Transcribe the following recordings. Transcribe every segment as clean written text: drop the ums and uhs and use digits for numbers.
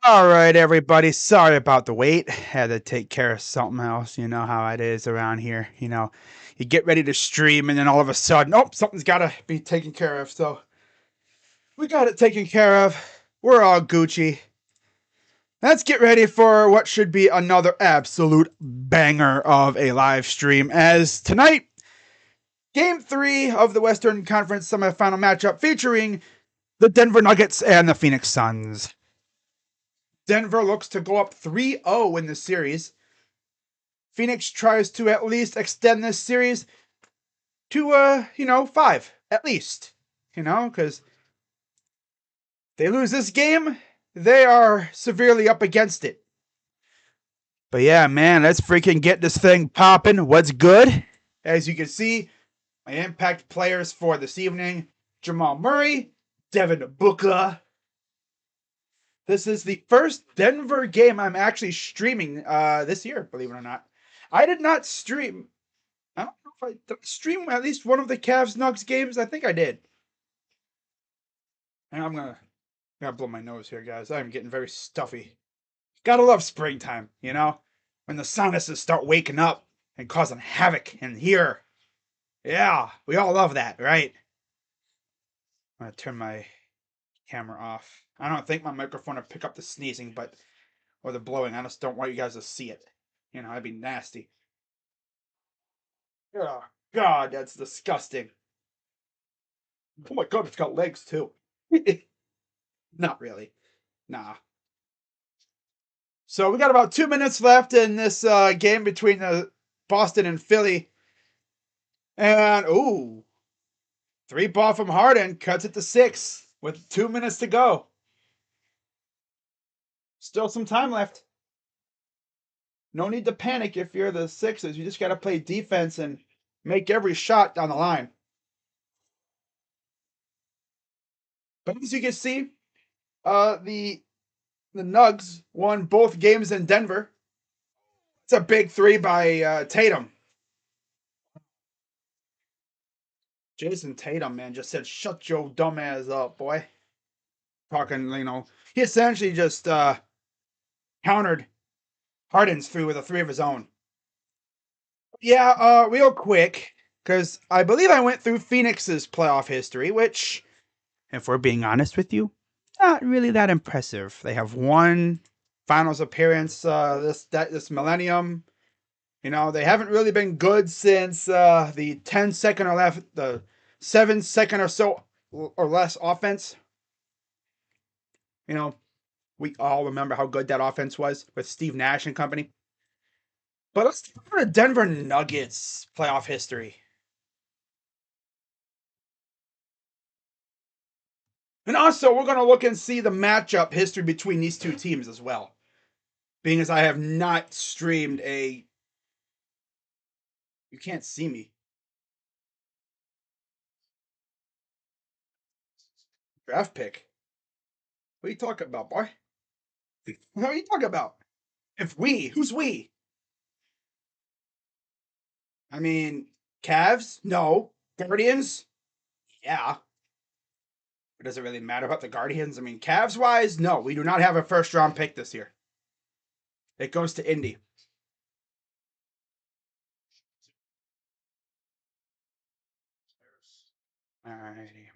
All right, everybody. Sorry about the wait. Had to take care of something else. You know how it is around here. You get ready to stream, and then all of a sudden, oh, something's got to be taken care of. So we got it taken care of. We're all Gucci. Let's get ready for what should be another absolute banger of a live stream. As tonight, Game 3 of the Western Conference semifinal matchup featuring the Denver Nuggets and the Phoenix Suns. Denver looks to go up 3-0 in the series. Phoenix tries to at least extend this series to 5 at least. Because they lose this game, they are severely up against it. But yeah, man, let's freaking get this thing popping. What's good? As you can see, my impact players for this evening: Jamal Murray, Devin Booker. This is the first Denver game I'm actually streaming this year, believe it or not. I did not stream. I don't know if I stream at least one of the Cavs Nuggets games. I think I did. And I'm gonna blow my nose here, guys. I'm getting very stuffy. Gotta love springtime, when the sinuses start waking up and causing havoc in here. Yeah, we all love that, right? I'm gonna turn my camera off. I don't think my microphone will pick up the sneezing, or the blowing. I just don't want you guys to see it. That'd be nasty. Oh God, that's disgusting. Oh my God, it's got legs too. Not really. Nah. So we got about 2 minutes left in this game between Boston and Philly. And, ooh, three ball from Harden cuts it to 6 with 2 minutes to go. Still some time left. No need to panic if you're the Sixers. You just got to play defense and make every shot down the line. But as you can see, the Nugs won both games in Denver. It's a big three by Tatum. Jason Tatum, man, just said, "Shut your dumb ass up, boy." Talking, he essentially just countered Harden's three with a three of his own. Yeah, real quick, because I believe I went through Phoenix's playoff history, which, if we're being honest with you, not really that impressive. They have one finals appearance this millennium. They haven't really been good since the 10-second or left, the 7-second or so or less offense. We all remember how good that offense was with Steve Nash and company. But let's talk about the Denver Nuggets playoff history. And also, we're going to look and see the matchup history between these two teams as well. Being as I have not streamed a. You can't see me. Draft pick. What are you talking about, boy? What are you talking about? If we, who's we? I mean, Cavs? No. Guardians? Yeah. But does it really matter about the Guardians? I mean, Cavs wise, no. We do not have a first round pick this year. It goes to Indy. Alrighty.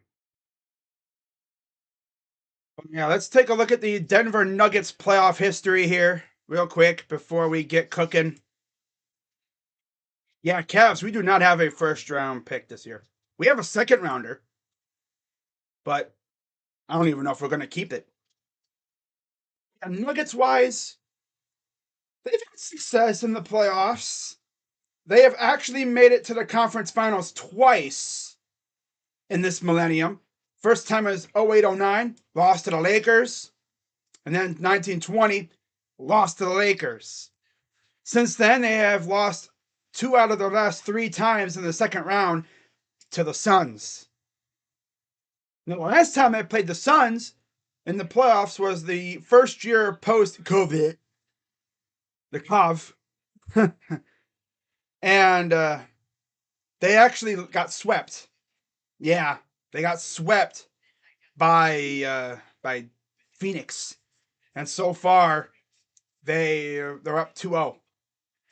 Yeah, let's take a look at the Denver Nuggets playoff history here, real quick, before we get cooking. Yeah, Cavs, we do not have a first round pick this year. We have a second rounder, but I don't even know if we're going to keep it. And Nuggets wise, they've had success in the playoffs. They have actually made it to the conference finals twice in this millennium. First time was 08-09, lost to the Lakers. And then 1920, lost to the Lakers. Since then, they have lost 2 out of their last 3 times in the second round to the Suns. Now, the last time they played the Suns in the playoffs was the first year post-COVID, the COV. And they actually got swept. Yeah, they got swept by Phoenix And so far, they're up 2-0.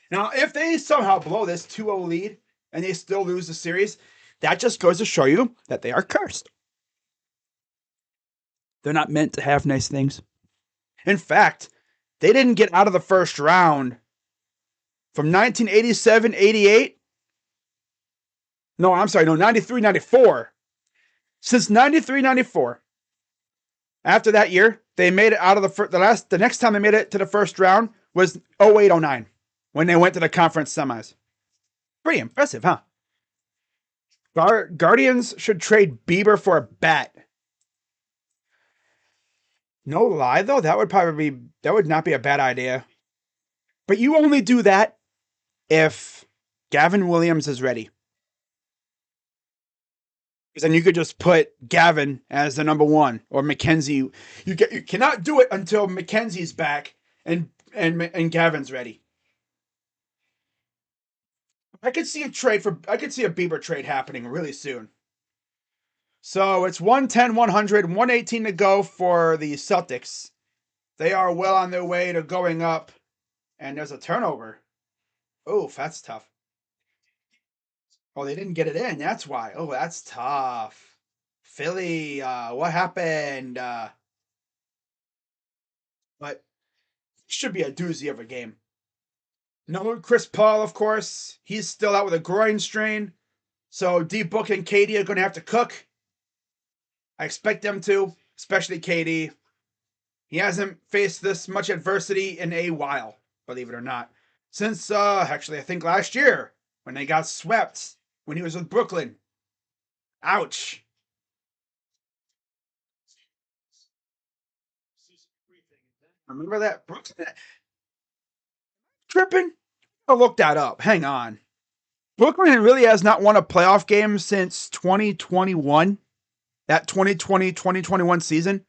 Now, if they somehow blow this 2-0 lead and they still lose the series, that just goes to show you that they are cursed. They're not meant to have nice things. In fact, they didn't get out of the first round from 1987-88. No, I'm sorry, no, 93-94. Since 93-94. After that year, they made it out of the next time they made it to the first round was 08-09 when they went to the conference semis. Pretty impressive, huh? Guardians should trade Bieber for a bat. No lie though, that would not be a bad idea. But you only do that if Gavin Williams is ready. Because then you could just put Gavin as the number one or McKenzie. You cannot do it until McKenzie's back and Gavin's ready. I could see a Bieber trade happening really soon. So it's 110, 100, 118 to go for the Celtics. They are well on their way to going up, and there's a turnover. Oh, that's tough. Oh, they didn't get it in. That's why. Oh, that's tough. Philly, what happened? But it should be a doozy of a game. No, Chris Paul, of course. He's still out with a groin strain. So D-Book and KD are going to have to cook. I expect them to, especially KD. He hasn't faced this much adversity in a while, believe it or not. Since, actually, I think last year when they got swept when he was with Brooklyn. Ouch. Remember that? Brooklyn? Tripping? I'll look that up. Hang on. Brooklyn really has not won a playoff game since 2021. That 2020-2021 season.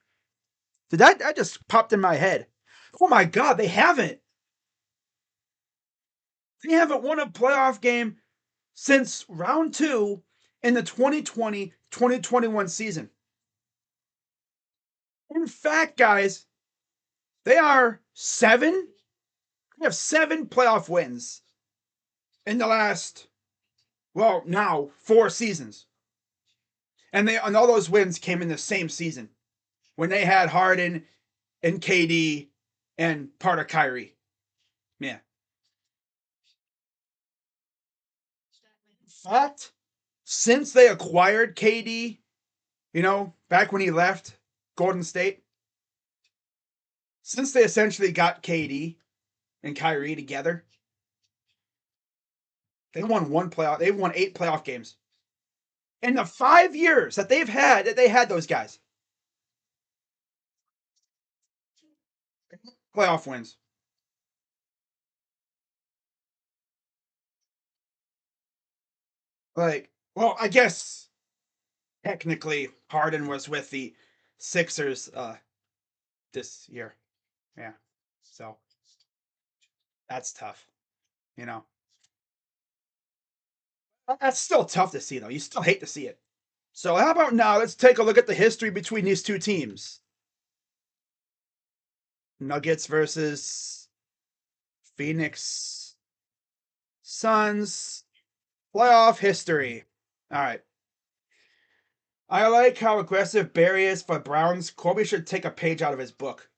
That just popped in my head. Oh my God, they haven't. They haven't won a playoff game since round 2 in the 2020-2021 season. In fact, guys, they have 7 playoff wins in the last, well, now 4 seasons. And all those wins came in the same season when they had Harden and KD and part of Kyrie. Yeah. In fact, since they acquired KD, back when he left Golden State, since they essentially got KD and Kyrie together, they've won 8 playoff games. In the 5 years that they had those guys. Playoff wins. Well, I guess technically Harden was with the Sixers this year. Yeah. So that's tough. That's still tough to see though. You still hate to see it. So how about now let's take a look at the history between these two teams. Nuggets versus Phoenix Suns playoff history. All right. I like how aggressive Barry is for Browns. Kobe should take a page out of his book.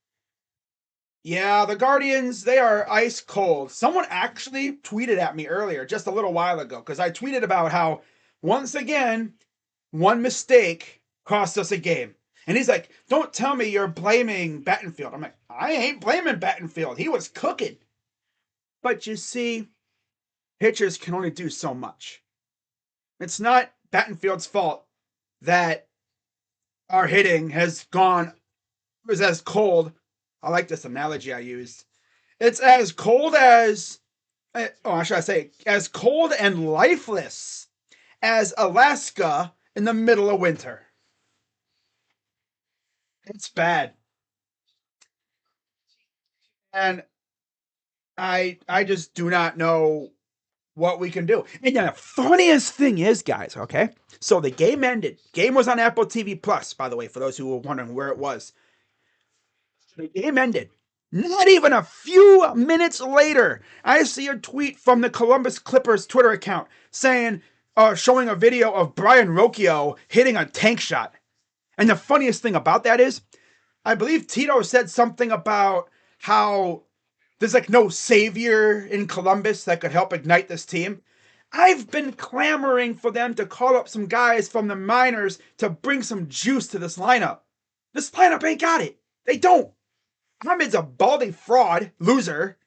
Yeah, the Guardians, they are ice cold. Someone actually tweeted at me earlier, just a little while ago, because I tweeted about how, once again, one mistake cost us a game. And he's like, don't tell me you're blaming Battenfield. I'm like, I ain't blaming Battenfield. He was cooking. But you see, pitchers can only do so much. It's not Battenfield's fault that our hitting was as cold. I like this analogy I used. It's as cold as, as cold and lifeless as Alaska in the middle of winter. It's bad. And I just do not know what we can do. And the funniest thing is, guys, okay? So the game ended. Game was on Apple TV Plus, by the way, for those who were wondering where it was. The game ended. Not even a few minutes later, I see a tweet from the Columbus Clippers Twitter account saying, showing a video of Brian Rocchio hitting a tank shot. And the funniest thing about that is, I believe Tito said something about how there's like no savior in Columbus that could help ignite this team. I've been clamoring for them to call up some guys from the minors to bring some juice to this lineup. This lineup ain't got it. They don't. Ahmed's a baldy fraud, loser.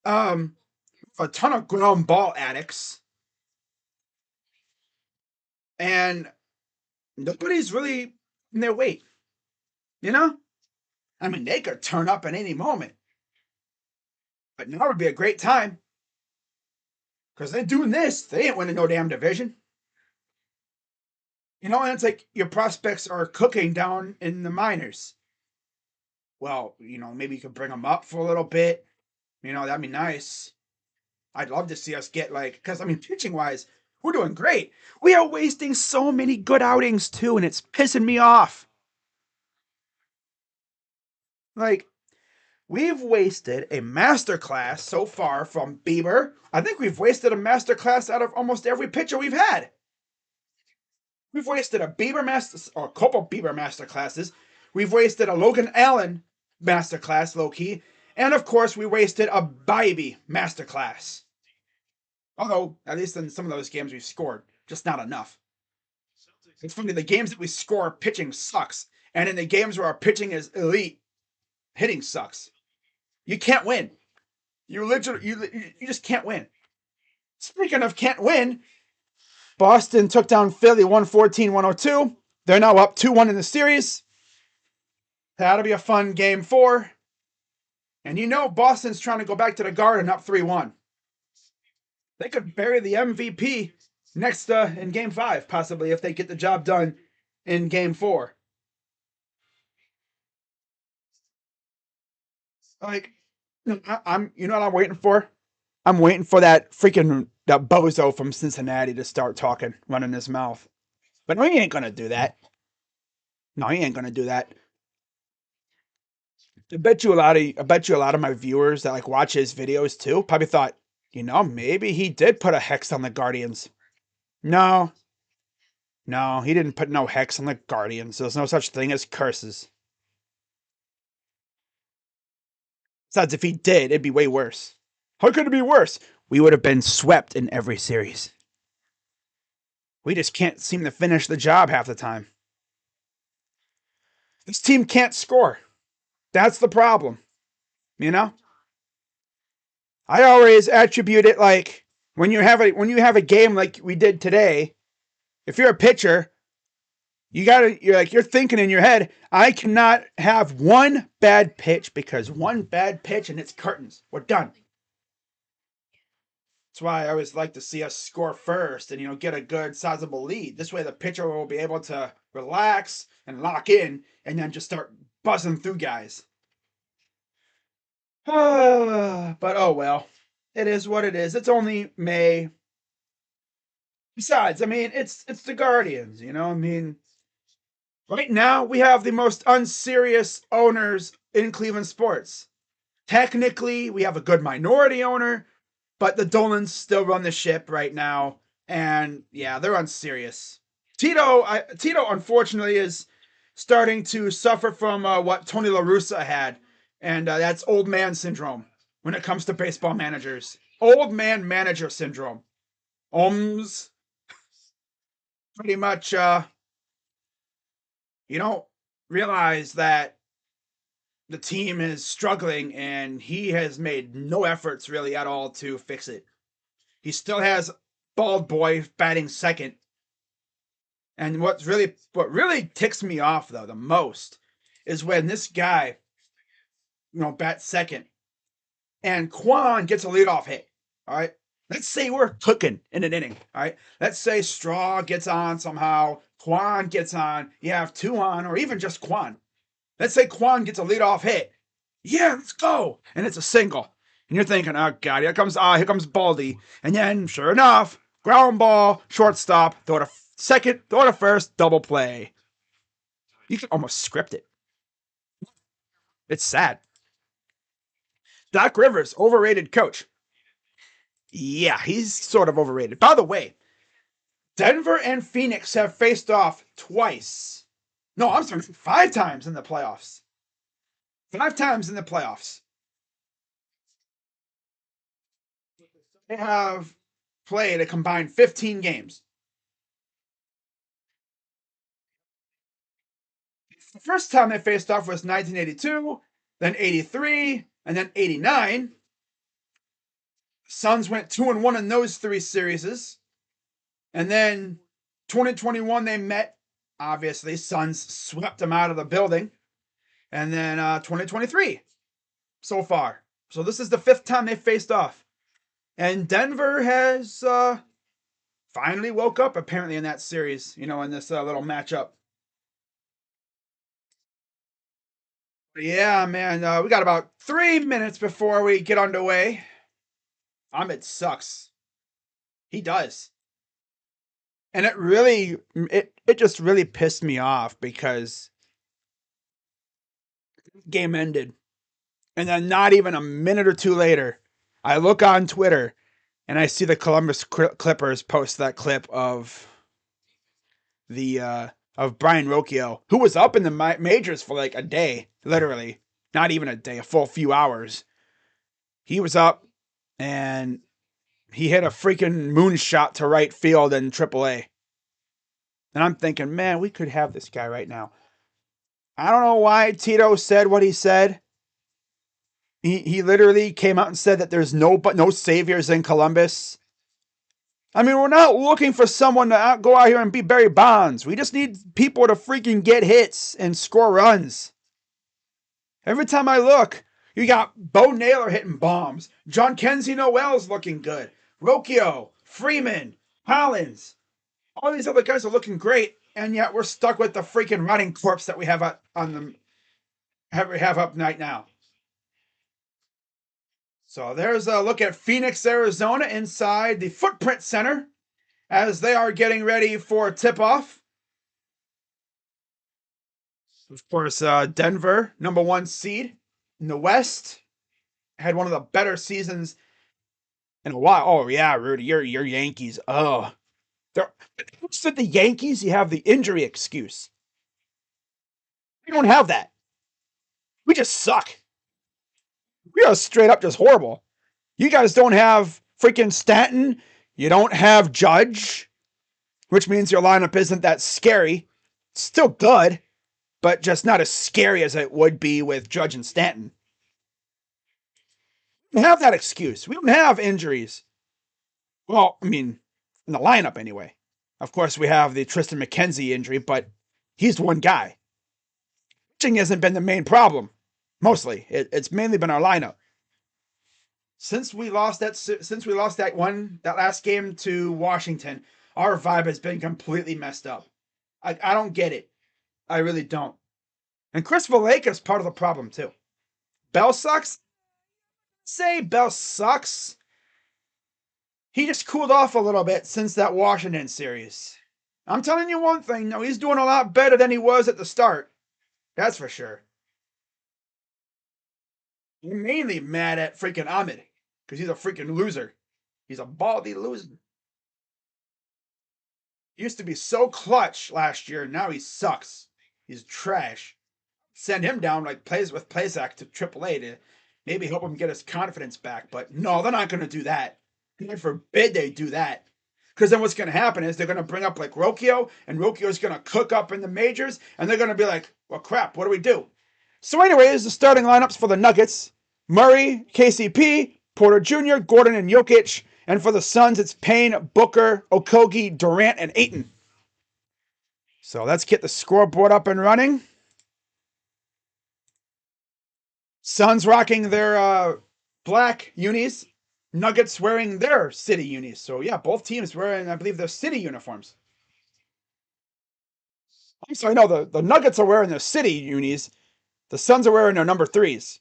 A ton of ground ball addicts. And nobody's really in their weight. You know? I mean, they could turn up at any moment. But now would be a great time. Because they're doing this. They ain't winning no damn division. You know, and it's like your prospects are cooking down in the minors. Well, you know, maybe you could bring them up for a little bit. You know, that'd be nice. I'd love to see us get like, because I mean, pitching wise, we're doing great. We are wasting so many good outings too, and it's pissing me off. Like, we've wasted a masterclass so far from Bieber. I think we've wasted a masterclass out of almost every pitcher we've had. We've wasted a Bieber master, or a couple Bieber masterclasses. We've wasted a Logan Allen masterclass, low key, and of course, we wasted a Bibee masterclass. Although, at least in some of those games we've scored, just not enough. It's funny, the games that we score, pitching sucks. And in the games where our pitching is elite, hitting sucks. You can't win. You literally, you just can't win. Speaking of can't win, Boston took down Philly 114-102. They're now up 2-1 in the series. That'll be a fun game 4. And you know Boston's trying to go back to the Garden up 3-1. They could bury the MVP next in game 5, possibly, if they get the job done in game 4. Like, I'm you know what I'm waiting for? I'm waiting for that bozo from Cincinnati to start talking, running his mouth. But no, he ain't gonna do that. No, he ain't gonna do that. I bet you a lot of my viewers that like watch his videos too probably thought, you know, maybe he did put a hex on the Guardians. No, no, he didn't put no hex on the Guardians. There's no such thing as curses. Besides, if he did, it'd be way worse. How could it be worse? We would have been swept in every series. We just can't seem to finish the job half the time. This team can't score. That's the problem. You know? I always attribute it like when you have a game like we did today, if you're a pitcher, you're thinking in your head, I cannot have one bad pitch because one bad pitch and it's curtains. We're done. That's why I always like to see us score first and, you know, get a good sizable lead. This way the pitcher will be able to relax and lock in and then just start buzzing through guys. But oh well. It is what it is. It's only May. Besides, I mean, it's the Guardians, you know? I mean, right now we have the most unserious owners in Cleveland sports. Technically, we have a good minority owner, but the Dolans still run the ship right now, and yeah, they're unserious. Tito, unfortunately, is starting to suffer from what Tony La Russa had, and that's old man syndrome when it comes to baseball managers. Old man manager syndrome. Ohms. Pretty much, you don't realize that the team is struggling, and he has made no efforts really at all to fix it. He still has Bald Boy batting second. And what really ticks me off though the most is when this guy, you know, bats second and Kwan gets a leadoff hit. All right. Let's say we're cooking in an inning. All right. Let's say Straw gets on somehow. Kwan gets on. You have 2 on, or even just Kwan. Let's say Kwan gets a leadoff hit. Yeah, let's go. And it's a single. And you're thinking, oh God, here comes Baldy. And then, sure enough, ground ball, shortstop, throw to second, throw to first, double play. You can almost script it. It's sad. Doc Rivers, overrated coach. Yeah, he's sort of overrated. By the way, Denver and Phoenix have faced off twice. No, I'm sorry, 5 times in the playoffs. 5 times in the playoffs. They have played a combined 15 games. The first time they faced off was 1982, then 83, and then 89. Suns went 2-1 in those 3 series. And then 2021 they met. Obviously, Suns swept them out of the building. And then 2023 so far. So this is the 5th time they faced off. And Denver has finally woke up apparently in that series, in this little matchup. Yeah, man, we got about 3 minutes before we get underway. Ahmed sucks. He does. And it just really pissed me off because game ended. And then not even a minute or two later, I look on Twitter and I see the Columbus Clippers post that clip of of Brian Rocchio, who was up in the majors for like a day, literally, not even a day, a full few hours. He was up and he hit a freaking moonshot to right field in AAA. And I'm thinking, man, we could have this guy right now. I don't know why Tito said what he said. He literally came out and said that there's no saviors in Columbus. I mean, we're not looking for someone to go out here and be Barry Bonds. We just need people to freaking get hits and score runs. Every time I look, you got Bo Naylor hitting bombs. Jhonkensy Noel's looking good. Rocchio, Freeman, Hollins. All these other guys are looking great, and yet we're stuck with the freaking rotting corpse that we have up right now. So there's a look at Phoenix, Arizona inside the Footprint Center as they are getting ready for tip-off. Of course, Denver, number 1 seed in the West, had one of the better seasons in a while. Oh yeah, Rudy, your Yankees. Oh, said the Yankees. You have the injury excuse. We don't have that. We just suck. We are straight up just horrible. You guys don't have freaking Stanton. You don't have Judge, which means your lineup isn't that scary. It's still good, but just not as scary as it would be with Judge and Stanton. We don't have that excuse. We don't have injuries. Well, I mean, in the lineup anyway. Of course, we have the Tristan McKenzie injury, but he's one guy. Pitching hasn't been the main problem. Mostly, it's mainly been our lineup. Since we lost that last game to Washington, our vibe has been completely messed up. I don't get it. I really don't. And Chris Valaika is part of the problem too. Bell sucks. Say Bell sucks. He just cooled off a little bit since that Washington series. I'm telling you one thing, though, he's doing a lot better than he was at the start. That's for sure. I'm mainly mad at freaking Ahmed because he's a freaking loser. He's a baldy loser. He used to be so clutch last year, now he sucks. He's trash. Send him down like plays with Plesac to AAA to maybe help him get his confidence back. But no, they're not going to do that. God forbid they do that. Because then what's going to happen is they're going to bring up like Rocchio, and Rocchio's going to cook up in the majors, and they're going to be like, well, crap, what do we do? So anyways, the starting lineups for the Nuggets: Murray, KCP, Porter Jr., Gordon, and Jokic. And for the Suns, it's Payne, Booker, Okogie, Durant, and Ayton. So let's get the scoreboard up and running. Suns rocking their black unis. Nuggets wearing their city unis. So yeah, both teams wearing, I believe, their city uniforms. I'm sorry, no, the Nuggets are wearing their city unis. The Suns are wearing their number 3s.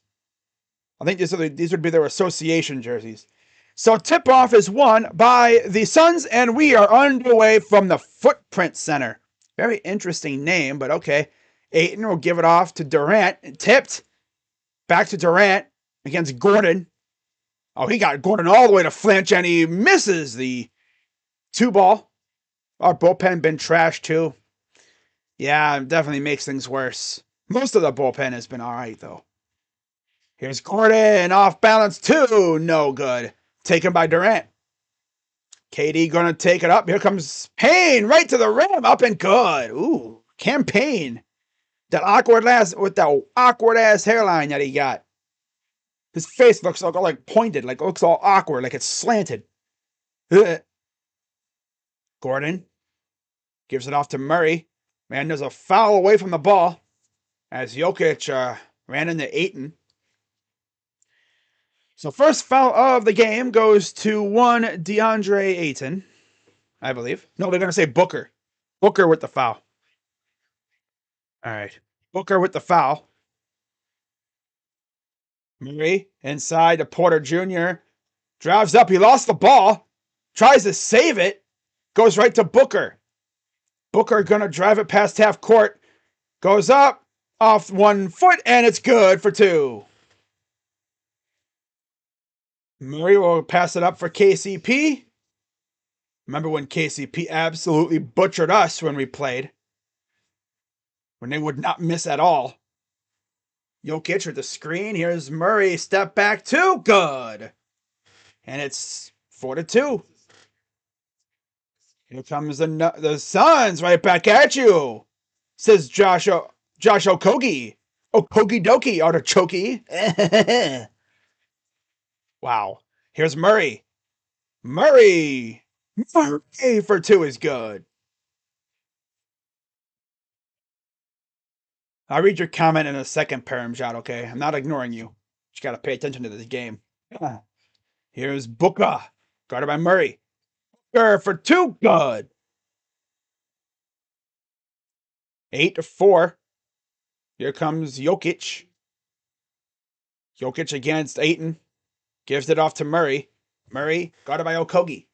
I think these would be their association jerseys. So tip-off is won by the Suns, and we are underway from the Footprint Center. Very interesting name, but okay. Ayton will give it off to Durant. Tipped. Back to Durant against Gordon. Oh, he got Gordon all the way to flinch, and he misses the 2-ball. Our bullpen been trashed, too. Yeah, it definitely makes things worse. Most of the bullpen has been all right, though. Here's Gordon, off balance, 2. No good. Taken by Durant. KD gonna take it up. Here comes Payne, right to the rim, up and good. Ooh, campaign. That awkward ass with that awkward ass hairline that he got. His face looks like pointed, like it looks all awkward, like it's slanted. Gordon gives it off to Murray. Man, there's a foul away from the ball as Jokic ran into Ayton. So first foul of the game goes to one DeAndre Ayton, I believe. No, they're going to say Booker. Booker with the foul. All right. Booker with the foul. Murray inside to Porter Jr. Drives up. He lost the ball. Tries to save it. Goes right to Booker. Booker going to drive it past half court. Goes up. Off 1 foot. And it's good for 2. Murray will pass it up for KCP. Remember when KCP absolutely butchered us when we played? When they would not miss at all. Jokic with the screen. Here's Murray. Step back 2. Good. And it's 4-2. Here comes the Suns right back at you. Says Josh Okogie. Okogie dokie artichoke. Wow. Here's Murray. Murray for 2 is good. I'll read your comment in a second, Paramjot, okay? I'm not ignoring you. Just got to pay attention to this game. Here's Booker. Guarded by Murray. Booker for 2. Good. 8-4. Here comes Jokic. Jokic against Ayton. Gives it off to Murray. Murray, guarded by Okogie.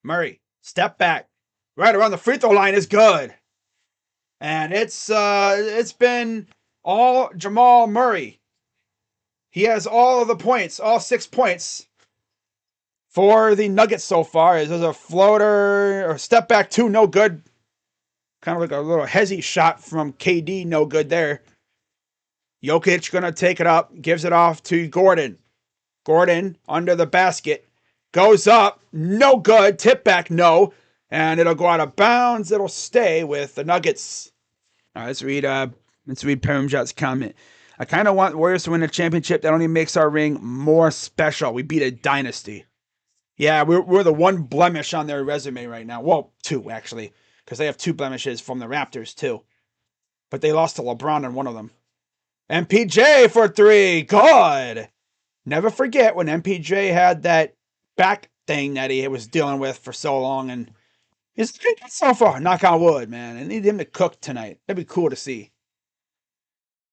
Murray, step back. Right around the free throw line is good. And it's been all Jamal Murray. He has all of the points, all 6 points for the Nuggets so far. There's a floater or step back 2, no good. Kind of like a little hezzy shot from KD, no good there. Jokic gonna take it up, gives it off to Gordon. Gordon under the basket, goes up, no good. Tip back, no, and it'll go out of bounds. It'll stay with the Nuggets. All right, let's read Paramjot's comment. I kind of want Warriors to win a championship. That only makes our ring more special. We beat a dynasty. Yeah, we're the one blemish on their resume right now. Well, 2 actually, because they have 2 blemishes from the Raptors too. But they lost to LeBron on one of them. MPJ for 3. Good. Never forget when MPJ had that back thing that he was dealing with for so long, and he's so far. Knock on wood, man. I need him to cook tonight. That'd be cool to see.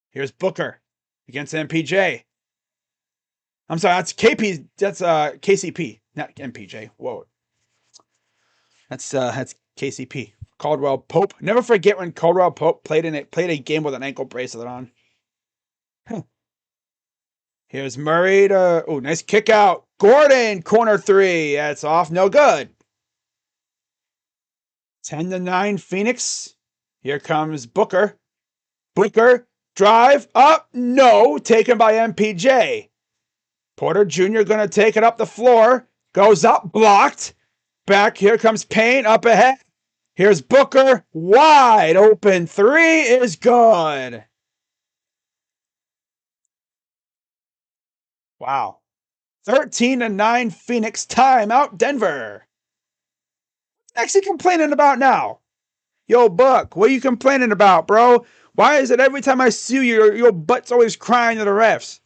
Here's Booker against MPJ. I'm sorry, that's KP. That's KCP, not MPJ. Whoa, that's KCP. Caldwell Pope. Never forget when Caldwell Pope played a game with an ankle bracelet on. Huh. Here's Murray to nice kick out. Gordon corner 3. That's off, no good. 10-9 Phoenix. Here comes Booker. Booker drive up, no, taken by MPJ. Porter Jr. gonna take it up the floor. Goes up, blocked. Back, here comes Payne, up ahead. Here's Booker, wide open 3 is good. Wow. 13-9 Phoenix, timeout Denver. What's he complaining about now? Yo, Buck, what are you complaining about, bro? Why is it every time I see you, your butt's always crying to the refs?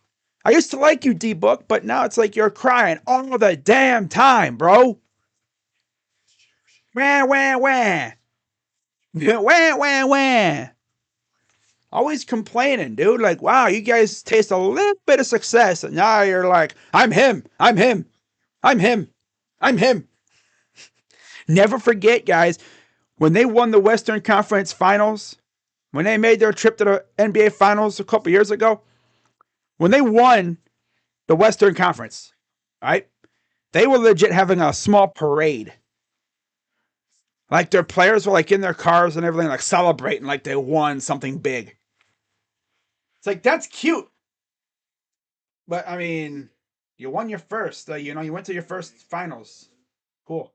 I used to like you, D-Book, but now it's like you're crying all the damn time, bro. Wah, wah, wah. Wah, wah, wah. Always complaining, dude. Like, wow, you guys taste a little bit of success, and now you're like, I'm him. I'm him. I'm him. I'm him. Never forget, guys, when they won the Western Conference Finals, when they made their trip to the NBA Finals a couple years ago, When they won the Western Conference, right? They were legit having a small parade. Like their players were like in their cars and everything, like celebrating like they won something big. It's like that's cute, but I mean, you won your first. You went to your first finals. Cool.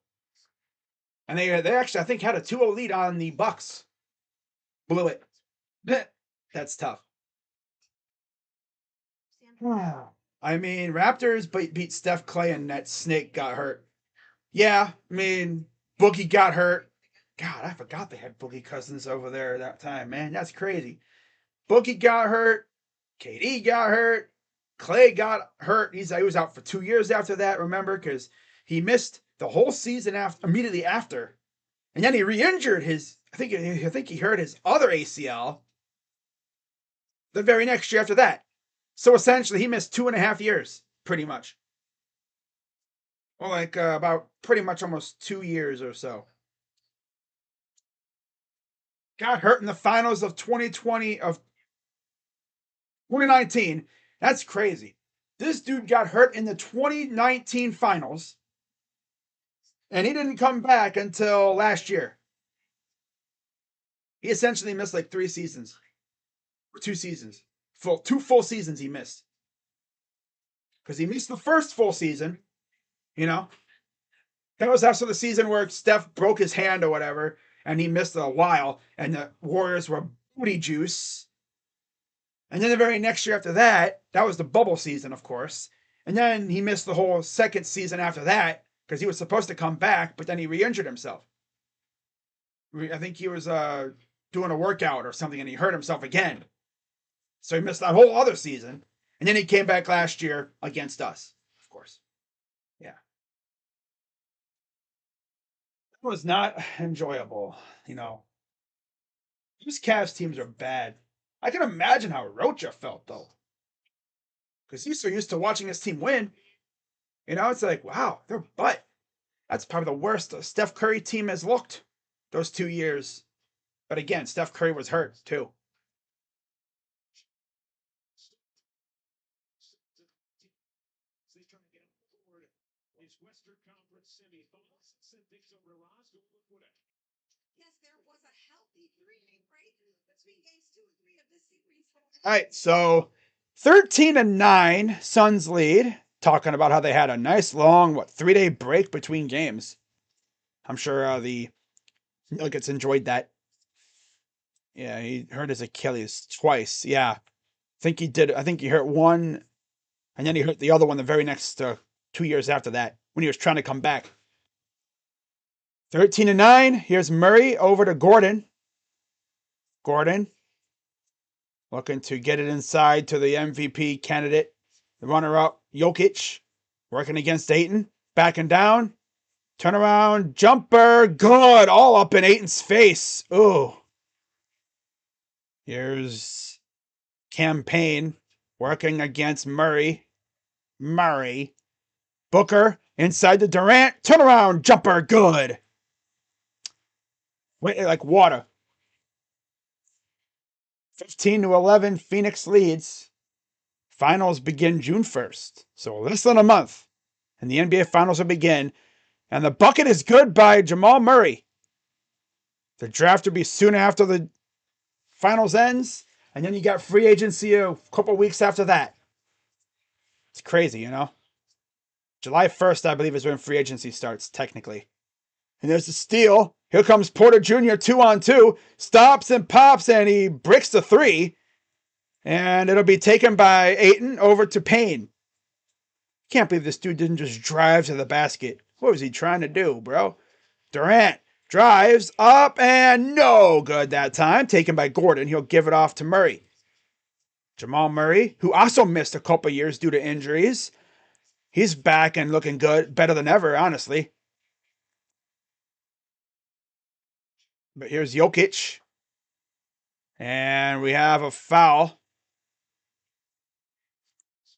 And they actually I think had a 2-0 lead on the Bucks. Blew it. That's tough. I mean, Raptors beat Steph Clay and that snake got hurt. Yeah, I mean, Boogie got hurt. God, I forgot they had Boogie Cousins over there at that time, man. That's crazy. Boogie got hurt. KD got hurt. Clay got hurt. He was out for 2 years after that, remember? Because he missed the whole season immediately after. And then he re-injured his, I think he hurt his other ACL the very next year after that. So essentially, he missed 2.5 years, pretty much. Well, like about pretty much almost 2 years or so. Got hurt in the finals of 2019. That's crazy. This dude got hurt in the 2019 finals, and he didn't come back until last year. He essentially missed like 3 seasons, or 2 seasons, two full seasons he missed. Because he missed the first full season, you know. That was after the season where Steph broke his hand or whatever, and he missed a while, and the Warriors were booty juice. And then the very next year after that, that was the bubble season, of course. And then he missed the whole second season after that because he was supposed to come back, but then he re-injured himself. I think he was doing a workout or something, and he hurt himself again. So he missed that whole other season. And then he came back last year against us, of course. Yeah. It was not enjoyable, you know. These Cavs teams are bad. I can imagine how Rocha felt, though. Because he's so used to watching his team win. You know, it's like, wow, they're butt. That's probably the worst the Steph Curry team has looked those 2 years. But again, Steph Curry was hurt, too. All right, so 13-9, Suns lead. Talking about how they had a nice long 3-day break between games. I'm sure the Nuggets enjoyed that. Yeah, he hurt his Achilles twice. Yeah, I think he did. I think he hurt one, and then he hurt the other one the very next 2 years after that when he was trying to come back. 13-9. Here's Murray over to Gordon. Gordon looking to get it inside to the MVP candidate, the runner-up, Jokic, working against Ayton, backing down, turnaround, jumper, good, all up in Ayton's face. Ooh. Here's Cam Payne working against Murray. Booker inside the Durant, turnaround, jumper, good. Wait, like water. 15-11, Phoenix leads. Finals begin June 1st, so less than a month. And the NBA Finals will begin. And the bucket is good by Jamal Murray. The draft will be soon after the finals ends. And then you got free agency a couple weeks after that. It's crazy, you know? July 1st, I believe, is when free agency starts, technically. And there's the steal. Here comes Porter Jr. 2-on-2. Stops and pops, and he bricks the 3. And it'll be taken by Ayton over to Payne. Can't believe this dude didn't just drive to the basket. What was he trying to do, bro? Durant drives up and no good that time. Taken by Gordon. He'll give it off to Murray. Jamal Murray, who also missed a couple years due to injuries. He's back and looking good. Better than ever, honestly. But here's Jokic. And we have a foul.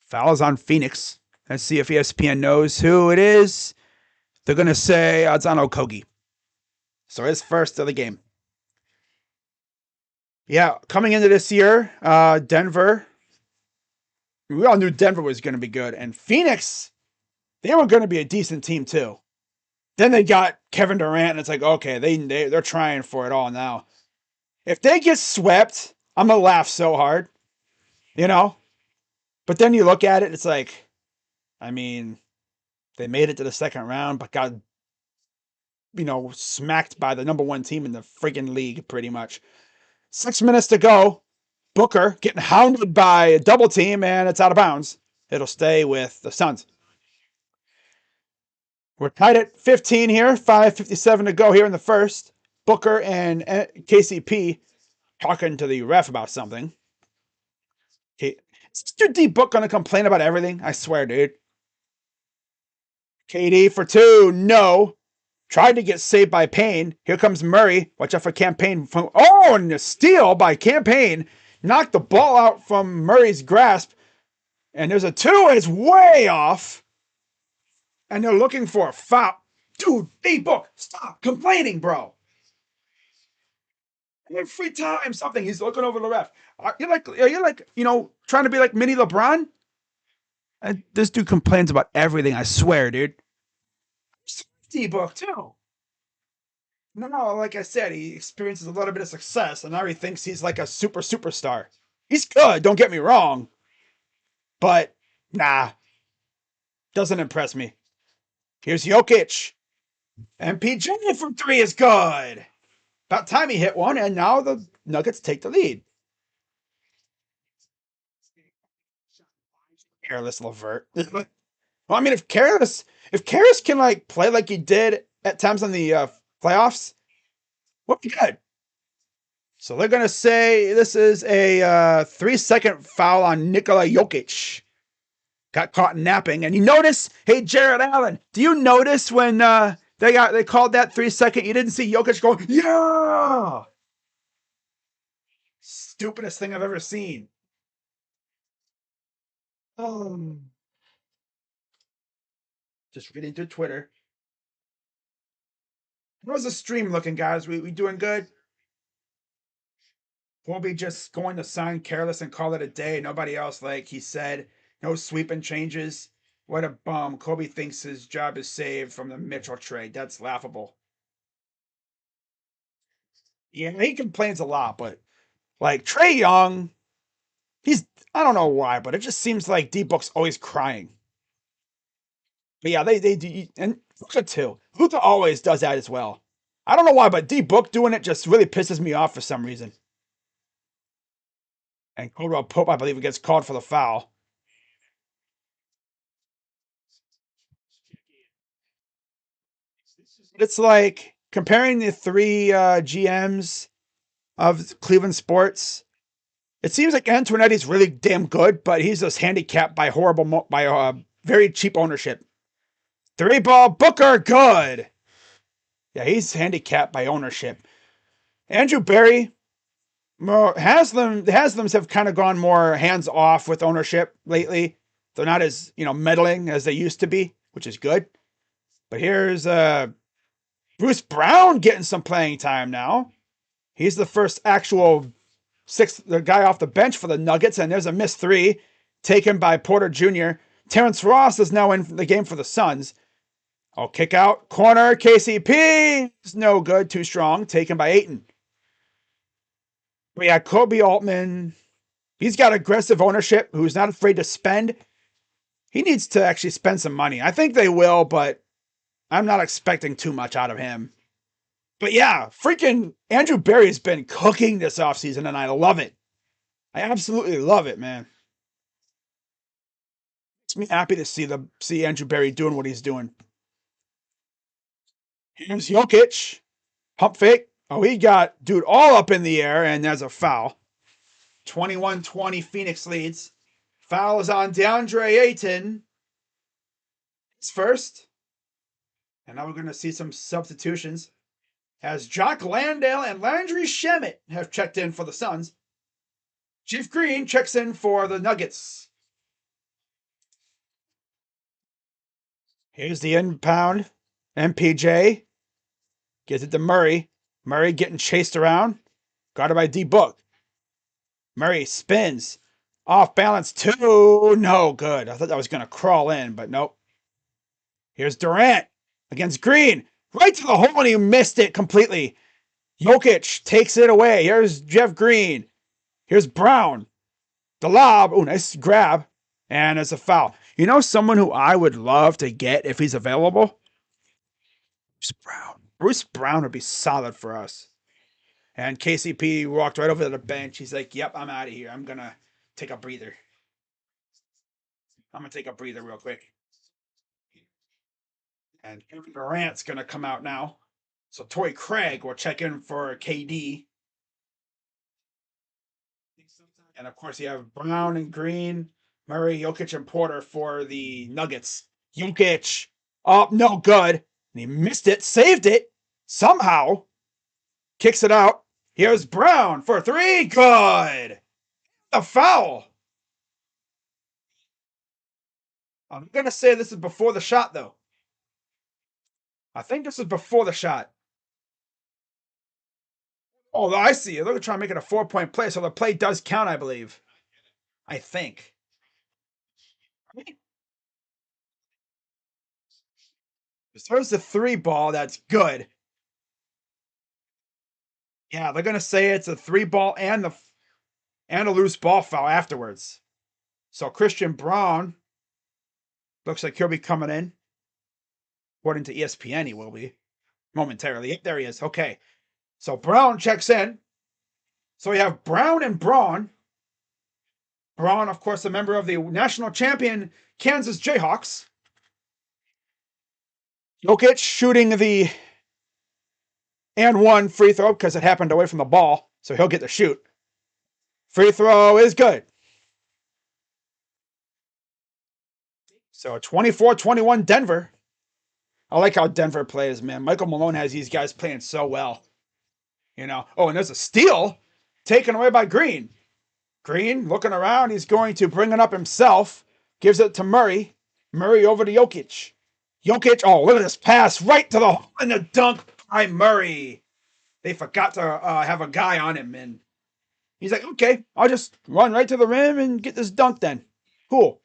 Foul is on Phoenix. Let's see if ESPN knows who it is. They're going to say it's on Okogie. So his first of the game. Yeah, coming into this year, Denver, We all knew Denver was going to be good, and Phoenix, they were going to be a decent team too. Then they got Kevin Durant, and it's like, okay, they're trying for it all now. If they get swept, I'm gonna laugh so hard, you know. But then you look at it, it's like, I mean, they made it to the second round, but got smacked by the number one team in the freaking league, pretty much. 6 minutes to go. Booker getting hounded by a double team, and it's out of bounds. It'll stay with the Suns. We're tied at 15 here. 5:57 to go here in the first. Booker and KCP talking to the ref about something. Is Mr. D Book gonna complain about everything? I swear, dude. KD for two. No. Tried to get saved by Payne. Here comes Murray. Watch out for Campaign. And a steal by Campaign. Knocked the ball out from Murray's grasp. And there's a two, and it's way off. And they're looking for a foul. Dude, D-Book, stop complaining, bro. Every time something, he's looking over the ref. Are you like, trying to be like mini LeBron? And this dude complains about everything, I swear, dude. D-Book, too. No, like I said, he experiences a little bit of success, and now he thinks he's like a superstar. He's good, don't get me wrong. But, nah. Doesn't impress me. Here's Jokic. MPJ from three is good. About time he hit one, and now the Nuggets take the lead. Careless Levert. Well, I mean, if Karras can like play like he did at times in the playoffs, we'll be good. So they're gonna say this is a 3-second foul on Nikola Jokic. Got caught napping, and you notice, hey Jared Allen, do you notice when they called that 3-second? You didn't see Jokic go, yeah. Stupidest thing I've ever seen. Just reading through Twitter. How's the stream looking, guys? We doing good? We'll be just going to sign Careless and call it a day. Nobody else, like he said, no sweeping changes. What a bum. Kobe thinks his job is saved from the Mitchell trade. That's laughable. Yeah, he complains a lot, but like Trae Young, I don't know why, but it just seems like D-Book's always crying. But yeah, they do, and Luka too. Luka always does that as well. I don't know why, but D-Book doing it just really pisses me off for some reason. And Caldwell Pope, I believe, gets called for the foul. It's like comparing the three GMs of Cleveland sports. It seems like Antonetti's really damn good, but he's just handicapped by very cheap ownership. Three ball Booker, good. Yeah, he's handicapped by ownership. Andrew Barry, the Haslams have kind of gone more hands off with ownership lately. They're not as meddling as they used to be, which is good. But here's Bruce Brown getting some playing time now. He's the first actual the guy off the bench for the Nuggets, and there's a missed three taken by Porter Jr. Terrence Ross is now in the game for the Suns. Oh, kick out, corner, KCP is no good, too strong, taken by Ayton. But yeah, Kobe Altman, he's got aggressive ownership, who's not afraid to spend. He needs to actually spend some money. I think they will, but I'm not expecting too much out of him. But yeah, freaking Andrew Barry's been cooking this offseason, and I love it. I absolutely love it, man. Makes me happy to see Andrew Barry doing what he's doing. Here's Jokic. Pump fake. Oh, he got dude all up in the air, and there's a foul. 21-20 Phoenix leads. Foul is on DeAndre Ayton. It's first. And now we're going to see some substitutions. As Jock Landale and Landry Shamet have checked in for the Suns. Chief Green checks in for the Nuggets. Here's the inbound. MPJ gives it to Murray. Murray getting chased around. Guarded by D-Book. Murray spins. Off balance two. No good. I thought that was going to crawl in, but nope. Here's Durant against Green. Right to the hole, and he missed it completely. Jokic takes it away. Here's Jeff Green. Here's Brown. The lob. Oh, nice grab. And it's a foul. You know someone who I would love to get if he's available? Bruce Brown. Bruce Brown would be solid for us. And KCP walked right over to the bench. He's like, yep, I'm out of here. I'm going to take a breather. I'm going to take a breather real quick. And Kevin Durant's going to come out now. So Torrey Craig will check in for KD. And of course, you have Brown and Green, Murray, Jokic, and Porter for the Nuggets. Jokic, oh, no good. And he missed it, saved it somehow, kicks it out. Here's Brown for three. Good. A foul. I'm going to say this is before the shot, though. I think this is before the shot. Oh, I see. They're trying to make it a 4-point play, so the play does count, I believe. I think. There's the three ball. That's good. Yeah, they're gonna say it's a three ball and a loose ball foul afterwards. So Christian Braun looks like he'll be coming in. According to ESPN, he will be momentarily. There he is. Okay. So Brown checks in. So we have Brown and Braun. Braun, of course, a member of the national champion Kansas Jayhawks. Jokic shooting the and one free throw because it happened away from the ball. So he'll get the shoot. Free throw is good. So 24-21 Denver. I like how Denver plays, man. Michael Malone has these guys playing so well. You know. Oh, and there's a steal taken away by Green. Green looking around. He's going to bring it up himself. Gives it to Murray. Murray over to Jokic. Jokic. Oh, look at this pass right to the hole and the dunk by Murray. They forgot to have a guy on him, and he's like, okay, I'll just run right to the rim and get this dunk then. Cool.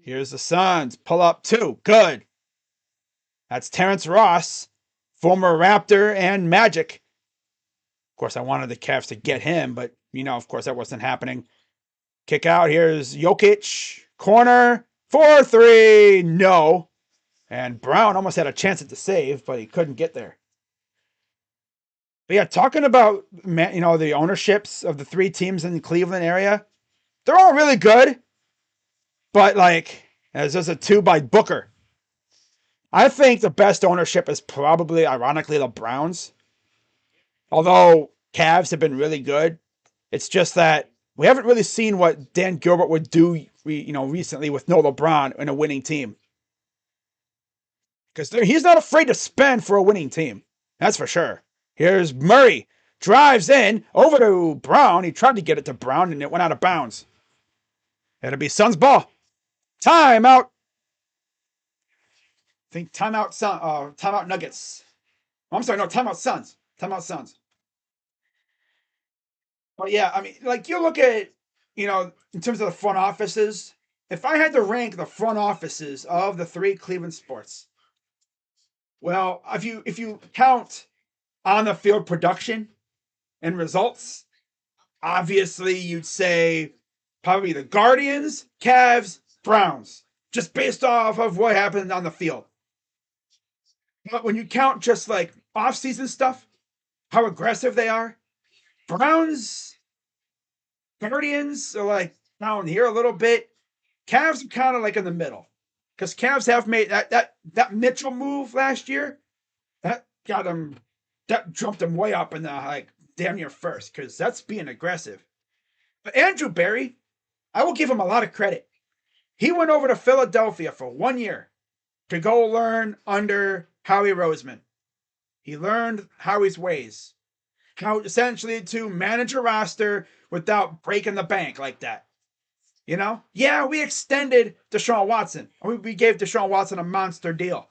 Here's the Suns. Pull up two. Good. That's Terrence Ross, former Raptor and Magic. Of course, I wanted the Cavs to get him, but, you know, of course, that wasn't happening. Kick out. Here's Jokic. Corner. 4-3. No. And Brown almost had a chance at the save, but he couldn't get there. But yeah, talking about, you know, the ownerships of the three teams in the Cleveland area, they're all really good. But, like, there's just a two by Booker. I think the best ownership is probably, ironically, the Browns. Although Cavs have been really good. It's just that we haven't really seen what Dan Gilbert would do, you know, recently with no LeBron in a winning team. Because he's not afraid to spend for a winning team. That's for sure. Here's Murray. Drives in over to Brown. He tried to get it to Brown and it went out of bounds. It'll be Suns ball. Timeout. I think timeout Nuggets. Oh, I'm sorry, no, timeout Suns. Timeout Suns. But yeah, I mean, like you look at, you know, in terms of the front offices, if I had to rank the front offices of the three Cleveland sports, well, if you count on the field production and results, obviously you'd say probably the Guardians, Cavs, Browns, just based off of what happened on the field. But when you count just like off-season stuff, how aggressive they are, Browns, Guardians are like down here a little bit. Cavs are kind of like in the middle. Because Cavs have made that Mitchell move last year, that jumped him way up in the like damn near first, because that's being aggressive. But Andrew Berry, I will give him a lot of credit. He went over to Philadelphia for 1 year to go learn under Howie Roseman. He learned Howie's ways. How essentially to manage a roster without breaking the bank like that. You know? Yeah, we extended Deshaun Watson. We gave Deshaun Watson a monster deal.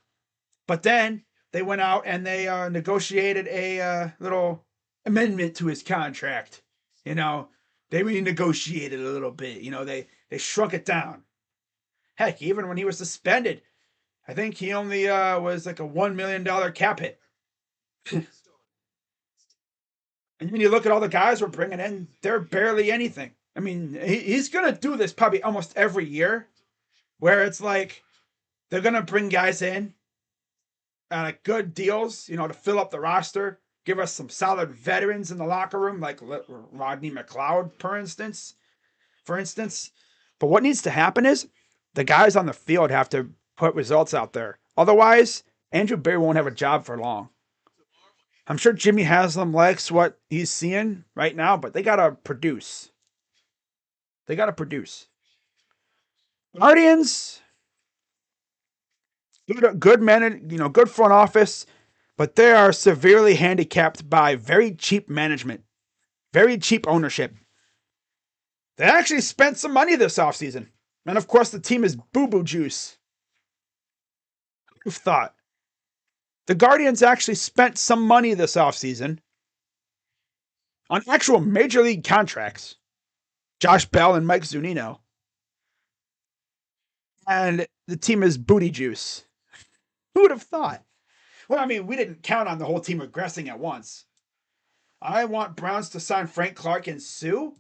But then they went out and they negotiated a little amendment to his contract. You know, they renegotiated a little bit. You know, they shrunk it down. Heck, even when he was suspended, I think he only was like a $1 million cap hit. And when you look at all the guys we're bringing in, they're barely anything. I mean, he's gonna do this probably almost every year, where it's like they're gonna bring guys in at good deals, you know, to fill up the roster, give us some solid veterans in the locker room, like Rodney McLeod, for instance. But what needs to happen is the guys on the field have to put results out there. Otherwise, Andrew Berry won't have a job for long. I'm sure Jimmy Haslam likes what he's seeing right now, but they gotta produce. They gotta produce. Guardians, good man, good front office, but they are severely handicapped by very cheap management, very cheap ownership. They actually spent some money this offseason. And of course, the team is boo boo juice. Who've thought? The Guardians actually spent some money this offseason on actual major league contracts. Josh Bell and Mike Zunino. And the team is booty juice. Who would have thought? Well, I mean, we didn't count on the whole team regressing at once. I want Browns to sign Frank Clark and sue.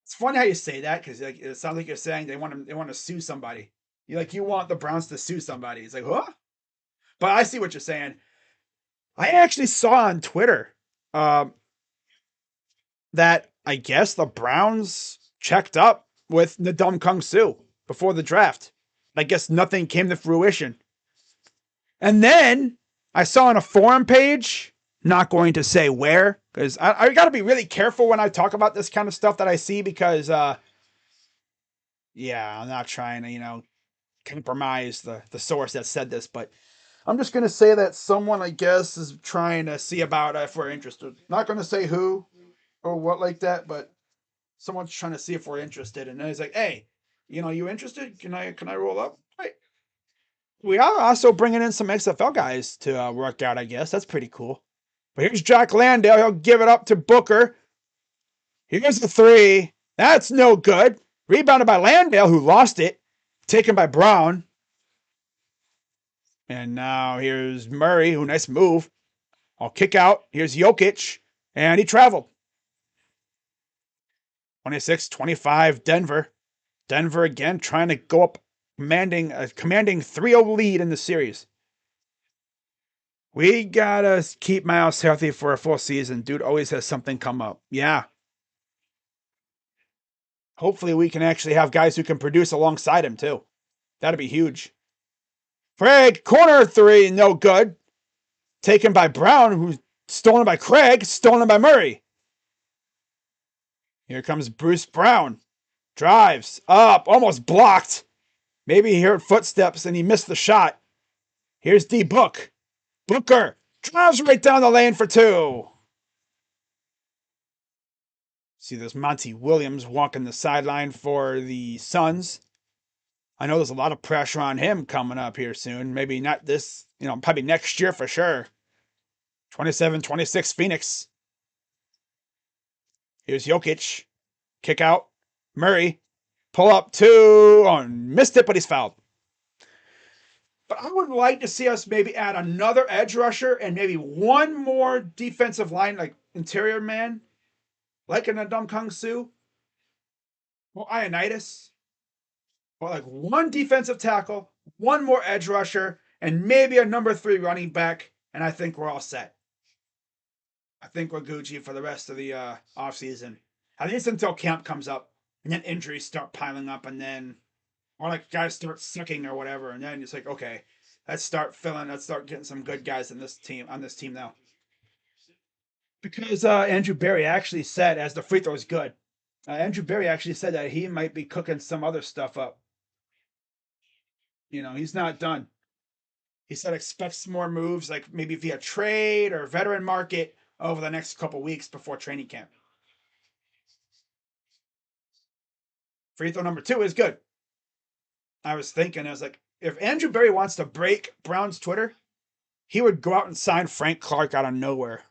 It's funny how you say that because like, it sounds like you're saying they want to sue somebody. You want the Browns to sue somebody. It's like, huh? But I see what you're saying. I actually saw on Twitter that I guess the Browns checked up with Ndamukong Suh before the draft. I guess nothing came to fruition. And then I saw on a forum page, not going to say where, because I got to be really careful when I talk about this kind of stuff that I see because, yeah, I'm not trying to, compromise the source that said this, but I'm just going to say that someone, I guess, is trying to see about if we're interested. Not going to say who or what like that, but someone's trying to see if we're interested. And then he's like, hey, you interested? Can I roll up? Right. We are also bringing in some XFL guys to work out, I guess. That's pretty cool. But here's Jack Landale. He'll give it up to Booker. Here's the three. That's no good. Rebounded by Landale, who lost it. Taken by Brown. And now here's Murray, who nice move. I'll kick out. Here's Jokic. And he traveled. 26-25, Denver. Denver again trying to go up, commanding 3-0 lead in the series. We gotta keep Miles healthy for a full season. Dude always has something come up. Yeah. Hopefully we can actually have guys who can produce alongside him too. That'd be huge. Craig, corner three, no good. Taken by Brown, who's stolen by Craig, stolen by Murray. Here comes Bruce Brown. Drives up, almost blocked. Maybe he heard footsteps and he missed the shot. Here's D Book. Booker drives right down the lane for two. See, there's Monty Williams walking the sideline for the Suns. I know there's a lot of pressure on him coming up here soon. Maybe not this, probably next year for sure. 27-26 Phoenix. Here's Jokic. Kick out. Murray. Pull up two. Oh, missed it, but he's fouled. But I would like to see us maybe add another edge rusher and maybe one more defensive line, like interior man, like an Ndamukong Suh or Ioannidis. Or like one defensive tackle, one more edge rusher, and maybe a number 3 running back, and I think we're all set. I think we're Gucci for the rest of the offseason. I think it's until camp comes up, and then injuries start piling up, and then, or like guys start sucking or whatever, and then it's like, okay, let's start getting some good guys on this team now. Because Andrew Berry actually said, as the free throw is good, Andrew Berry actually said that he might be cooking some other stuff up. He's not done. He said expect some more moves, like maybe via trade or veteran market over the next couple weeks before training camp. Free throw number 2 is good. I was like, if Andrew Berry wants to break Brown's Twitter, he would go out and sign Frank Clark out of nowhere.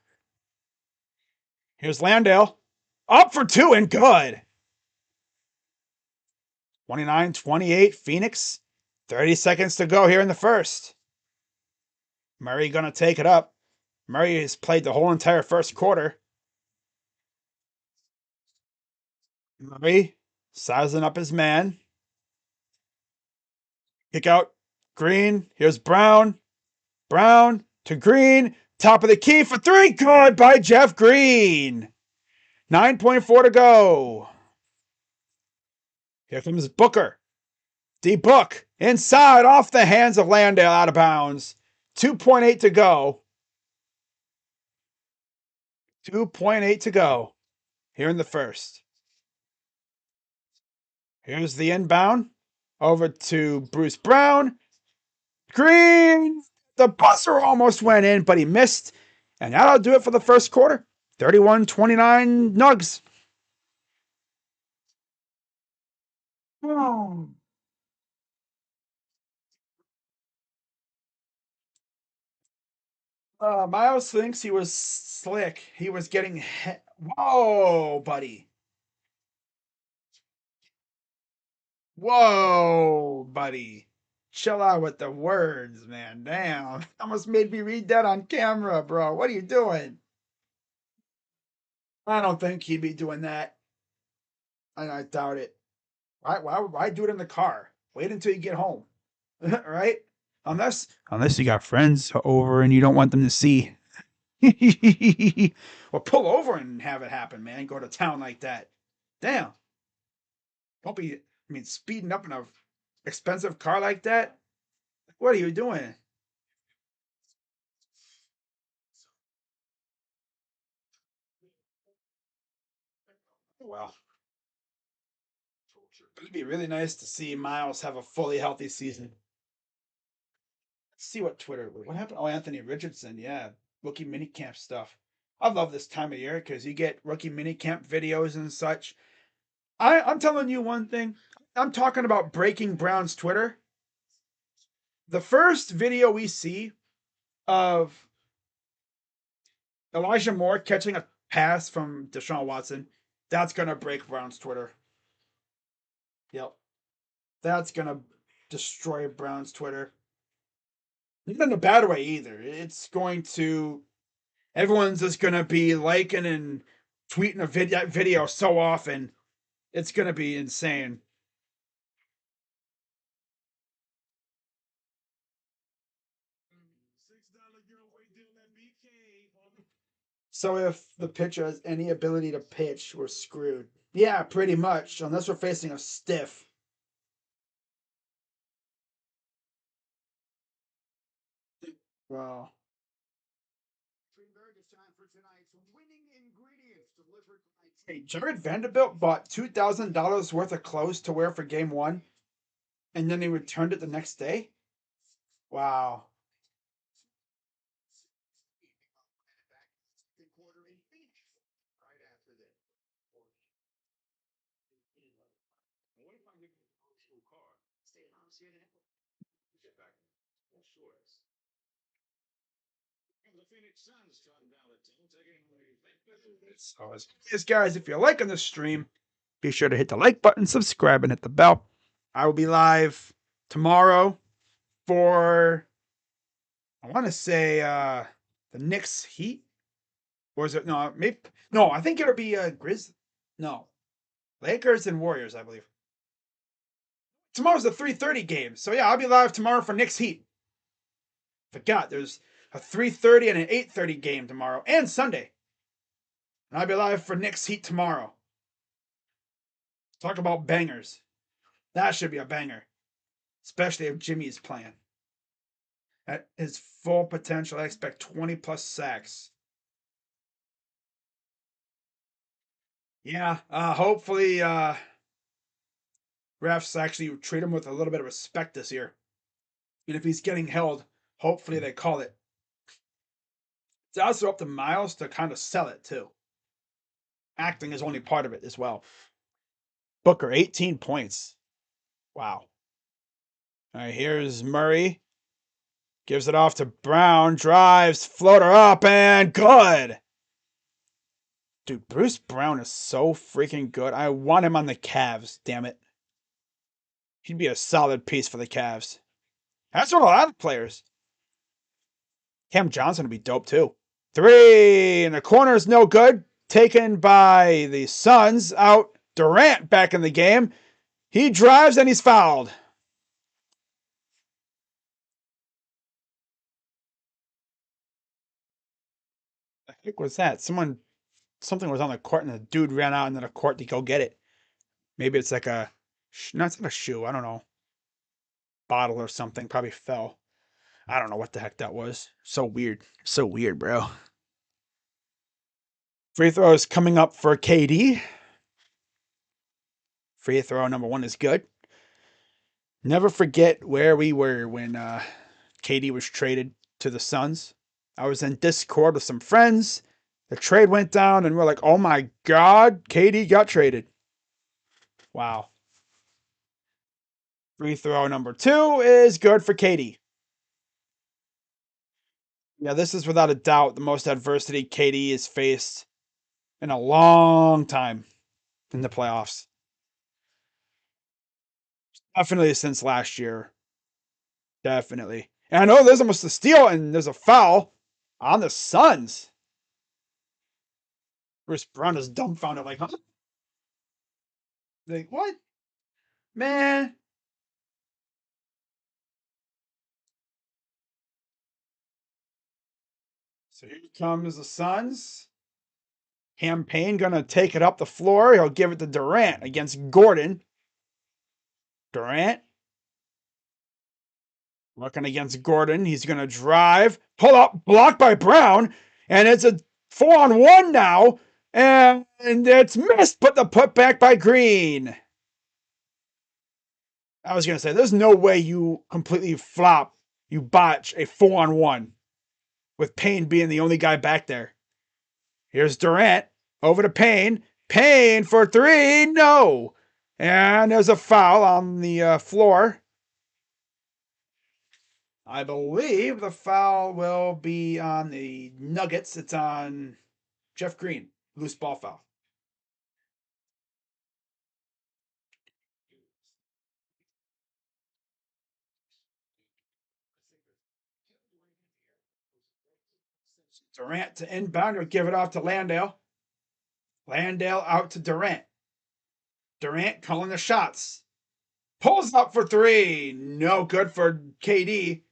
Here's Landale. Up for two and good. 29-28 Phoenix. 30 seconds to go here in the first. Murray gonna take it up. Murray has played the whole entire first quarter. Murray sizing up his man. Kick out Green. Here's Brown. Brown to Green. Top of the key for three. Good by Jeff Green. 9.4 to go. Here comes Booker. D Book inside off the hands of Landale out of bounds. 2.8 to go. 2.8 to go here in the first. Here's the inbound over to Bruce Brown. Green. The buzzer almost went in, but he missed. And that'll do it for the first quarter. 31-29 Nugs. Oh. Miles thinks he was slick. He was getting whoa, buddy. Whoa, buddy. Chill out with the words, man. Damn. Almost made me read that on camera, bro. What are you doing? I don't think he'd be doing that. I doubt it. Why do it in the car? Wait until you get home. Right? Unless you got friends over and you don't want them to see. Or pull over and have it happen, man. Go to town like that. Damn. Don't be, speeding up in a expensive car like that. What are you doing? Well, it'd be really nice to see Miles have a fully healthy season. Let's see what happened. Oh, Anthony Richardson, yeah, rookie minicamp stuff. I love this time of year because you get rookie minicamp videos and such. I'm telling you one thing. I'm talking about breaking Brown's Twitter. The first video we see of Elijah Moore catching a pass from Deshaun Watson, that's gonna break Brown's Twitter. Yep. That's gonna destroy Brown's Twitter. Not in a bad way either. It's going to everyone's just gonna be liking and tweeting a video so often. It's gonna be insane. So if the pitcher has any ability to pitch, we're screwed. Yeah, pretty much. Unless we're facing a stiff. Well. Hey, Jared Vanderbilt bought $2,000 worth of clothes to wear for game one, and then he returned it the next day. Wow. So as guys, if you're liking this stream, be sure to hit the like button, subscribe, and hit the bell. I will be live tomorrow for I want to say the Knicks Heat. Or is it no? Maybe no. I think it'll be Grizz. No, Lakers and Warriors. I believe tomorrow's the 3:30 game. So yeah, I'll be live tomorrow for Knicks Heat. Forgot there's a 3:30 and an 8:30 game tomorrow and Sunday. And I'll be live for Knicks Heat tomorrow. Talk about bangers. That should be a banger, especially if Jimmy is playing. At his full potential, I expect 20 plus sacks. Yeah, hopefully refs actually treat him with a little bit of respect this year. And if he's getting held, hopefully they call it. It's also up to Miles to kind of sell it too. Acting is only part of it as well. Booker, 18 points. Wow. All right, here's Murray. Gives it off to Brown. Drives, floater up, and good. Dude, Bruce Brown is so freaking good. I want him on the Cavs, damn it. He'd be a solid piece for the Cavs. That's what a lot of players. Cam Johnson would be dope too. Three in the corner is no good. Taken by the Suns. Out Durant back in the game. He drives and he's fouled. The heck was that? Something was on the court and the dude ran out into the court to go get it. Maybe it's like a, no, it's not a shoe. I don't know. Bottle or something. Probably fell. I don't know what the heck that was. So weird. So weird, bro. Free throws coming up for KD. Free throw number one is good. Never forget where we were when KD was traded to the Suns. I was in Discord with some friends. The trade went down, and we're like, oh my God, KD got traded. Wow. Free throw number two is good for KD. Yeah, this is without a doubt the most adversity KD has faced in a long time in the playoffs. Definitely since last year. Definitely. And I know there's almost a steal and there's a foul on the Suns. Bruce Brown is dumbfounded, like, huh? Like, what? Man. So here comes the Suns. Cam Payne gonna take it up the floor. He'll give it to Durant against Gordon. Durant looking against Gordon. He's gonna drive, pull up, blocked by Brown, and it's a 4-on-1 now. And it's missed, but the putback by Green. I was gonna say, there's no way you completely flop, you botch a 4-on-1 with Payne being the only guy back there. Here's Durant over to Payne. Payne for three. No. And there's a foul on the floor. I believe the foul will be on the Nuggets. It's on Jeff Green. Loose ball foul. Durant to inbound. He'll give it off to Landale. Landale out to Durant. Durant calling the shots. Pulls up for three. No good for KD.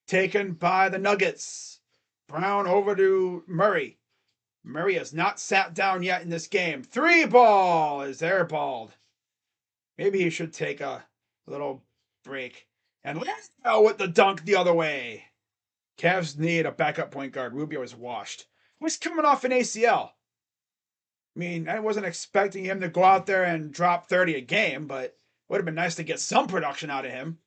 Taken by the Nuggets. Brown over to Murray. Murray has not sat down yet in this game. Three ball is airballed. Maybe he should take a little break. And Landale with the dunk the other way. Cavs need a backup point guard. Rubio is washed. He's coming off an ACL. I mean, I wasn't expecting him to go out there and drop 30 a game, but it would have been nice to get some production out of him.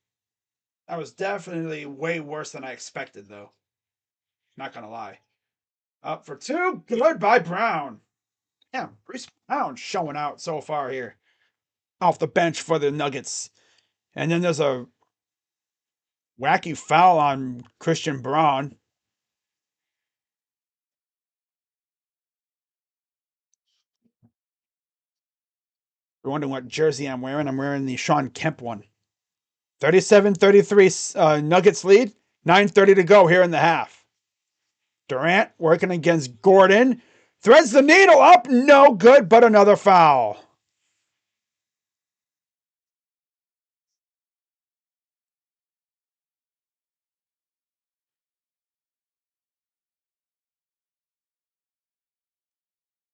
That was definitely way worse than I expected, though. Not gonna lie. Up for two. Good by Brown. Yeah, Bruce Brown showing out so far here. Off the bench for the Nuggets. And then there's a wacky foul on Christian Braun. You're wondering what jersey I'm wearing. I'm wearing the Shawn Kemp one. 37-33 Nuggets lead. 9:30 to go here in the half. Durant working against Gordon. Threads the needle up. No good, but another foul.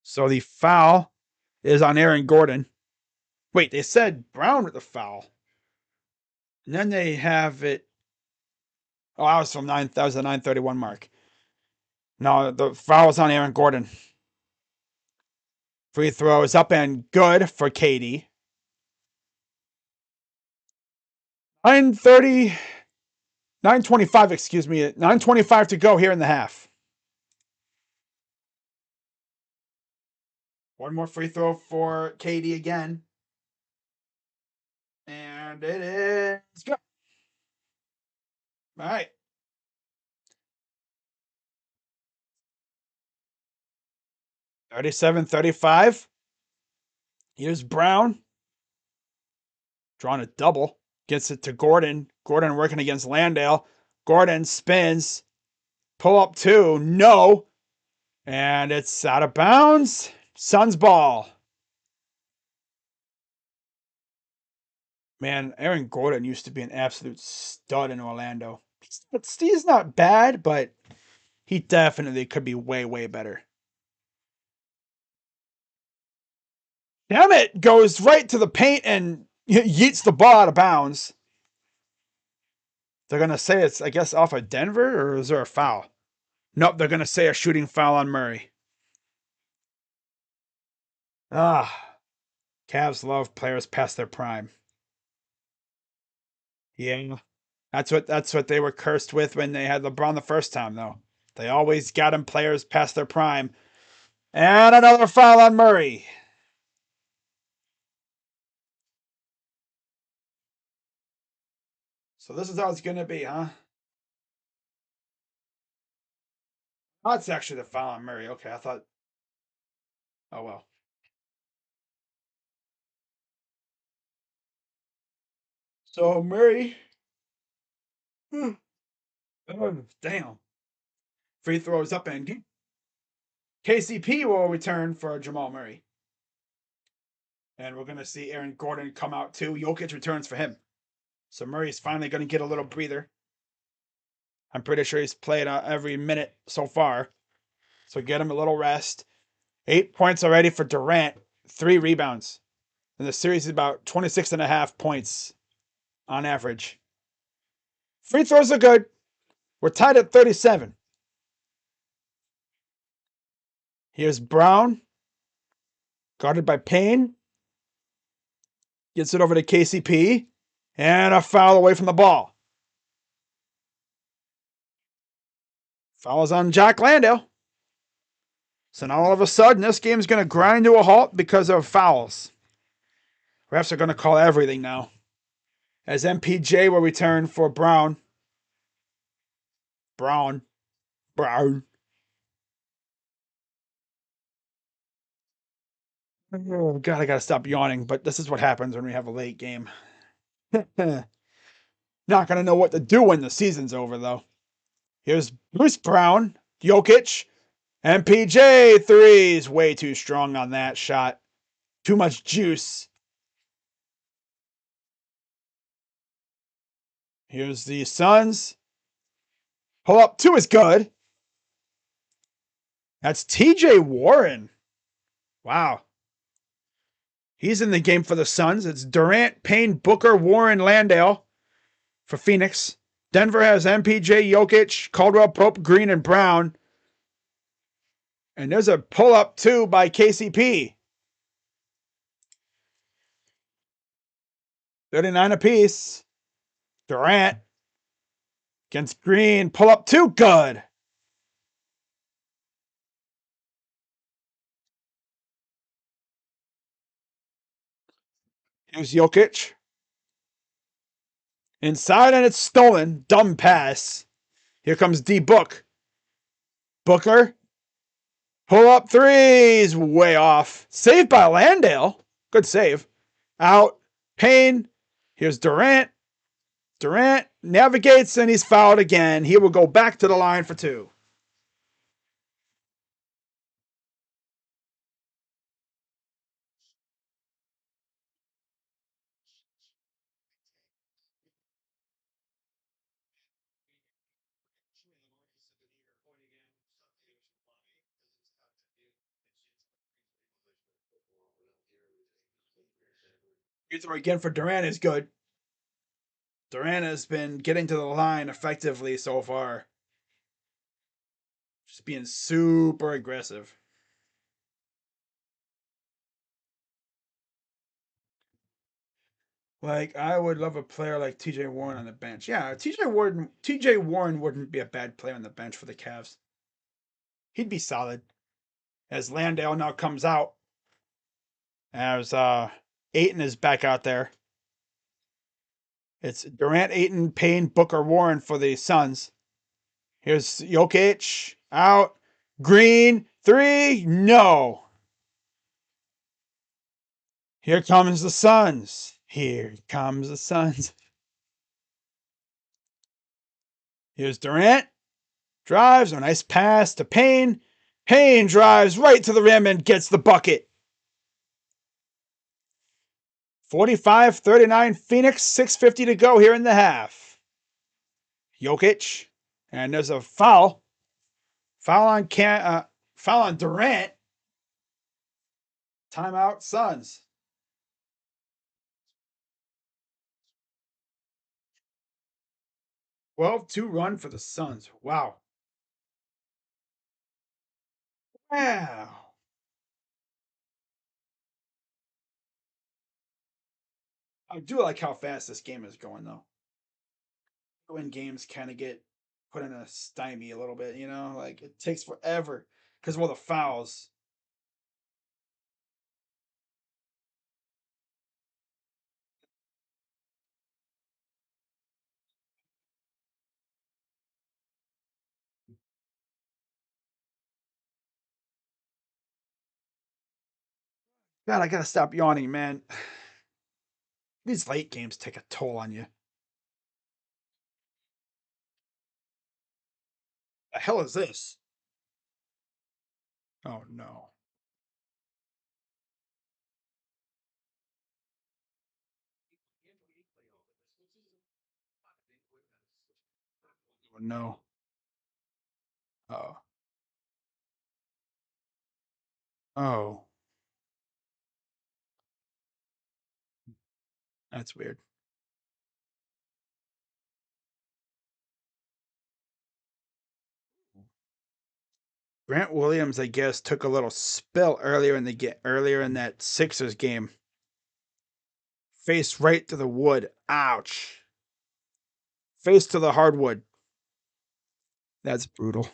So the foul is on Aaron Gordon. Wait, they said Brown with the foul. And then they have it. Oh, I was from 9. That was the 9:31 mark. No, the foul is on Aaron Gordon. Free throw is up and good for KD. 9:30, 9:25, excuse me. 9:25 to go here in the half. One more free throw for KD again. And it is good. All right. 37-35. Here's Brown. Drawing a double. Gets it to Gordon. Gordon working against Landale. Gordon spins. Pull up two. No. And it's out of bounds. Suns ball. Man, Aaron Gordon used to be an absolute stud in Orlando. But Steve's not bad, but he definitely could be way, way better. Damn it! Goes right to the paint and yeets the ball out of bounds. They're going to say it's, I guess, off of Denver, or is there a foul? Nope, they're going to say a shooting foul on Murray. Cavs love players past their prime. Yeah. That's what they were cursed with when they had LeBron the first time, though. They always got him players past their prime. And another foul on Murray. So this is how it's going to be, huh? Oh, that's actually the foul on Murray. Okay, I thought. Oh, well. So Murray. Oh, damn. Free throws up and KCP will return for Jamal Murray. And we're going to see Aaron Gordon come out too. Jokic returns for him. So Murray's finally going to get a little breather. I'm pretty sure he's played every minute so far. So get him a little rest. 8 points already for Durant. 3 rebounds. And the series is about 26.5 points on average. Free throws are good. We're tied at 37. Here's Brown. Guarded by Payne. Gets it over to KCP. And a foul away from the ball. Foul is on Jack Landale. So now all of a sudden, this game's going to grind to a halt because of fouls. Refs are going to call everything now. As MPJ will return for Brown. Brown. Oh, God, I got to stop yawning, but this is what happens when we have a late game. Not going to know what to do when the season's over, though. Here's Bruce Brown. Jokic. MPJ threes. Way too strong on that shot. Too much juice. Here's the Suns. Pull up two is good. That's TJ Warren. Wow. He's in the game for the Suns. It's Durant, Payne, Booker, Warren, Landale for Phoenix. Denver has MPJ, Jokic, Caldwell Pope, Green, and Brown. And there's a pull-up, too, by KCP. 39 apiece. Durant against Green. Pull-up, too. Good. Here's Jokic. Inside, and it's stolen. Dumb pass. Here comes D-Book. Booker. Pull-up threes. Way off. Saved by Landale. Good save. Out. Payne. Here's Durant. Durant navigates and he's fouled again. He will go back to the line for 2. Free throw again for Durant is good. Durant has been getting to the line effectively so far. Just being super aggressive. Like, I would love a player like TJ Warren on the bench. Yeah, TJ Warren wouldn't be a bad player on the bench for the Cavs. He'd be solid. As Landale now comes out. As Ayton is back out there. It's Durant, Ayton, Payne, Booker, Warren for the Suns. Here's Jokic out. Green, 3. No. Here comes the Suns. Here comes the Suns. Here's Durant. Drives. A nice pass to Payne. Payne drives right to the rim and gets the bucket. 45-39 Phoenix. 6:50 to go here in the half. Jokic. And there's a foul. Foul on Durant. Timeout Suns. 12-2 run for the Suns. Wow. Wow. I do like how fast this game is going, though. When games kind of get put in a stymie a little bit, like it takes forever because of all the fouls. God, I gotta stop yawning, man. These late games take a toll on you. The hell is this? Oh no. Oh no. Oh. Oh. That's weird. Grant Williams, I guess, took a little spill earlier in that Sixers game. Face right to the wood. Ouch. Face to the hardwood. That's brutal.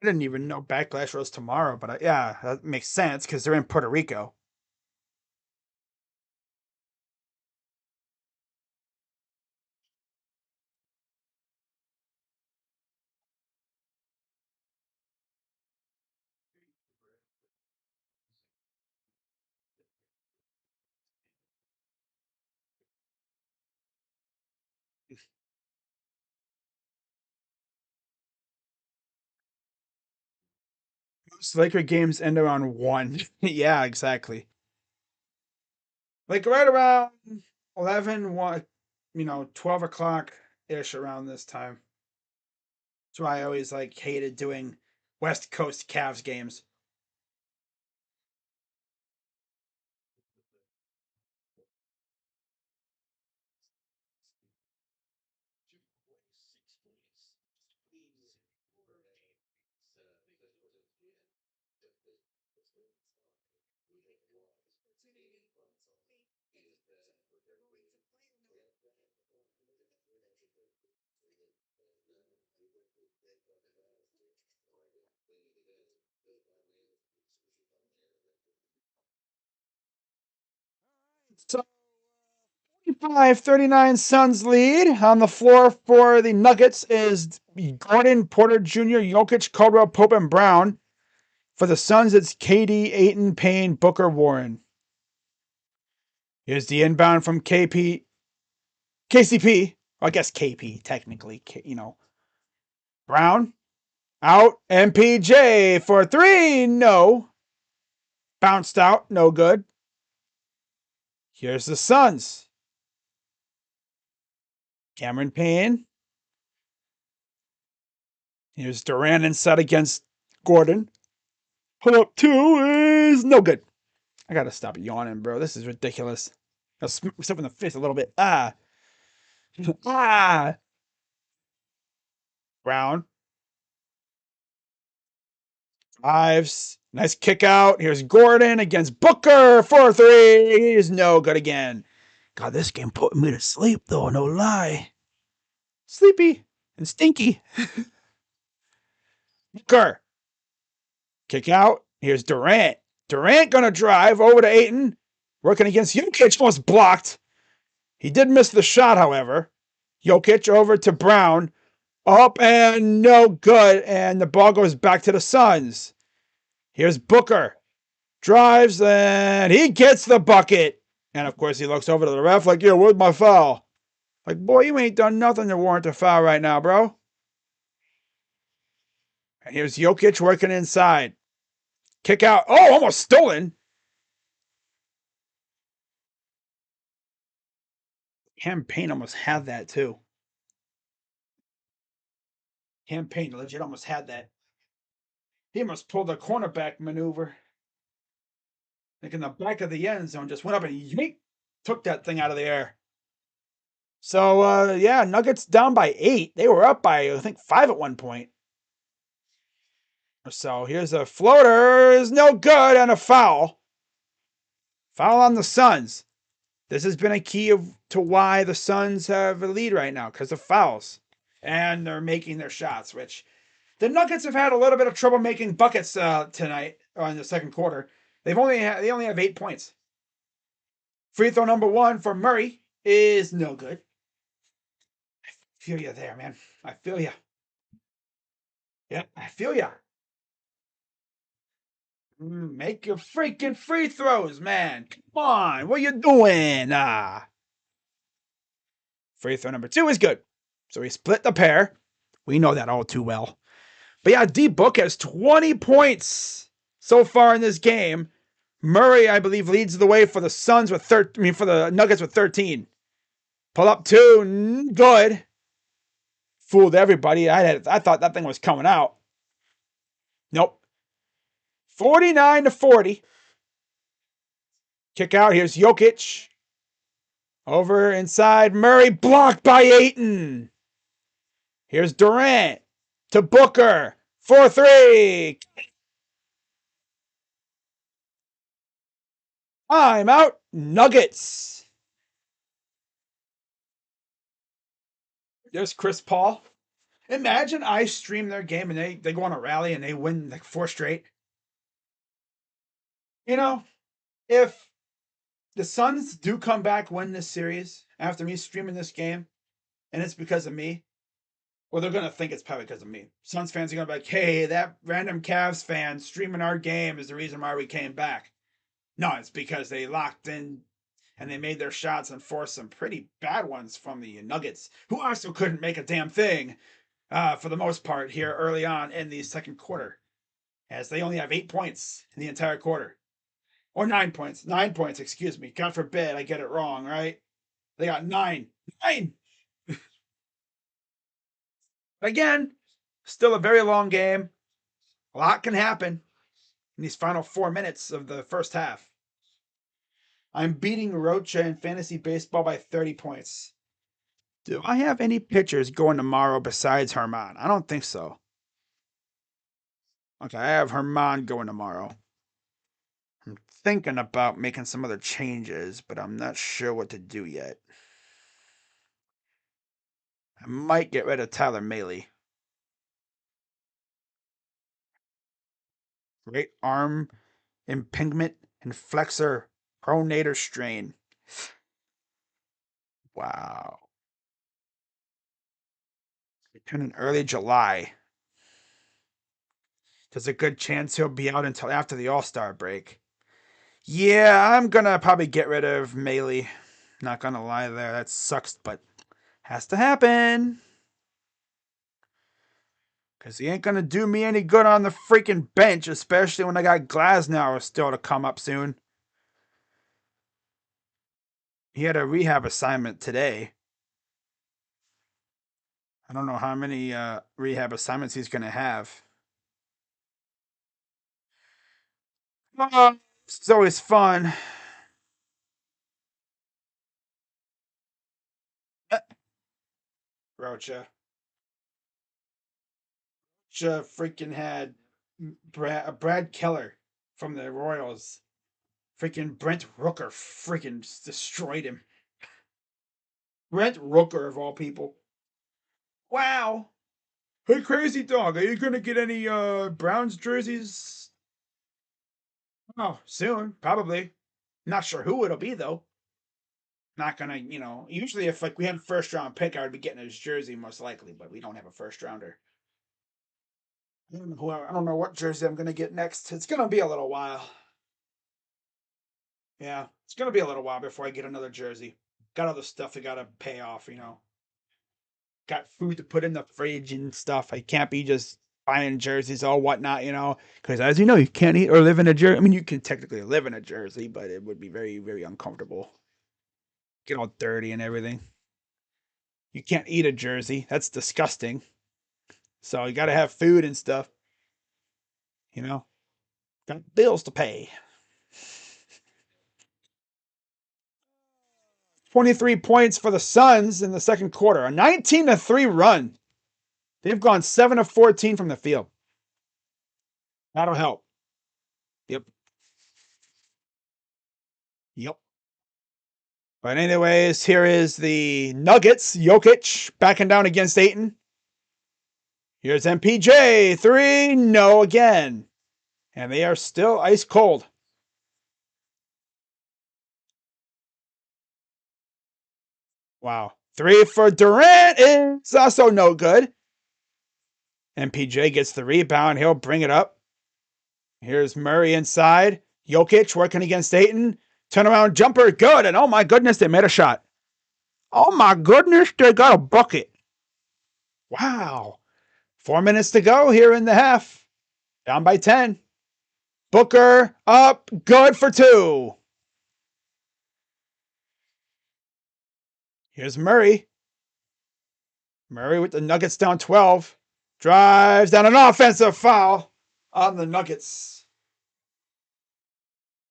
I didn't even know Backlash was tomorrow, but yeah, that makes sense because they're in Puerto Rico. Most Laker games end around 1. Yeah, exactly. Like right around 11, 1, 12 o'clock ish around this time. That's why I always like hated doing West Coast Cavs games. So 45-39 Suns lead. On the floor for the Nuggets is Gordon, Porter Jr., Jokic, Caldwell, Pope, and Brown. For the Suns, it's KD, Ayton, Payne, Booker, Warren. Here's the inbound from KCP. I guess KP, technically. Brown, out. MPJ for three. No. Bounced out. No good. Here's the Suns. Cameron Payne. Here's Durant inside against Gordon. Put up two is no good. I gotta stop yawning, bro. This is ridiculous. I'll smack myself in the face a little bit. Ah. Ah. Brown. Ives. Nice kick out. Here's Gordon against Booker for three. He's no good again. God, this game put me to sleep, though. No lie. Sleepy. and Stinky. Booker. Kick out. Here's Durant. Durant gonna drive over to Ayton. Working against Jokic. Almost blocked. He did miss the shot, however. Jokic over to Brown. Up and no good. And the ball goes back to the Suns. Here's Booker. Drives and he gets the bucket. And of course, he looks over to the ref like, yo, where's my foul? Like, boy, you ain't done nothing to warrant a foul right now, bro. And here's Jokic working inside. Kick out. Oh, almost stolen. Cam Payne almost had that too. Cam Payne legit almost had that. He almost pulled a cornerback maneuver. Like in the back of the end zone, just went up and yeet, took that thing out of the air. So yeah, Nuggets down by 8. They were up by I think 5 at one point. So here's a floater, is no good, and a foul. Foul on the Suns. This has been a key to why the Suns have a lead right now, because of fouls. And they're making their shots, which the Nuggets have had a little bit of trouble making buckets tonight in the second quarter. They only have 8 points. Free throw number 1 for Murray is no good. I feel you there, man. I feel you. Yep, I feel you. Make your freaking free throws, man. Come on. What you doing? Free throw number 2 is good. So he split the pair. We know that all too well. But yeah, D Book has 20 points so far in this game. Murray, I believe, leads the way for the Suns with for the Nuggets with 13. Pull up 2, good. Fooled everybody. I thought that thing was coming out. Nope. 49-40. Kick out. Here's Jokic. Over inside. Murray blocked by Ayton. Here's Durant to Booker. 4-3. I'm out. Nuggets. There's Chris Paul. Imagine I stream their game and they go on a rally and they win like 4 straight. You know, if the Suns do come back, win this series after me streaming this game, and it's because of me, well, they're gonna think it's probably because of me. Suns fans are gonna be like, "Hey, that random Cavs fan streaming our game is the reason why we came back." No, it's because they locked in and they made their shots and forced some pretty bad ones from the Nuggets, who also couldn't make a damn thing for the most part here early on in the second quarter, as they only have 8 points in the entire quarter. Or 9 points. 9 points, excuse me. God forbid I get it wrong, right? They got 9. 9! Again, still a very long game. A lot can happen in these final 4 minutes of the first half. I'm beating Rocha in fantasy baseball by 30 points. Do I have any pitchers going tomorrow besides Herman? I don't think so. Okay, I have Herman going tomorrow. I'm thinking about making some other changes, but I'm not sure what to do yet. I might get rid of Tyler Mahle. Great arm impingement and flexor pronator strain. Wow. Returned in early July. There's a good chance he'll be out until after the All-Star break. Yeah, I'm gonna probably get rid of Mahle. Not gonna lie there. That sucks, but has to happen. Because he ain't gonna do me any good on the freaking bench, especially when I got Glasnow still to come up soon. He had a rehab assignment today. I don't know how many rehab assignments he's gonna have. It's always fun. Rocha. Rocha freaking had Brad Keller from the Royals. Freaking Brent Rooker freaking destroyed him. Brent Rooker of all people. Wow. Hey, Crazy Dog, are you gonna get any Browns jerseys? Oh, soon, probably. Not sure who it'll be though. Not gonna, usually if like we had a first round pick, I would be getting his jersey most likely, but we don't have a first rounder. I don't know what jersey I'm gonna get next. It's gonna be a little while. Yeah, it's gonna be a little while before I get another jersey. Got other stuff I gotta pay off. Got food to put in the fridge and stuff. I can't be just buying jerseys or whatnot. Because as you know, you can't eat or live in a jersey. I mean, you can technically live in a jersey, but it would be very, very uncomfortable. Get all dirty and everything. You can't eat a jersey. That's disgusting. So you gotta have food and stuff. You know, got bills to pay. 23 points for the Suns in the second quarter. A 19-3 run. They've gone 7 of 14 from the field. That'll help. Yep. Yep. But anyways, here is the Nuggets. Jokic backing down against Ayton. Here's MPJ. 3. No again. And they are still ice cold. Wow. 3 for Durant is also no good. MPJ gets the rebound. He'll bring it up. Here's Murray inside. Jokic working against Ayton. Turnaround jumper. Good. And oh my goodness, they made a shot. Oh my goodness, they got a bucket. Wow. 4 minutes to go here in the half. Down by 10. Booker up. Good for 2. Here's Murray. Murray with the Nuggets down 12. Drives down an offensive foul on the Nuggets.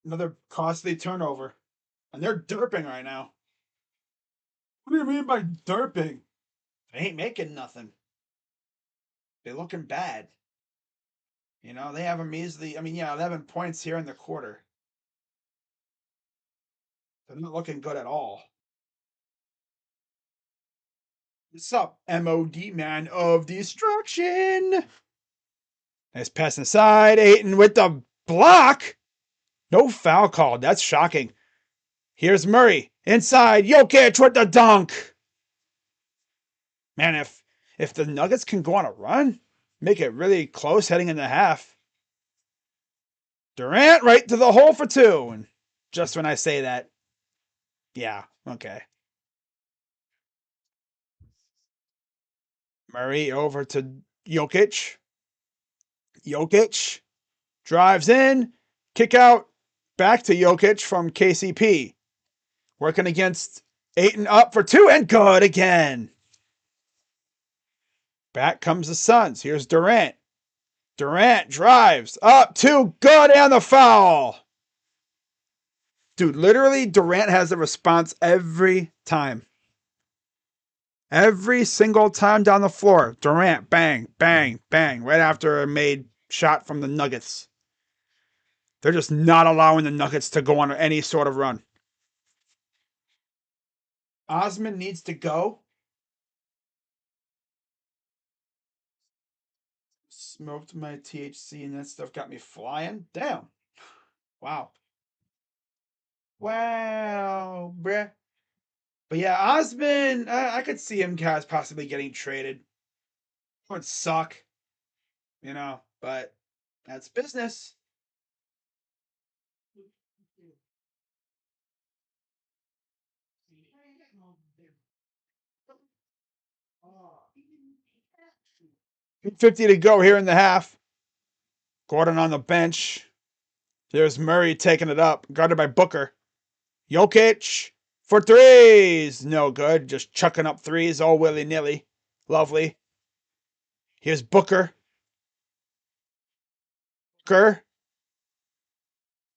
Another costly turnover. And they're derping right now. What do you mean by derping? They ain't making nothing. They're looking bad. They have a measly, 11 points here in the quarter. They're not looking good at all. What's up, MOD man of destruction? Nice pass inside. Ayton with the block. No foul called. That's shocking. Here's Murray. Inside. Jokic with the dunk. Man, if the Nuggets can go on a run, make it really close heading in the half. Durant right to the hole for 2. And just when I say that, yeah, okay. Murray over to Jokic. Jokic drives in. Kick out. Back to Jokic from KCP. Working against Ayton up for 2 and good again. Back comes the Suns. Here's Durant. Durant drives up 2 good and the foul. Dude, literally Durant has a response every time. Every single time down the floor. Durant, bang, bang, bang. Right after a made shot from the Nuggets. They're just not allowing the Nuggets to go on any sort of run. Osman needs to go. Smoked my THC and that stuff got me flying. Damn. Wow. Wow, bruh. But yeah, Osman, I could see him guys possibly getting traded. It would suck, but that's business. $50 to go here in the half. Gordon on the bench. There's Murray taking it up, guarded by Booker. Jokic for 3s. No good. Just chucking up 3s all willy-nilly. Lovely. Here's Booker. Booker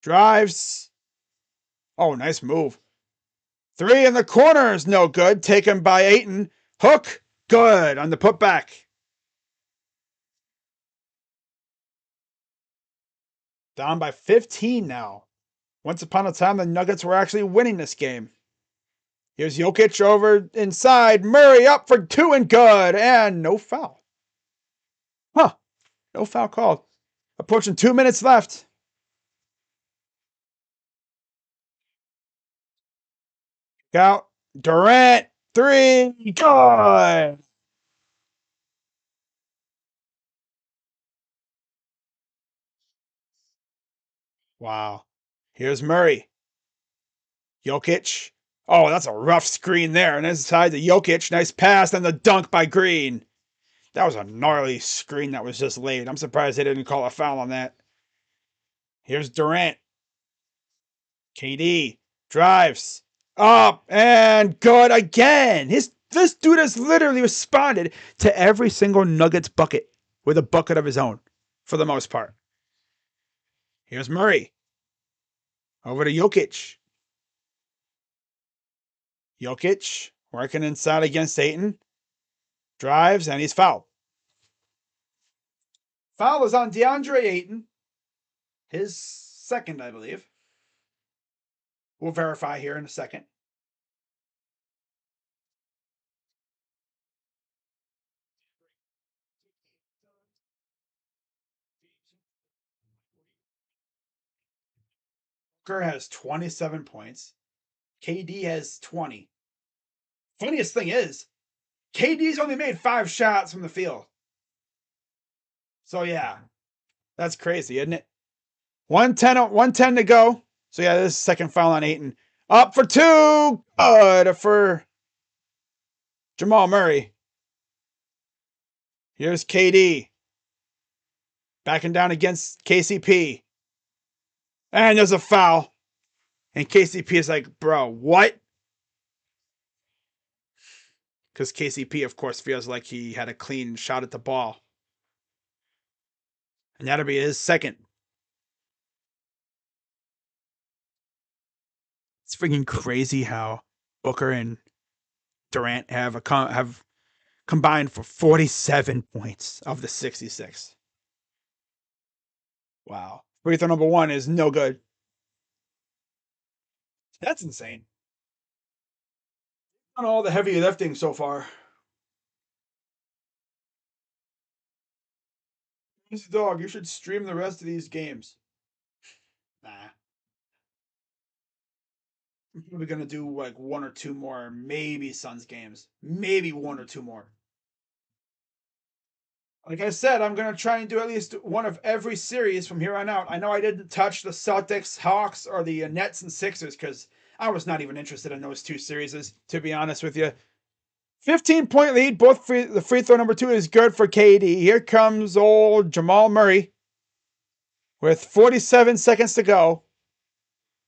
drives. Oh, nice move. 3 in the corners. No good. Taken by Ayton. Hook. Good on the putback. Down by 15 now. Once upon a time, the Nuggets were actually winning this game. Here's Jokic over inside. Murray up for two and good. And no foul. Huh. No foul called. Approaching 2 minutes left. Out. Durant. Three. Good. Wow. Here's Murray. Jokic. Oh, that's a rough screen there. And inside to Jokic. Nice pass and the dunk by Green. That was a gnarly screen that was just laid. I'm surprised they didn't call a foul on that. Here's Durant. KD drives up and good again. This dude has literally responded to every single Nuggets bucket with a bucket of his own, for the most part. Here's Murray. Over to Jokic. Jokic working inside against Ayton. Drives and he's fouled. Foul is on DeAndre Ayton. His second, I believe. We'll verify here in a second. Booker has 27 points. KD has 20. Funniest thing is, KD's only made 5 shots from the field. So yeah, that's crazy, isn't it? 110 to go. So yeah, this is second foul on Ayton. Up for two. Good for Jamal Murray. Here's KD. Backing down against KCP. And there's a foul. And KCP is like, bro, what? Because KCP, of course, feels like he had a clean shot at the ball. And that'll be his second. It's freaking crazy how Booker and Durant have combined for 47 points of the 66. Wow. Free throw number one is no good. That's insane. On all the heavy lifting so far. Easy dog, you should stream the rest of these games. Nah. I'm probably gonna do like one or two more, maybe Suns games. Maybe one or two more. Like I said, I'm gonna try and do at least one of every series from here on out. I know I didn't touch the Celtics, Hawks, or the Nets and Sixers because I was not even interested in those two series, to be honest with you. 15-point lead. The free throw number two is good for KD. Here comes old Jamal Murray with 47 seconds to go.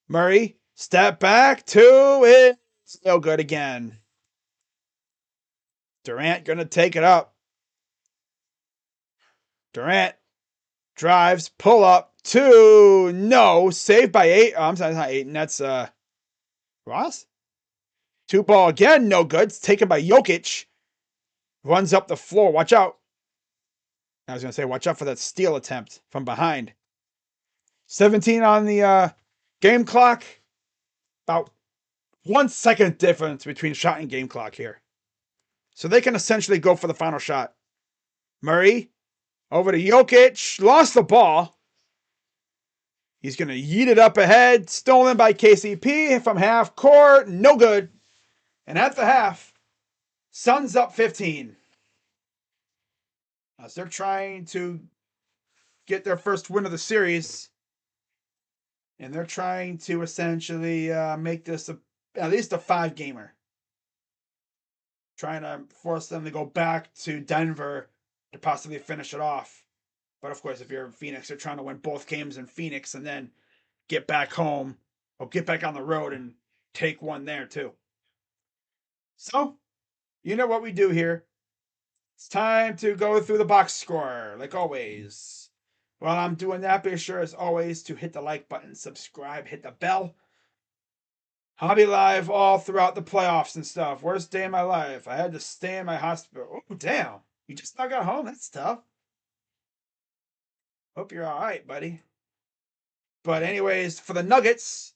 Murray, step back, two, it's no good again. Durant gonna take it up. Durant drives, pull up, two, no, saved by eight. Oh, I'm sorry, it's not Ayton. That's Ross. Two ball again, no good. It's taken by Jokic. Runs up the floor. Watch out. I was gonna say, watch out for that steal attempt from behind. 17 on the game clock. About 1 second difference between shot and game clock here. So they can essentially go for the final shot. Murray over to Jokic. Lost the ball. He's going to yeet it up ahead. Stolen by KCP from half court. No good. And at the half, Suns up 15. As they're trying to get their first win of the series. And they're trying to essentially make this at least a 5-gamer. Trying to force them to go back to Denver to possibly finish it off. But of course, if you're in Phoenix, you're trying to win both games in Phoenix and then get back home or get back on the road and take one there too. So, you know what we do here. It's time to go through the box score, like always. While I'm doing that, be sure as always to hit the like button, subscribe, hit the bell. I'll be live all throughout the playoffs and stuff. Worst day of my life. I had to stay in my hospital. Oh, damn. You just not got home? That's tough. Hope you're all right, buddy. But anyways, for the Nuggets,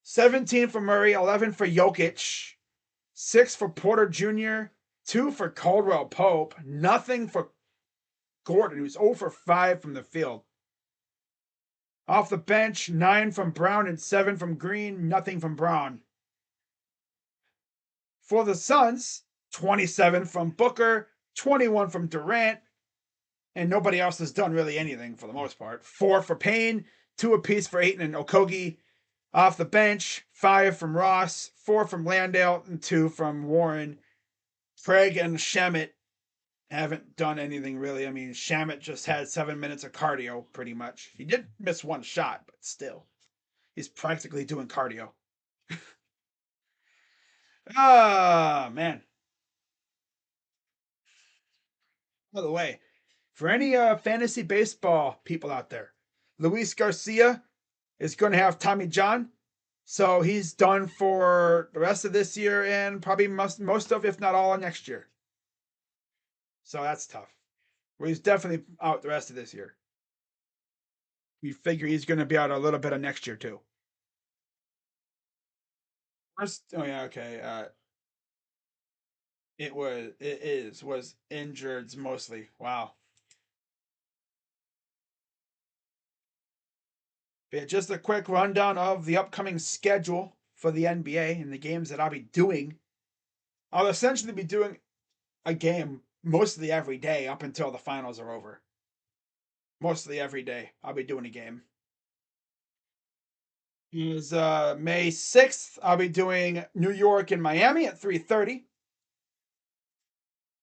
17 for Murray, 11 for Jokic. 6 for Porter Jr., 2 for Caldwell Pope, nothing for Gordon, who's 0 for 5 from the field. Off the bench, 9 from Brown and 7 from Green, nothing from Brown. For the Suns, 27 from Booker, 21 from Durant, and nobody else has done really anything for the most part. 4 for Payne, 2 apiece for Ayton and Okogie. Off the bench, 5 from Ross, 4 from Landale, and 2 from Warren. Craig and Shamet haven't done anything really. I mean, Shamet just had 7 minutes of cardio, pretty much. He did miss one shot, but still. He's practically doing cardio. Man. By the way, for any fantasy baseball people out there, Luis Garcia is going to have Tommy John. So he's done for the rest of this year and probably most of, if not all, of next year. So that's tough. Well, he's definitely out the rest of this year. We figure he's going to be out a little bit of next year too. Oh yeah, okay. Was injured mostly. Wow. But just a quick rundown of the upcoming schedule for the NBA and the games that I'll be doing. I'll essentially be doing a game mostly every day up until the finals are over. Mostly every day I'll be doing a game. Is May 6th. I'll be doing New York and Miami at 3:30.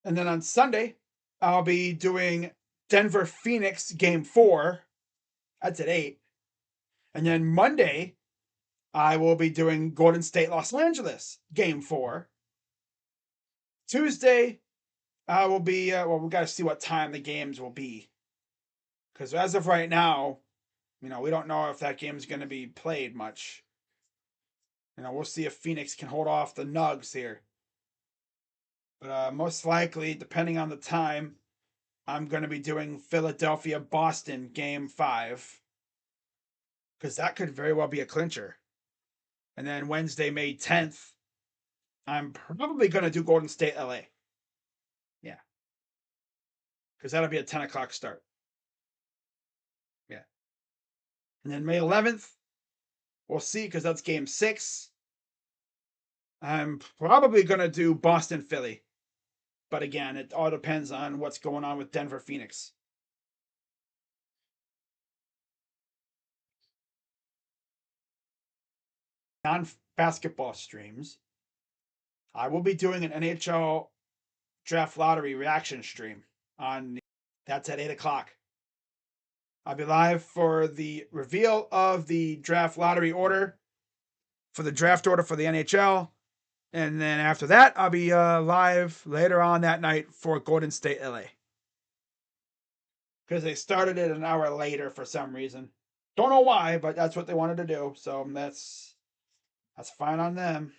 And then on Sunday, I'll be doing Denver Phoenix game 4. That's at 8. And then Monday, I will be doing Golden State Los Angeles game 4. Tuesday, I will be we got to see what time the games will be. Cuz as of right now, we don't know if that game's going to be played much. We'll see if Phoenix can hold off the Nugs here. But most likely, depending on the time, I'm going to be doing Philadelphia-Boston game 5. Because that could very well be a clincher. And then Wednesday, May 10th, I'm probably going to do Golden State LA. Yeah. Because that'll be a 10 o'clock start. Yeah. And then May 11th, we'll see because that's game 6. I'm probably going to do Boston Philly. But again, it all depends on what's going on with Denver Phoenix. Non-basketball streams, I will be doing an NHL draft lottery reaction stream that's at 8 o'clock. I'll be live for the reveal of the draft lottery order for the draft order for the NHL. And then after that, I'll be live later on that night for Golden State LA. Because they started it an hour later for some reason. Don't know why, but that's what they wanted to do. So that's fine on them.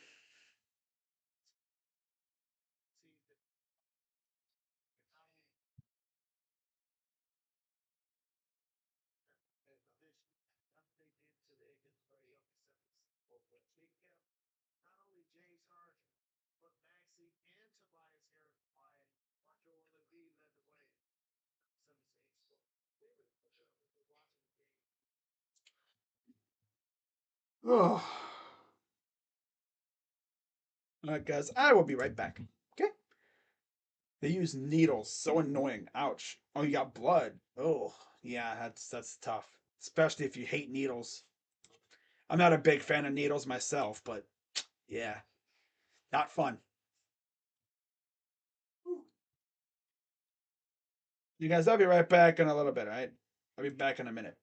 Oh. All right, guys, I will be right back. Okay. They use needles. So annoying. Ouch. Oh, you got blood. Oh, yeah, that's tough. Especially if you hate needles. I'm not a big fan of needles myself, but yeah, not fun. You guys, I'll be right back in a little bit, all right? I'll be back in a minute.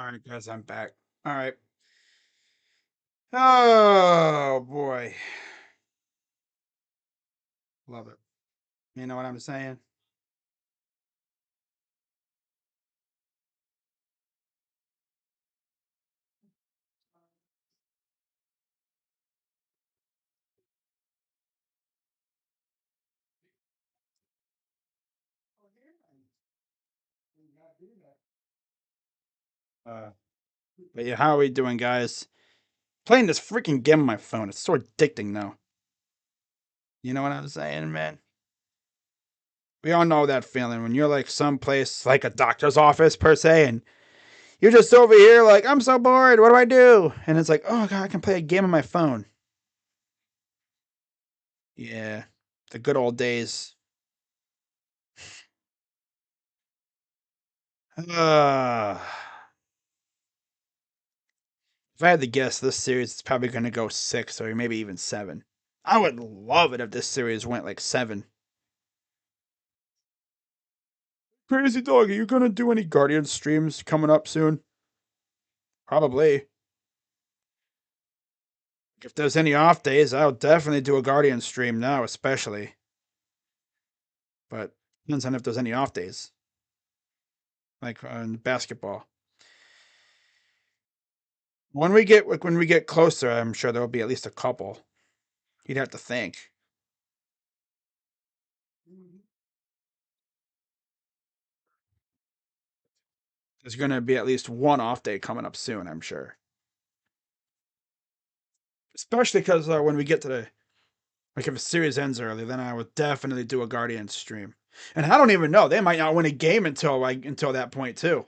All right, guys, I'm back. All right. Oh boy, love it. You know what I'm saying? Uh, but yeah, how are we doing, guys? Playing this freaking game on my phone. It's so addicting now. You know what I'm saying, man? We all know that feeling when you're like someplace like a doctor's office per se, and you're just over here like, I'm so bored. What do I do? And it's like, oh god, I can play a game on my phone. Yeah, the good old days. Uh, if I had to guess, this series is probably going to go 6 or maybe even 7. I would love it if this series went like 7. Crazy dog, are you going to do any Guardian streams coming up soon? Probably. If there's any off days, I'll definitely do a Guardian stream now, especially. But depends on if there's any off days, like on basketball. When we get closer, I'm sure there will be at least a couple. You'd have to think. There's going to be at least one off day coming up soon, I'm sure. Especially because when we get to the like if a series ends early, then I would definitely do a Guardian stream. And I don't even know. They might not win a game until that point too.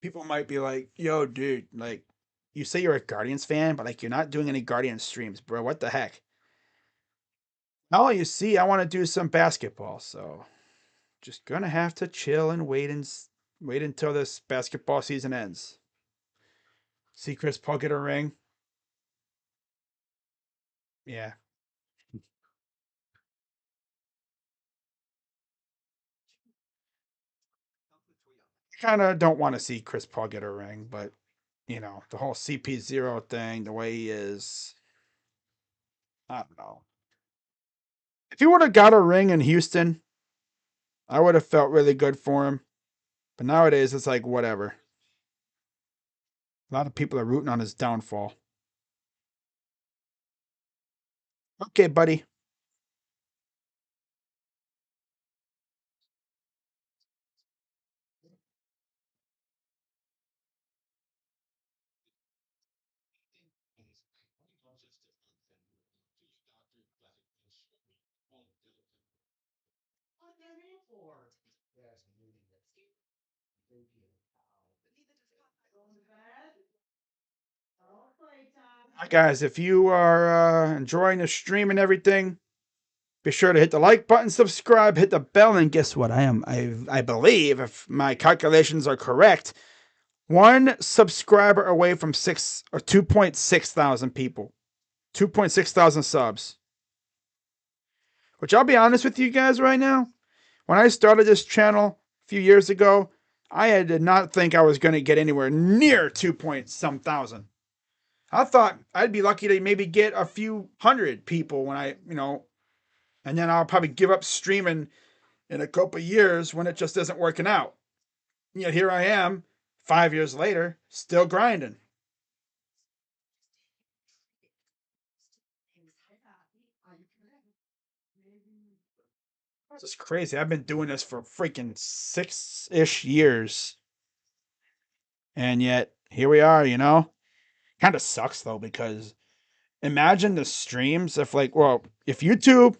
People might be like, "Yo, dude, like you say you're a Guardians fan, but like you're not doing any Guardian streams, bro. What the heck?" Oh, you see, I want to do some basketball, so just gonna have to chill and wait until this basketball season ends. See Chris Paul get a ring? Yeah. I kind of don't want to see Chris Paul get a ring, but the whole CP0 thing, the way he is, I don't know. If he would have got a ring in Houston, I would have felt really good for him. But nowadays, it's like whatever. A lot of people are rooting on his downfall. Okay, buddy. Hi, guys. If you are enjoying the stream and everything, be sure to hit the like button, subscribe, hit the bell, and guess what? I believe, if my calculations are correct, one subscriber away from 2.6 thousand people. 2.6 thousand subs. Which I'll be honest with you guys right now. When I started this channel a few years ago, I did not think I was going to get anywhere near 2 point some thousand. I thought I'd be lucky to maybe get a few hundred people and then I'll probably give up streaming in a couple of years when it just isn't working out. Yet here I am, 5 years later, still grinding. This is crazy. I've been doing this for freaking 6-ish years. And yet, here we are. Kind of sucks though, because imagine the streams if YouTube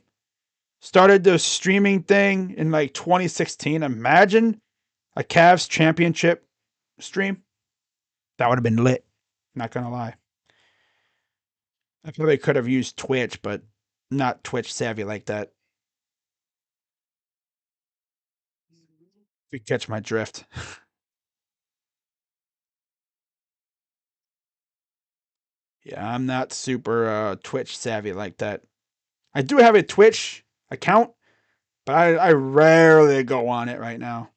started the streaming thing in like 2016, imagine a Cavs championship stream. That would have been lit. Not gonna lie. I probably could have used Twitch, but not Twitch savvy like that. If you catch my drift. Yeah, I'm not super Twitch savvy like that. I do have a Twitch account, but I rarely go on it right now.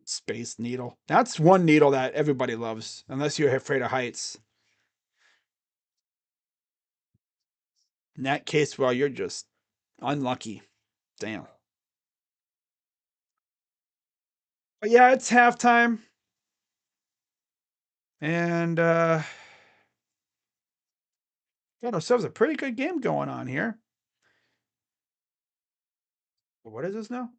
Space Needle. That's one needle that everybody loves, unless you're afraid of heights. In that case, well, you're just unlucky. Damn. But yeah, it's halftime, and got ourselves a pretty good game going on here. What is this now?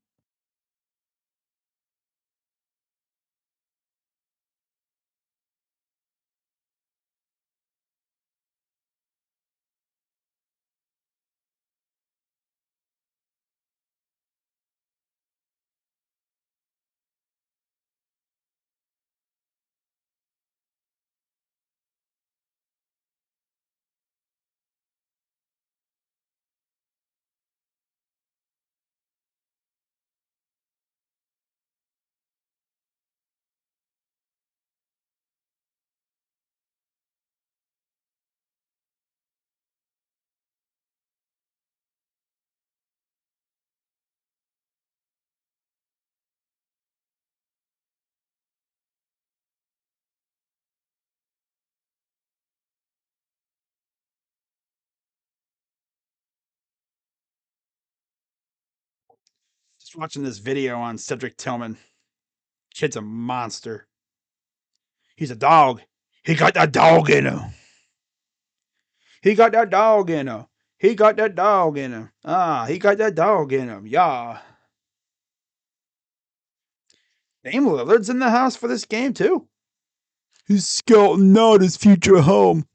Just watching this video on Cedric Tillman. Kid's a monster. He's a dog. He got that dog in him. He got that dog in him. He got that dog in him. Ah, he got that dog in him. Yeah. Dame Lillard's in the house for this game too. He's scouting out his future home.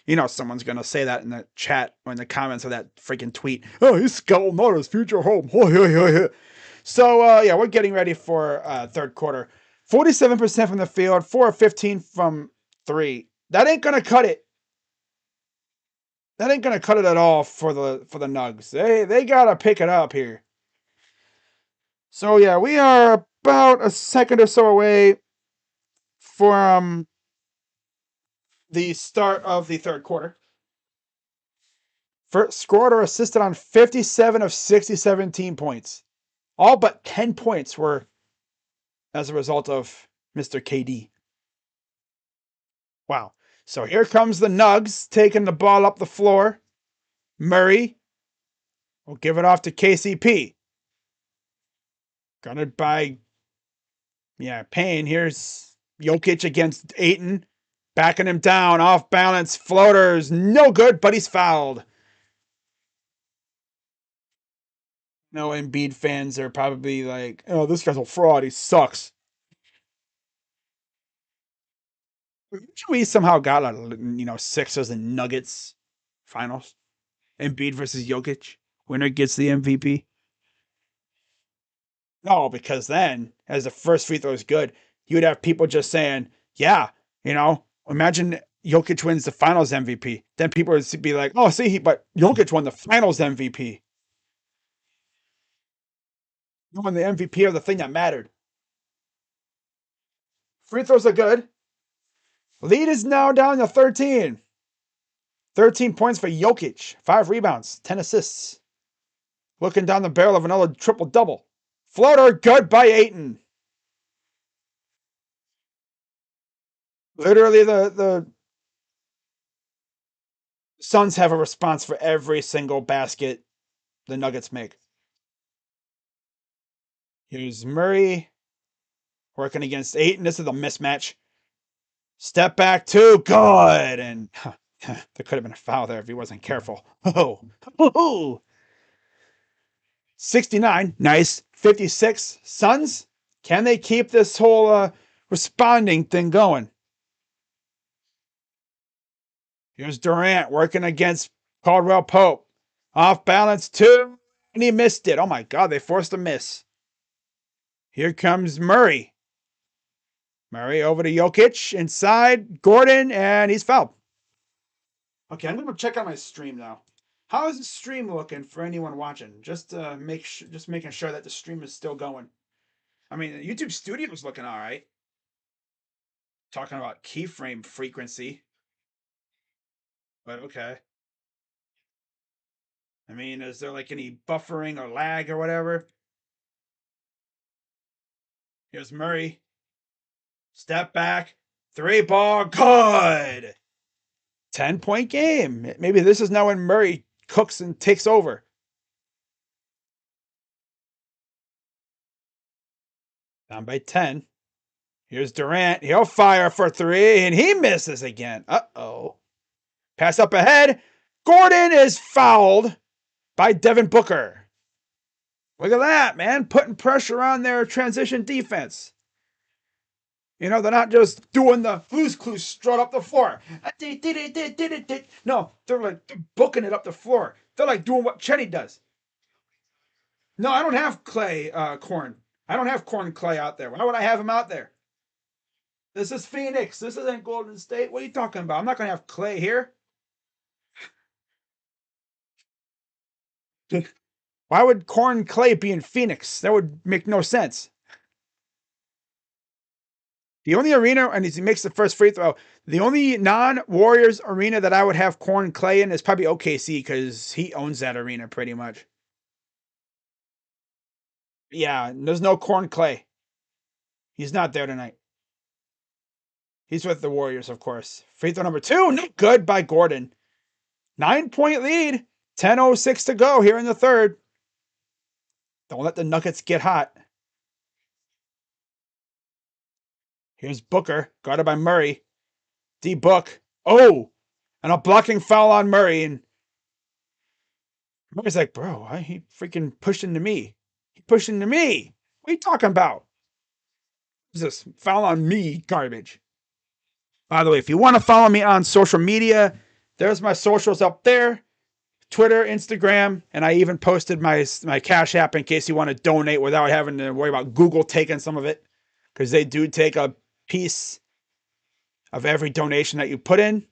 You know someone's gonna say that in the chat or in the comments of that freaking tweet. Oh, he's scouting out his future home. So yeah, we're getting ready for third quarter. 47% from the field, 4 of 15 from three. That ain't gonna cut it. That ain't gonna cut it at all for the Nugs. They gotta pick it up here. So yeah, we are about a second or so away from the start of the third quarter. Scored or assisted on 57 of 67 team points. All but 10 points were as a result of Mr. KD. Wow. So here comes the Nugs taking the ball up the floor. Murray will give it off to KCP. Guarded by, Payne. Here's Jokic against Ayton. Backing him down. Off balance. Floaters. No good, but he's fouled. No, Embiid fans are probably like, oh, this guy's a fraud. He sucks. We somehow got Sixers and Nuggets finals. Embiid versus Jokic. Winner gets the MVP. No, because then, as the first free throw is good, you would have people just saying, yeah, imagine Jokic wins the finals MVP. Then people would be like, oh, see, but Jokic won the finals MVP. You won the MVP of the thing that mattered. Free throws are good. Lead is now down to 13. 13 points for Jokic, 5 rebounds, 10 assists. Looking down the barrel of another triple double. Floater, good by Ayton. Literally, the Suns have a response for every single basket the Nuggets make. Here's Murray working against Ayton. This is a mismatch. Step back two, good. And there could have been a foul there if he wasn't careful. Oh, 69, nice. 56, Suns. Can they keep this whole responding thing going? Here's Durant working against Caldwell Pope. Off balance two, and he missed it. Oh my God, they forced a miss. Here comes Murray. Murray over to Jokic, inside, Gordon, and he's fouled. Okay, I'm gonna check out my stream now. How is the stream looking for anyone watching? Just making sure that the stream is still going. I mean, the YouTube Studio is looking all right. Talking about keyframe frequency, but okay. I mean, is there like any buffering or lag or whatever? Here's Murray. Step back. 3-ball. Good. 10-point game. Maybe this is now when Murray cooks and takes over. Down by 10. Here's Durant. He'll fire for 3, and he misses again. Uh-oh. Pass up ahead. Gordon is fouled by Devin Booker. Look at that, man. Putting pressure on their transition defense. You know, they're not just doing the Blue's Clues strut up the floor. No, they're booking it up the floor. They're like doing what Cheney does. No, I don't have corn. I don't have corn clay out there. Why would I have him out there? This is Phoenix. This isn't Golden State. What are you talking about? I'm not going to have clay here. Why would corn clay be in Phoenix? That would make no sense. The only arena, and he makes the first free throw, the only non-Warriors arena that I would have corn clay in is probably OKC because he owns that arena pretty much. Yeah, there's no corn clay. He's not there tonight. He's with the Warriors, of course. Free throw number 2, no good by Gordon. 9-point lead. 10:06 to go here in the third. Don't let the Nuggets get hot. Here's Booker, guarded by Murray. D-Book. Oh! And a blocking foul on Murray. And Murray's like, bro, why he freaking pushed into me? He pushed into me. What are you talking about? What's this? Foul on me garbage. By the way, if you want to follow me on social media, there's my socials up there. Twitter, Instagram, and I even posted my Cash App in case you want to donate without having to worry about Google taking some of it. Because they do take a piece of every donation that you put in.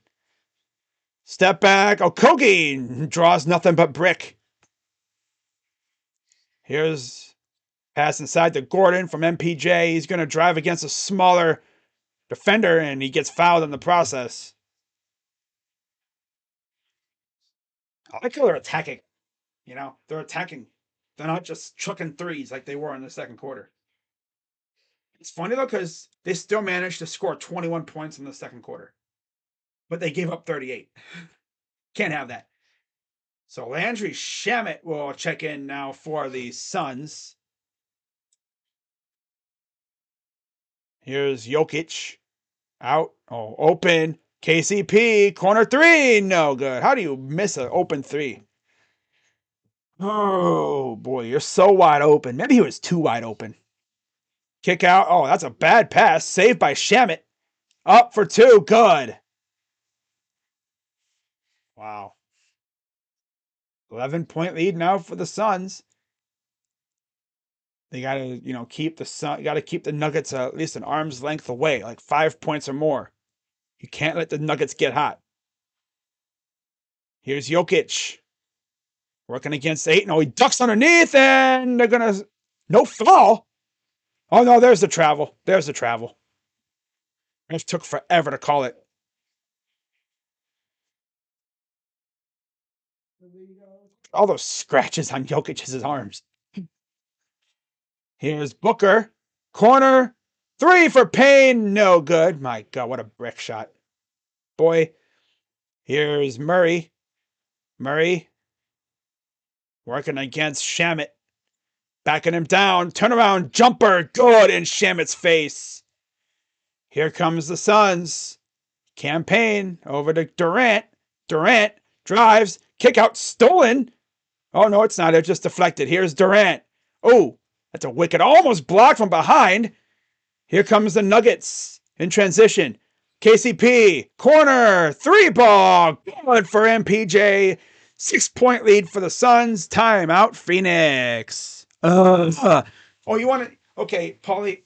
Step back. Okogie draws nothing but brick. Here's pass inside to Gordon from MPJ. He's going to drive against a smaller defender, and he gets fouled in the process. I like how they're attacking. You know, they're attacking. They're not just chucking threes like they were in the second quarter. It's funny though because they still managed to score 21 points in the second quarter, but they gave up 38. Can't have that. So Landry Shamet will check in now for the Suns. Here's Jokic out. Oh, open. KCP corner 3. No good. How do you miss an open 3? Oh boy, you're so wide open. Maybe he was too wide open. Kick out. Oh, that's a bad pass. Saved by Shamet. Up for 2. Good. Wow. 11-point lead now for the Suns. They got to, keep the Nuggets at least an arm's length away, like 5 points or more. You can't let the Nuggets get hot. Here's Jokic. Working against 8. No, he ducks underneath, and they're going to... No foul. Oh, no, there's the travel. There's the travel. It took forever to call it. All those scratches on Jokic's arms. Here's Booker. Corner. 3 for Payne. No good. My God, what a brick shot. Boy. Here's Murray. Murray. Working against Shamet. Backing him down. Turnaround jumper. Good in Shamet's face. Here comes the Suns. Campaign over to Durant. Durant drives. Kick out stolen. Oh, no, it's not. It's just deflected. Here's Durant. Oh, that's a wicked. Almost blocked from behind. Here comes the Nuggets in transition. KCP. Corner. 3-ball. Good for MPJ. 6-point lead for the Suns. Timeout, Phoenix. Oh, you want to... Okay, Paulie,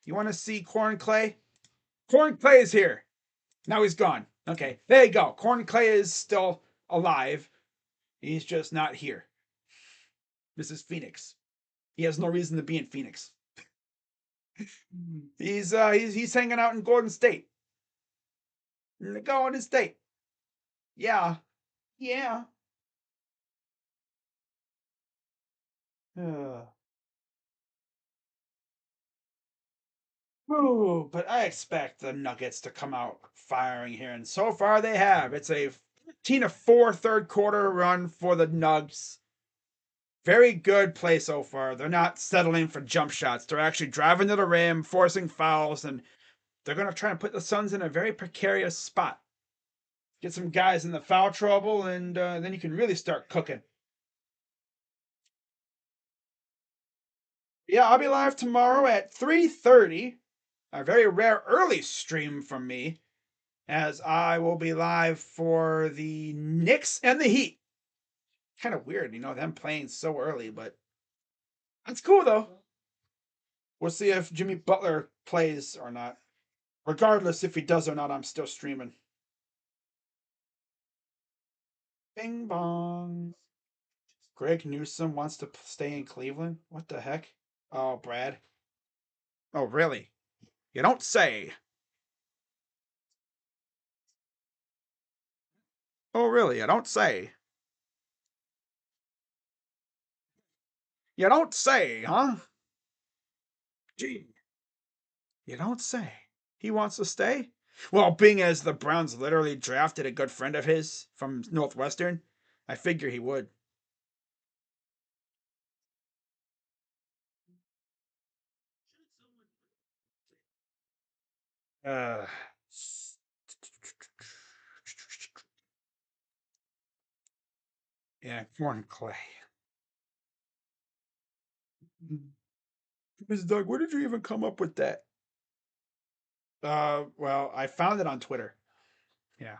you want to see Corn Clay? Corn Clay is here. Now he's gone. Okay, there you go. Corn Clay is still alive. He's just not here. This is Phoenix. He has no reason to be in Phoenix. He's hanging out in Golden State. Golden State. Yeah. Yeah. Ooh, but I expect the Nuggets to come out firing here, and so far they have. It's a 15-4 third quarter run for the Nugs. Very good play so far. They're not settling for jump shots. They're actually driving to the rim, forcing fouls, and they're going to try and put the Suns in a very precarious spot. Get some guys in the foul trouble, and then you can really start cooking. Yeah, I'll be live tomorrow at 3:30. A very rare early stream from me, as I will be live for the Knicks and the Heat. Kind of weird, them playing so early, but that's cool though. We'll see if Jimmy Butler plays or not. Regardless if he does or not, I'm still streaming. Bing bong. Greg Newsom wants to stay in Cleveland? What the heck? Oh, Brad. Oh, really? You don't say. Oh, really? You don't say. You don't say, huh? Gee, you don't say. He wants to stay? Well, being as the Browns literally drafted a good friend of his from Northwestern, I figure he would. Uh, yeah, Warren Clay. Ms. Doug, where did you even come up with that? Well, I found it on Twitter. Yeah.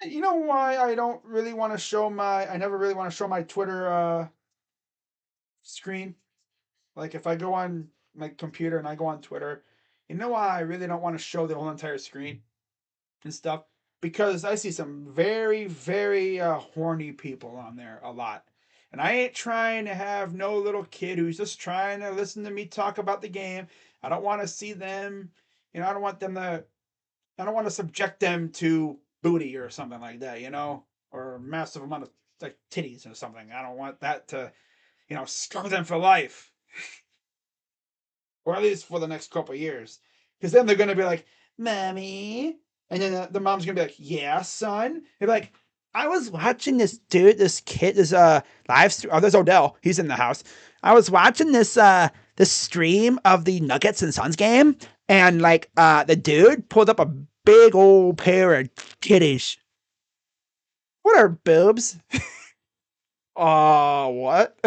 You know why I don't really want to show I never really want to show my Twitter screen? Like if I go on my computer and I go on Twitter, you know why I really don't want to show the whole entire screen and stuff? Because I see some very, very horny people on there a lot. And I ain't trying to have no little kid who's just trying to listen to me talk about the game. I don't want to see them, I don't want them to I don't want to subject them to booty or something like that, or a massive amount of like titties or something. I don't want that to, scar them for life, or at least for the next couple of years, because then they're gonna be like, "Mommy," and then the mom's gonna be like, "Yeah, son." They're like, "I was watching this dude, this kid, this live stream. Oh, there's Odell. He's in the house. I was watching this stream of the Nuggets and Suns game, and like the dude pulled up a big old pair of titties. What are boobs? What?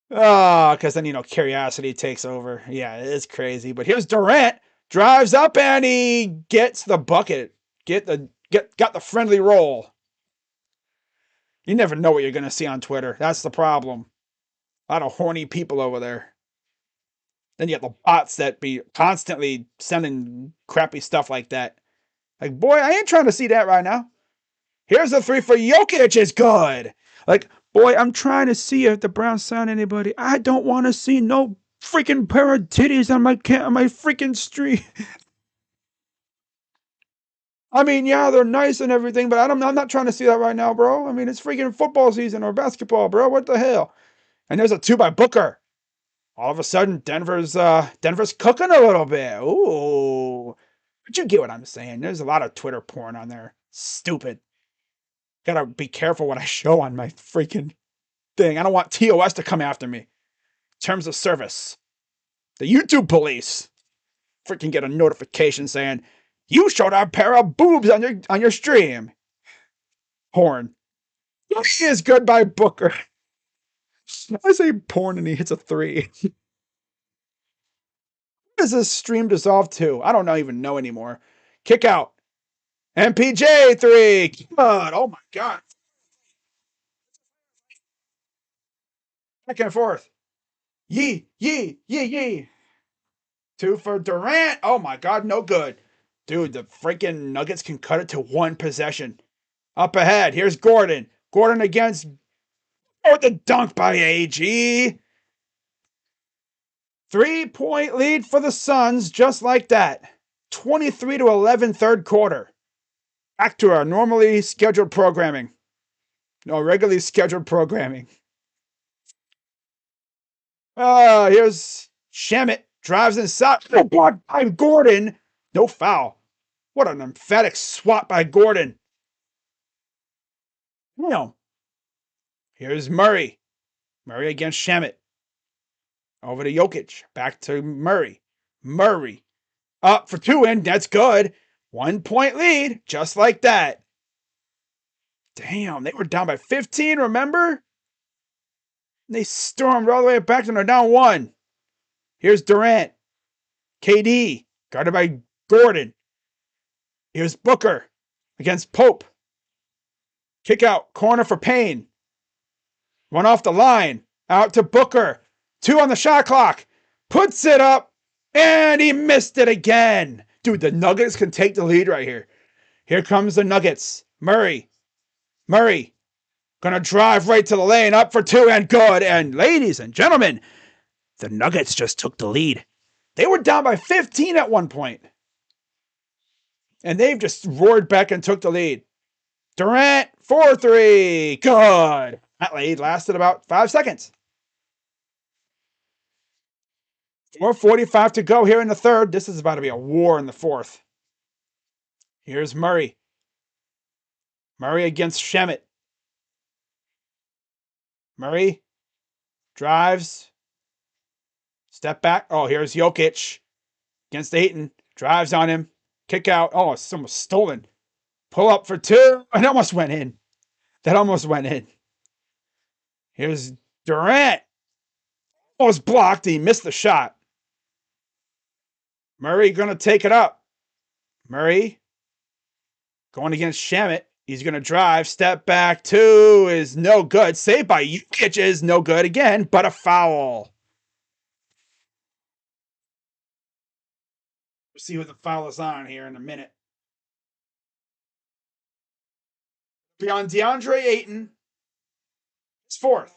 Oh, because then curiosity takes over. Yeah, it's crazy. But here's Durant drives up and he gets the bucket. Got the friendly roll. You never know what you're gonna see on Twitter. That's the problem. A lot of horny people over there. Then you have the bots that be constantly sending crappy stuff like that. Like, boy, I ain't trying to see that right now. Here's a three for Jokic is good. Like, boy, I'm trying to see if the Browns sign anybody. I don't want to see no freaking pair of titties on my freaking street. I mean, yeah, they're nice and everything, but I'm not trying to see that right now, bro. I mean, it's freaking football season or basketball, bro. What the hell? And there's a two by Booker. All of a sudden, Denver's cooking a little bit. Ooh, but you get what I'm saying. There's a lot of Twitter porn on there. Stupid. Gotta be careful what I show on my freaking thing. I don't want TOS to come after me. Terms of service. The YouTube police freaking get a notification saying you showed a pair of boobs on your stream. Porn. He is good by Booker. I say porn and he hits a three. What does this stream dissolve to? I don't even know anymore. Kick out. MPJ three. Come on. Oh my god. Back and forth. Yee, yee, yee, yee. Two for Durant. Oh my god, no good. Dude, the freaking Nuggets can cut it to one possession. Up ahead, here's Gordon. Gordon against the dunk by AG. 3-point lead for the Suns, just like that. 23-11 third quarter. Back to our normally scheduled programming. No, regularly scheduled programming. Here's Shamet. Drives inside. Oh, blocked by Gordon. No foul. What an emphatic swat by Gordon. No. Here's Murray. Murray against Shamet. Over to Jokic. Back to Murray. Murray. Up for two in. That's good. 1-point lead. Just like that. Damn, they were down by 15, remember? They stormed all the way back and they're down 1. Here's Durant. KD. Guarded by Gordon. Here's Booker against Pope. Kick out. Corner for Payne. One off the line. Out to Booker. 2 on the shot clock. Puts it up. And he missed it again. Dude, the Nuggets can take the lead right here. Here comes the Nuggets. Murray. Murray. Gonna drive right to the lane. Up for 2 and good. And ladies and gentlemen, the Nuggets just took the lead. They were down by 15 at one point. And they've just roared back and took the lead. Durant, 4-3. Good. That lead lasted about 5 seconds. 4:45 to go here in the third. This is about to be a war in the fourth. Here's Murray. Murray against Shamet. Murray drives. Step back. Oh, here's Jokic against Ayton. Drives on him. Kick out. Oh, it's almost stolen. Pull up for 2. It almost went in. That almost went in. Here's Durant. Almost blocked. He missed the shot. Murray going to take it up. Murray going against Shamet. He's going to drive. Step back. 2 is no good. Saved by Jokic is no good again, but a foul. We'll see what the foul is on here in a minute. Beyond DeAndre Ayton. It's 4th.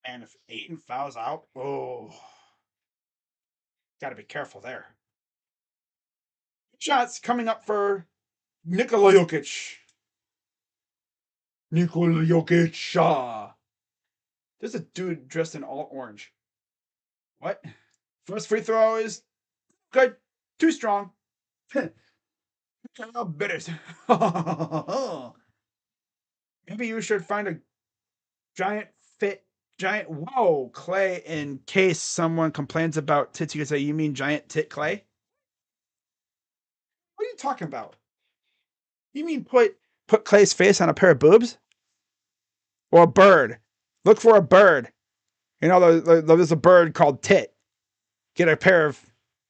And if Ayton fouls out, oh, got to be careful there. Shots coming up for Nikola Jokic. Nikola Jokic. There's a dude dressed in all orange. What? First free throw is good. Too strong. How bitter. Maybe you should find a giant. Whoa, Clay, in case someone complains about tits, you can say, you mean giant tit Clay? What are you talking about? You mean put Clay's face on a pair of boobs? Or a bird? Look for a bird. You know, there's a bird called Tit. Get a pair of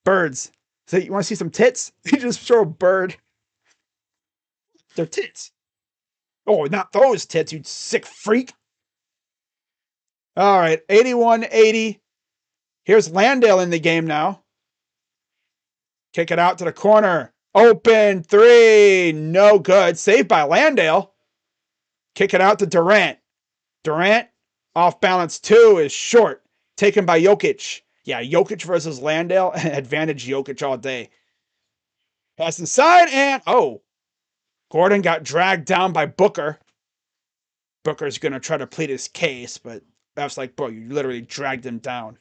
birds. So you want to see some tits? You just show a bird. They're tits. Oh, not those tits, you sick freak. All right, 81-80. Here's Landale in the game now. Kick it out to the corner. Open 3. No good. Saved by Landale. Kick it out to Durant. Durant, off balance 2 is short. Taken by Jokic. Yeah, Jokic versus Landale. Advantage Jokic all day. Pass inside and, oh. Gordon got dragged down by Booker. Booker's going to try to plead his case, but that's like, bro, you literally dragged him down.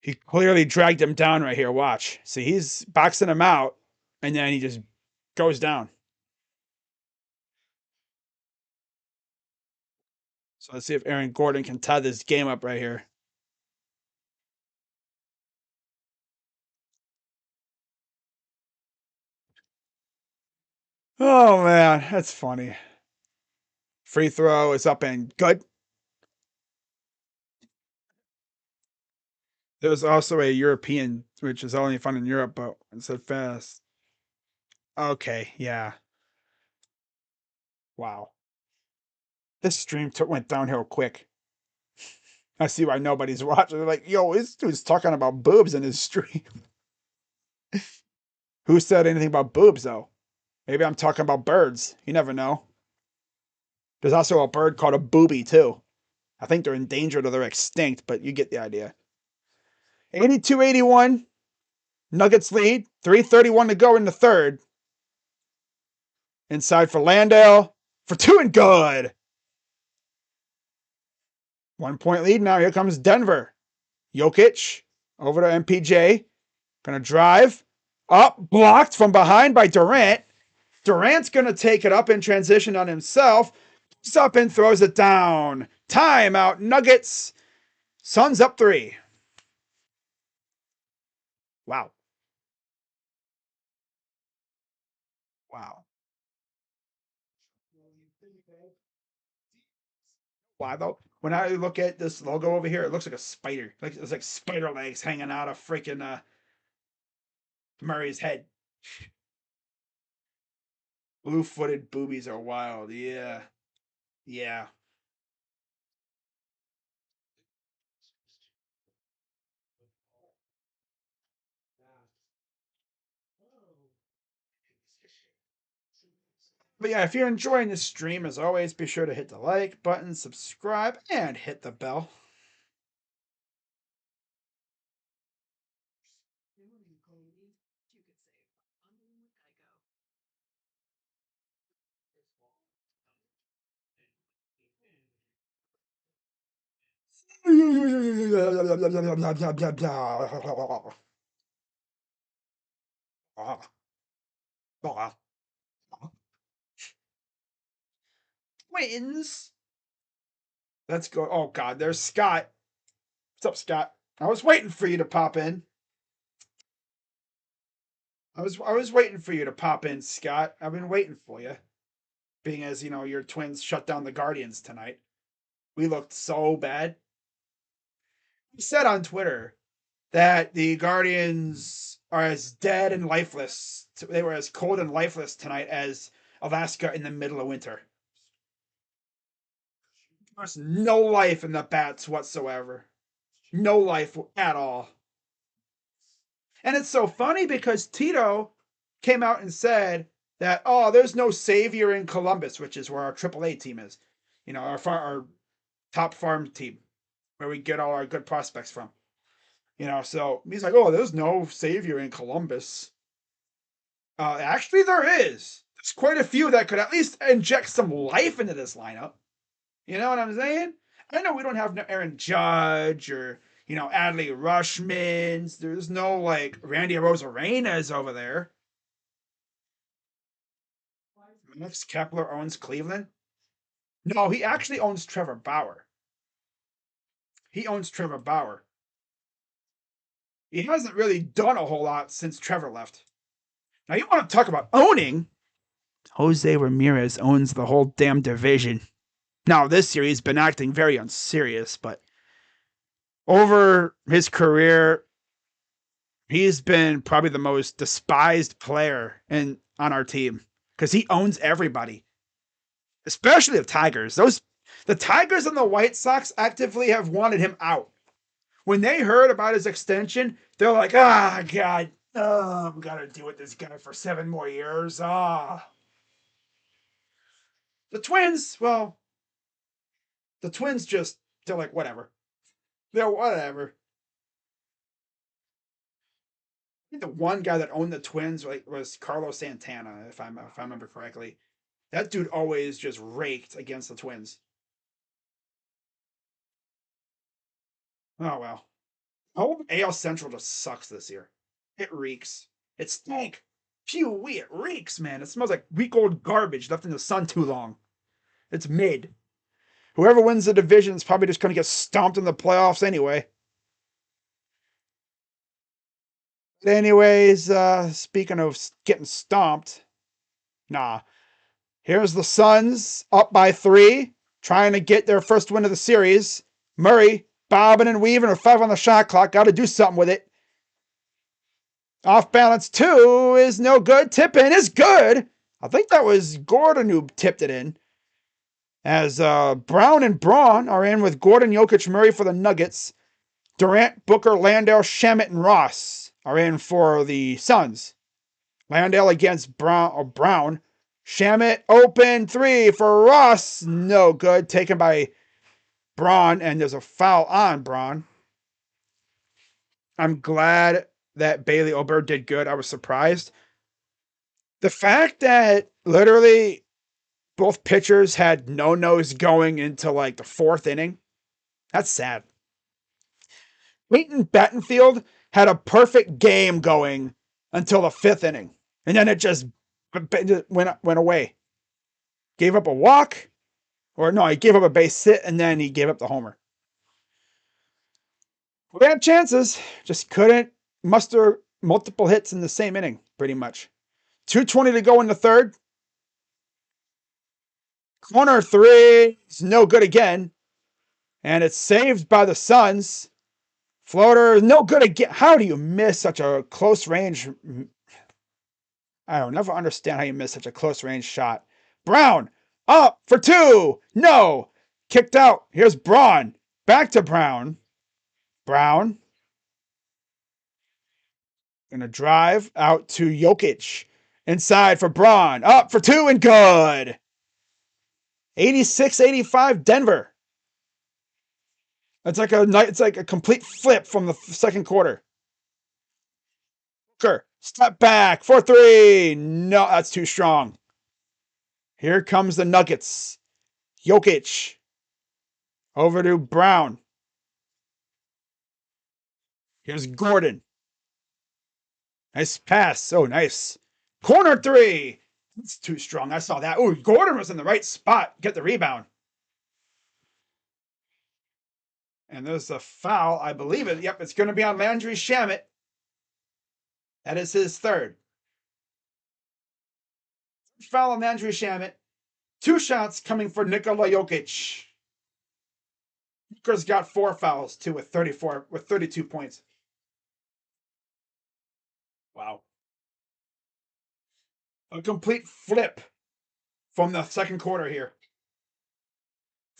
He clearly dragged him down right here. Watch. See, he's boxing him out, and then he just goes down. So let's see if Aaron Gordon can tie this game up right here. Oh, man. That's funny. Free throw is up and good. There's also a European, which is only fun in Europe, but it's so fast. Okay, yeah. Wow. This stream went downhill quick. I see why nobody's watching. They're like, yo, this dude's talking about boobs in his stream. Who said anything about boobs, though? Maybe I'm talking about birds. You never know. There's also a bird called a booby, too. I think they're endangered or they're extinct, but you get the idea. 82-81. Nuggets lead. 3:31 to go in the third. Inside for Landale. For two and good. 1 point lead now. Here comes Denver. Jokic over to MPJ. Gonna drive. Up. Blocked from behind by Durant. Durant's gonna take it up in transition on himself. Puts up and throws it down. Timeout Nuggets. Suns up 3. Wow. Wow. Why though? When I look at this logo over here, it looks like a spider. Like it's like spider legs hanging out of freaking Murray's head. Blue-footed boobies are wild. Yeah. Yeah. But yeah, if you're enjoying this stream, as always, be sure to hit the like button, subscribe, and hit the bell. Wins. Let's go. Oh God, there's Scott. What's up, Scott? I was waiting for you to pop in. I was waiting for you to pop in, Scott. I've been waiting for you. Being as your Twins shut down the Guardians tonight. We looked so bad. You said on Twitter that the Guardians are as dead and lifeless. They were as cold and lifeless tonight as Alaska in the middle of winter. There's no life in the bats whatsoever. No life at all. And it's so funny because Tito came out and said that, oh, there's no savior in Columbus, which is where our AAA team is. Our top farm team, where we get all our good prospects from. So he's like, oh, there's no savior in Columbus. Actually, there is. There's quite a few that could at least inject some life into this lineup. You know what I'm saying? I know we don't have no Aaron Judge or Adley Rushmans. There's no like Randy Rosarenas over there. Max Kepler owns Cleveland. No, he actually owns Trevor Bauer. He owns Trevor Bauer. He hasn't really done a whole lot since Trevor left. Now you want to talk about owning? Jose Ramirez owns the whole damn division. Now this year he's been acting very unserious, but over his career, he's been probably the most despised player on our team because he owns everybody, especially the Tigers. The Tigers and the White Sox actively have wanted him out. When they heard about his extension, they're like, God, we gotta deal with this guy for 7 more years. The Twins, well, they're like, whatever. They're whatever. I think the one guy that owned the Twins was Carlos Santana, if I remember correctly. That dude always just raked against the Twins. Oh well. Oh, AL Central just sucks this year. It reeks. It stank. Phew-wee, it reeks, man. It smells like week-old garbage left in the sun too long. It's mid. Whoever wins the division is probably just going to get stomped in the playoffs anyway. Anyways, speaking of getting stomped, here's the Suns up by 3, trying to get their first win of the series. Murray, bobbing and weaving with 5 on the shot clock. Got to do something with it. Off balance 2 is no good. Tip in is good. I think that was Gordon who tipped it in. As Brown and Braun are in with Gordon, Jokic, Murray for the Nuggets. Durant, Booker, Landale, Shamet, and Ross are in for the Suns. Landale against Brown. Shamet, open 3 for Ross. No good. Taken by Braun, and there's a foul on Braun. I'm glad that Bailey Ober did good. I was surprised. The fact that literally both pitchers had no-nos going into like the fourth inning, that's sad. Peyton Battenfield had a perfect game going until the fifth inning, and then it just went away. Gave up a walk, or no, he gave up a base hit, and then he gave up the homer. We had chances, just couldn't muster multiple hits in the same inning, pretty much. 2:20 to go in the third. Corner three is no good again, and it's saved by the Suns. Floater, no good again. How do you miss such a close range? I don't never understand how you miss such a close range shot. Brown, up for two. No. Kicked out. Here's Braun. Back to Brown. Brown. Gonna drive out to Jokic. Inside for Braun. Up for two and good. 86-85 Denver. It's like a complete flip from the second quarter. Booker, step back for three. No, that's too strong. Here comes the Nuggets. Jokic. Over to Brown. Here's Gordon. Nice pass. Oh, nice. Corner three. It's too strong. I saw that. Oh, Gordon was in the right spot. Get the rebound. And there's a foul. I believe it. Yep, it's going to be on Landry Shamet. That is his third. Foul on Landry Shamet. 2 shots coming for Nikola Jokic. Booker's got 4 fouls too with 32 points. Wow. A complete flip from the second quarter here.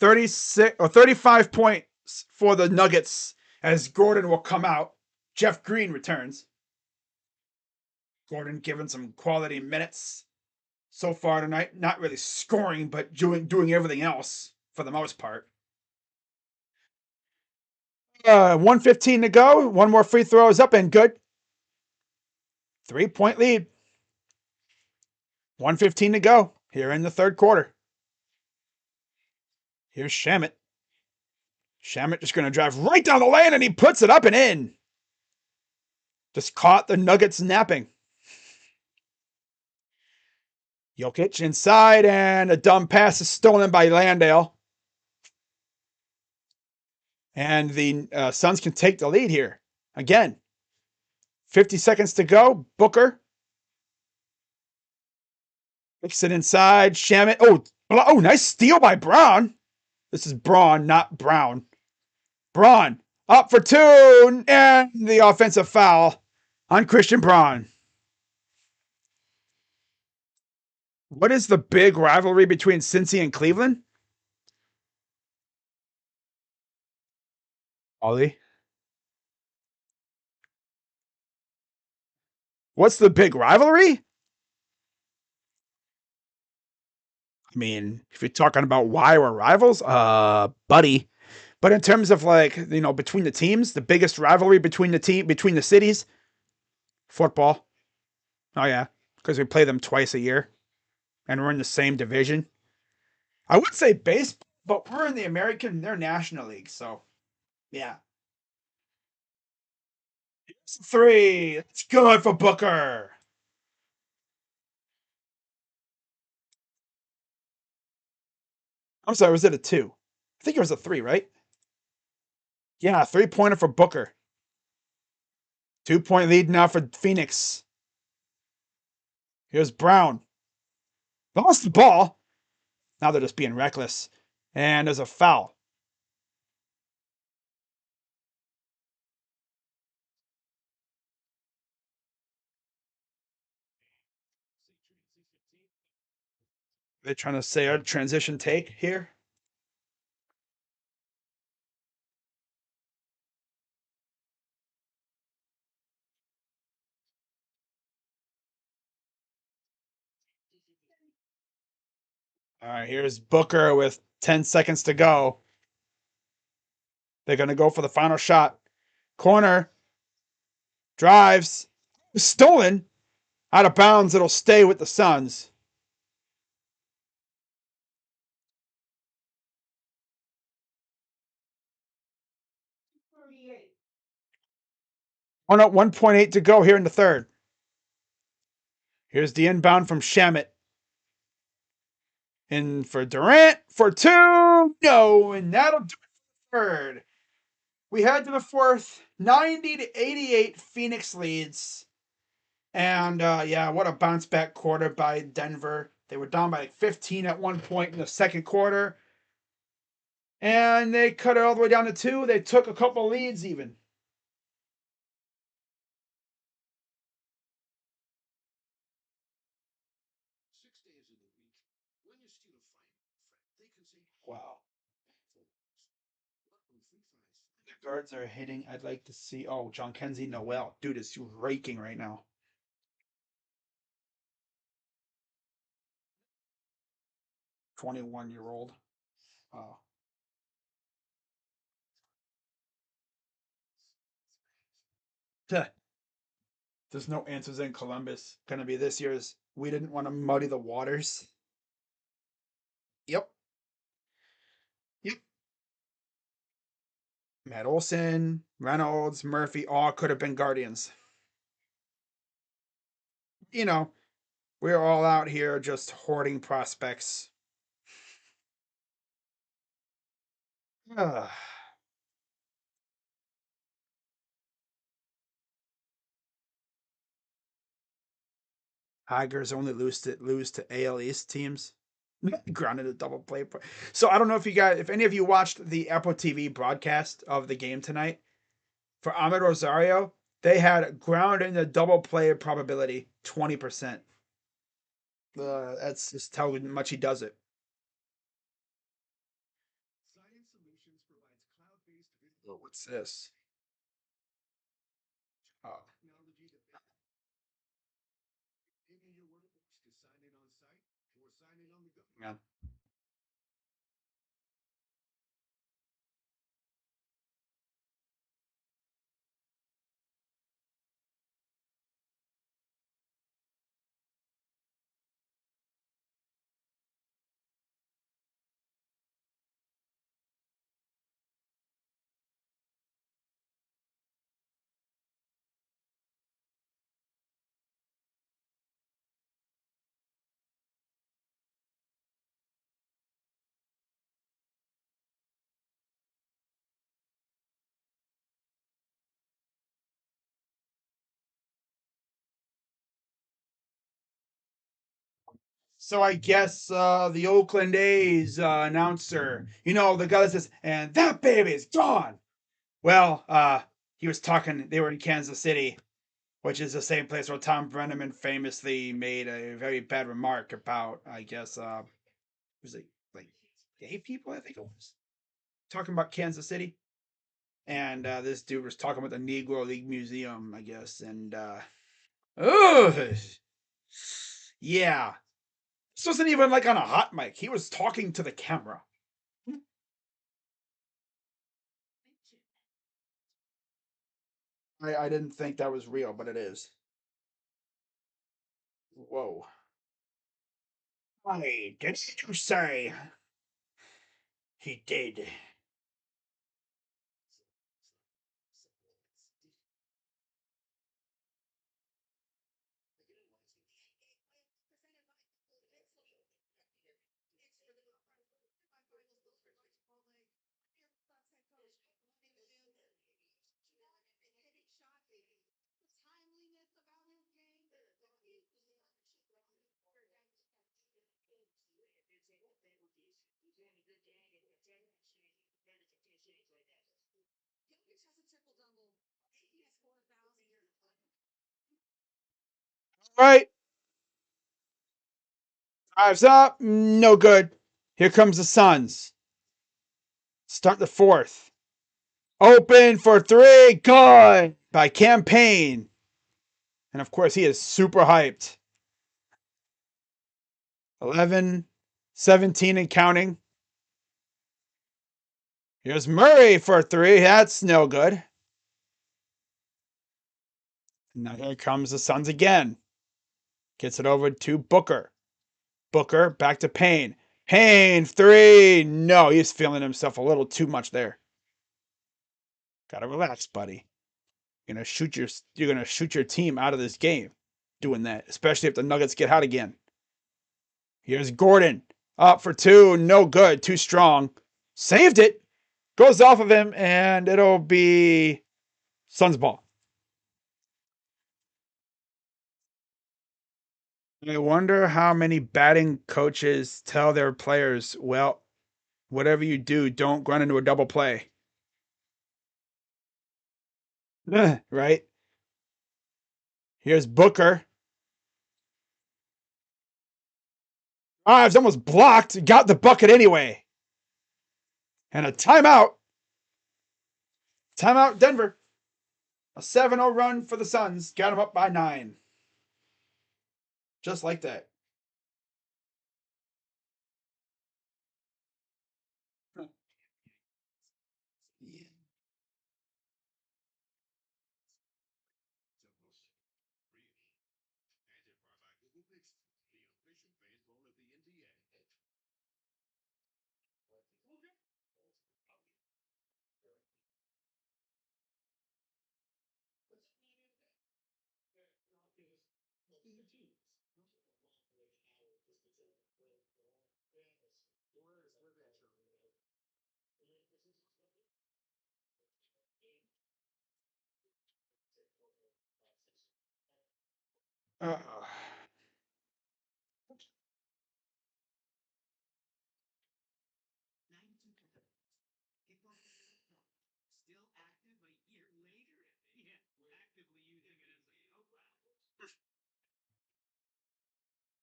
36 or 35 points for the Nuggets as Gordon will come out. Jeff Green returns. Gordon given some quality minutes so far tonight. Not really scoring, but doing everything else for the most part. 1:15 to go. One more free throw is up and good. 3-point lead. 1:15 to go here in the third quarter. Here's Shamet. Shamet just going to drive right down the lane, and he puts it up and in. Just caught the Nuggets napping. Jokic inside, and a dumb pass is stolen by Landale. And the Suns can take the lead here. Again, 50 seconds to go. Booker. Kicks it inside. Shamet. Oh, nice steal by Brown. This is Braun, not Brown. Braun up for 2, and the offensive foul on Christian Braun. What is the big rivalry between Cincy and Cleveland? Ollie? What's the big rivalry? I mean, if you're talking about why we're rivals, buddy. But in terms of between the teams, the biggest rivalry between the cities, football. Oh yeah, because we play them twice a year, and we're in the same division. I would say baseball, but we're in the American, they're National League, so yeah. 3. It's good for Booker. I'm sorry, was it a 2? I think it was a 3, right? Yeah, 3-pointer for Booker. 2-point lead now for Phoenix. Here's Brown. Lost the ball. Now they're just being reckless. And there's a foul. They're trying to say a transition take here. All right, here's Booker with 10 seconds to go. They're going to go for the final shot. Corner. Drives. Stolen. Out of bounds. It'll stay with the Suns. Oh no, 1.8 to go here in the third. Here's the inbound from Shamet. In for Durant for two. No, and that'll do it for the third. We head to the fourth. 90-88 Phoenix leads. And yeah, what a bounce back quarter by Denver. They were down by like 15 at one point in the second quarter. And they cut it all the way down to 2. They took a couple leads even. Wow. The guards are hitting. I'd like to see. Oh, John Kenzie Noel. Dude is raking right now. 21-year-old. Wow. There's no answers in Columbus. Gonna be this year's. We didn't want to muddy the waters. Yep. Yep. Matt Olson, Reynolds, Murphy, all could have been Guardians. You know, we're all out here just hoarding prospects. Tigers only lose to AL East teams. Grounded a double play. So I don't know if any of you watched the Apple TV broadcast of the game tonight for Ahmed Rosario. They had ground in the double play probability 20%. That's just how much he does it. Oh, what's this? Oh. Yeah. So I guess the Oakland A's announcer, the guy that says, "And that baby's gone." Well, he was talking. They were in Kansas City, which is the same place where Tom Brenneman famously made a very bad remark about, I guess, was it like gay people? I think it was talking about Kansas City, and this dude was talking about the Negro League Museum, I guess, and ugh, yeah, this wasn't even like on a hot mic. He was talking to the camera. I didn't think that was real, but it is. Whoa. Why did you say he did? Right. Drives up. No good. Here comes the Suns. Start the fourth. Open for three. Good. By Campaign. And of course, he is super hyped. 11, 17 and counting. Here's Murray for 3. That's no good. Now here comes the Suns again. Gets it over to Booker. Booker back to Payne. Payne 3. No, he's feeling himself a little too much there. Gotta relax, buddy. You're gonna shoot your team out of this game doing that, especially if the Nuggets get hot again. Here's Gordon. Up for 2. No good. Too strong. Saved it. Goes off of him, and it'll be Suns ball. I wonder how many batting coaches tell their players, well, whatever you do, don't run into a double play. Right? Here's Booker. It's almost blocked. Got the bucket anyway. And a timeout. Timeout, Denver. A 7-0 run for the Suns. Got them up by 9. Just like that. Uh,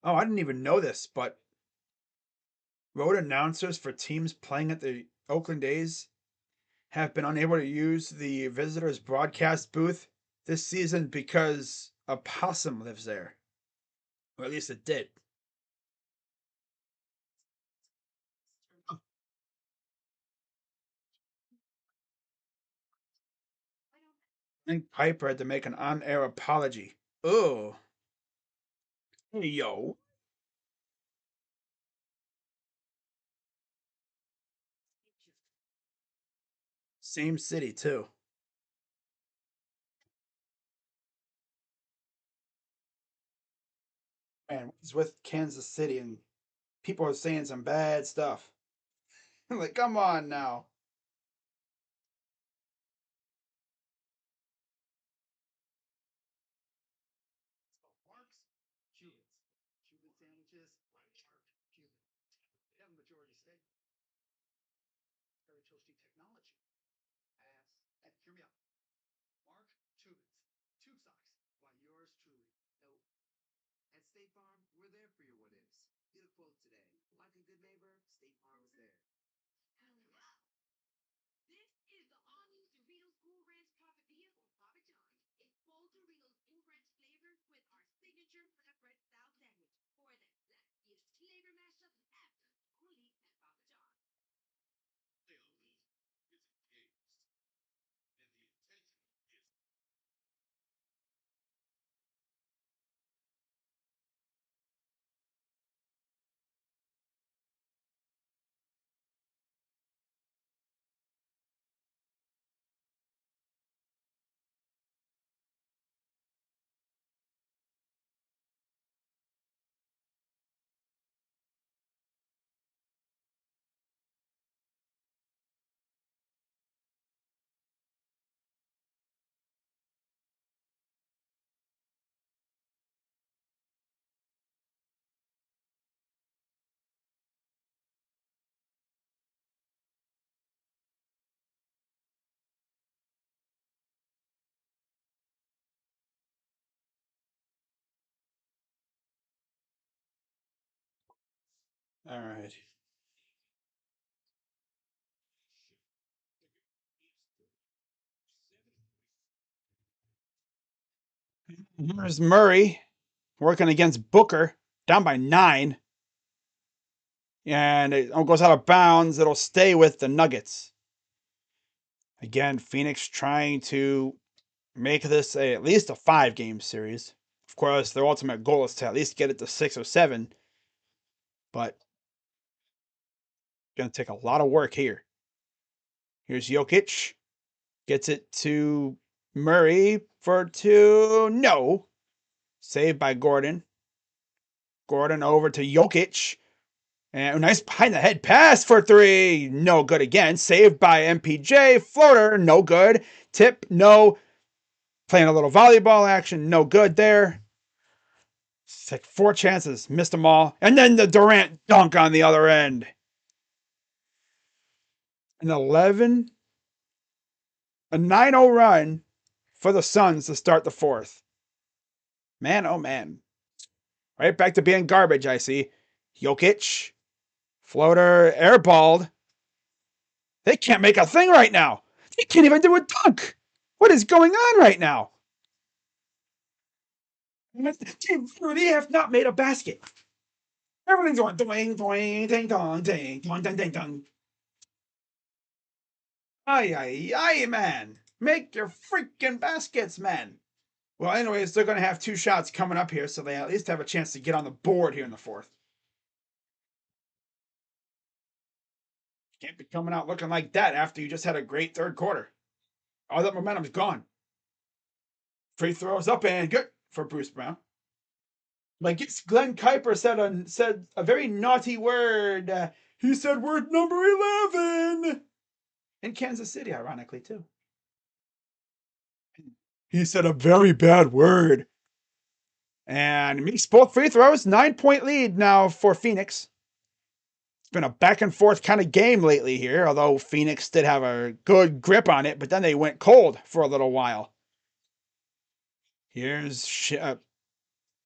oh, I didn't even know this, but road announcers for teams playing at the Oakland A's have been unable to use the visitors' broadcast booth this season because a possum lives there. Or at least it did. I think Piper had to make an on air apology. Oh. Hey, yo. Same city, too. Man, he's with Kansas City and people are saying some bad stuff. Like, come on now. All right. Here's Murray working against Booker, down by 9. And it goes out of bounds. It'll stay with the Nuggets. Again, Phoenix trying to make this at least a 5-game series. Of course, their ultimate goal is to at least get it to 6 or 7, but going to take a lot of work here. Here's Jokic. Gets it to Murray for 2. No. Saved by Gordon. Gordon over to Jokic. And a nice behind the head pass for 3. No good again. Saved by MPJ. Floater. No good. Tip. No. Playing a little volleyball action. No good there. It's like 4 chances. Missed them all. And then the Durant dunk on the other end. An 11. A 9-0 run for the Suns to start the 4th. Man, oh man. Right back to being garbage, I see. Jokic. Floater. Airballed. They can't make a thing right now. They can't even do a dunk. What is going on right now? Team Fruity have not made a basket. Everything's going doing, doing, ding, dong, ding, dong, ding, ding, dong. Ay, ay, ay, man. Make your freaking baskets, man. Well, anyways, they're going to have 2 shots coming up here, so they at least have a chance to get on the board here in the 4th. Can't be coming out looking like that after you just had a great 3rd quarter. All that momentum's gone. Free throws up and good for Bruce Brown. Like Glenn Kuiper said a very naughty word. He said word number 11 in Kansas City, ironically too. He said a very bad word. And makes both free throws. 9-point lead now for Phoenix. It's been a back and forth kind of game lately here, although Phoenix did have a good grip on it, but then they went cold for a little while. Here's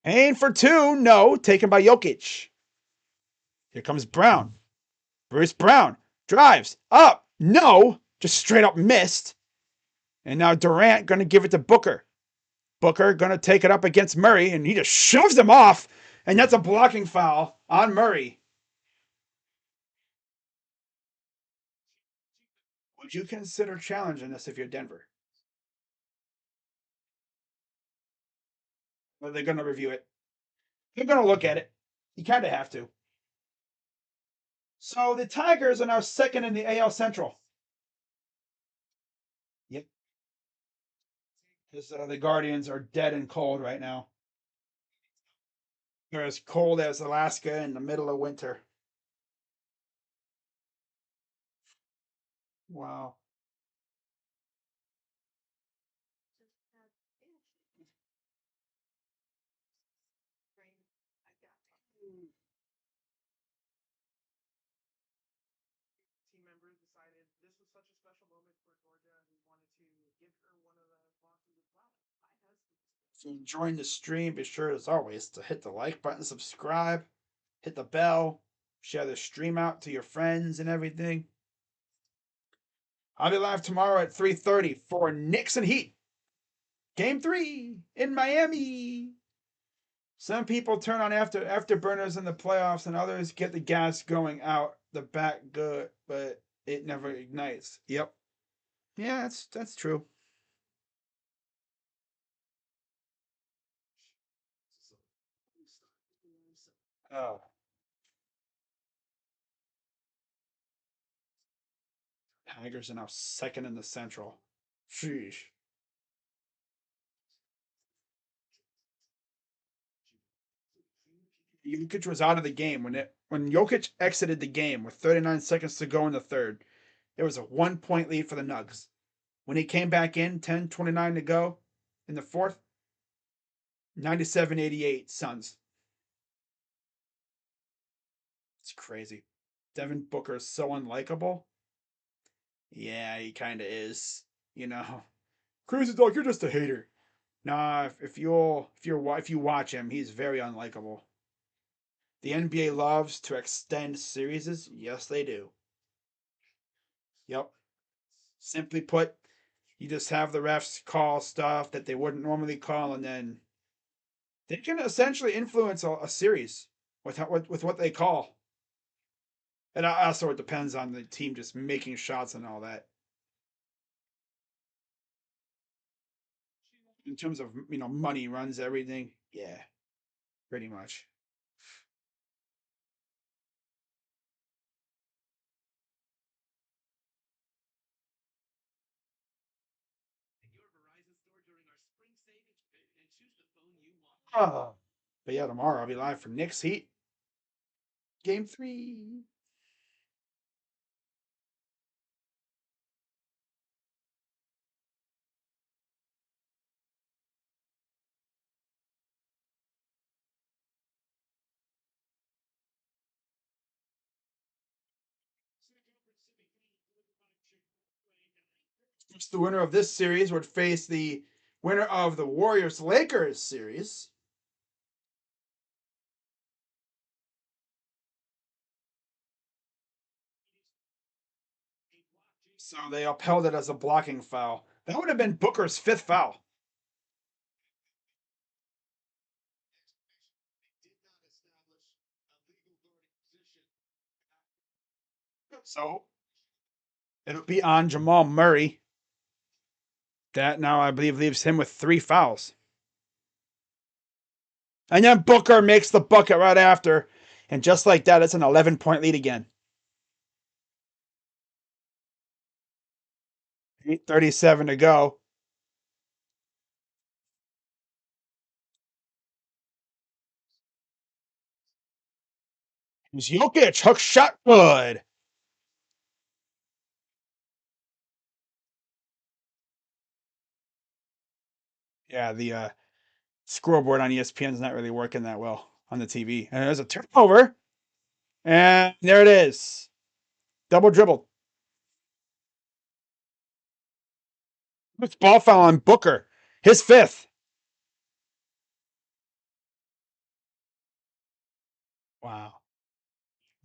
Payne for 2. No, taken by Jokic. Here comes Brown. Bruce Brown drives up. No, just straight up missed. And now Durant going to give it to Booker. Booker going to take it up against Murray, and he just shoves him off. And that's a blocking foul on Murray. Would you consider challenging this if you're Denver? Well, they're going to review it. They're going to look at it. You kind of have to. So the Tigers are now 2nd in the AL Central. Yep. Because the Guardians are dead and cold right now. They're as cold as Alaska in the middle of winter. Wow. Team member decided this was such a special moment for Georgia and we wanted to give her one of the Boston flowers. If you're enjoying the stream, be sure as always to hit the like button, subscribe, hit the bell, share the stream out to your friends and everything. I'll be live tomorrow at 3:30 for Knicks and Heat. Game 3 in Miami. Some people turn on afterburners in the playoffs, and others get the gas going out the back good, but it never ignites. Yep. Yeah, that's true. Oh. Tigers are now 2nd in the Central. Sheesh. Jokic was out of the game when Jokic exited the game with 39 seconds to go in the 3rd. There was a 1-point lead for the Nugs. When he came back in, 10:29 to go in the 4th, 97-88 Suns. It's crazy. Devin Booker is so unlikable. Yeah, he kind of is. You know, crazy dog. You're just a hater. Nah, if you watch him, he's very unlikable. The NBA loves to extend series. Yes, they do. Yep. Simply put, you just have the refs call stuff that they wouldn't normally call, and then they can essentially influence a series with what they call. And also, it depends on the team just making shots and all that. in terms of money runs everything. Yeah, pretty much. Oh. But yeah, tomorrow I'll be live for Knicks Heat Game 3. The winner of this series would face the winner of the Warriors Lakers series. So they upheld it as a blocking foul. That would have been Booker's 5th foul. So it'll be on Jamal Murray. That now I believe leaves him with 3 fouls. And then Booker makes the bucket right after. And just like that, it's an 11-point lead again. 8:37 to go. Here's Jokic, hook shot, good. Yeah, the scoreboard on ESPN is not really working that well on the TV. And there's a turnover. And there it is. Double dribbled. It's ball foul on Booker. His 5th. Wow.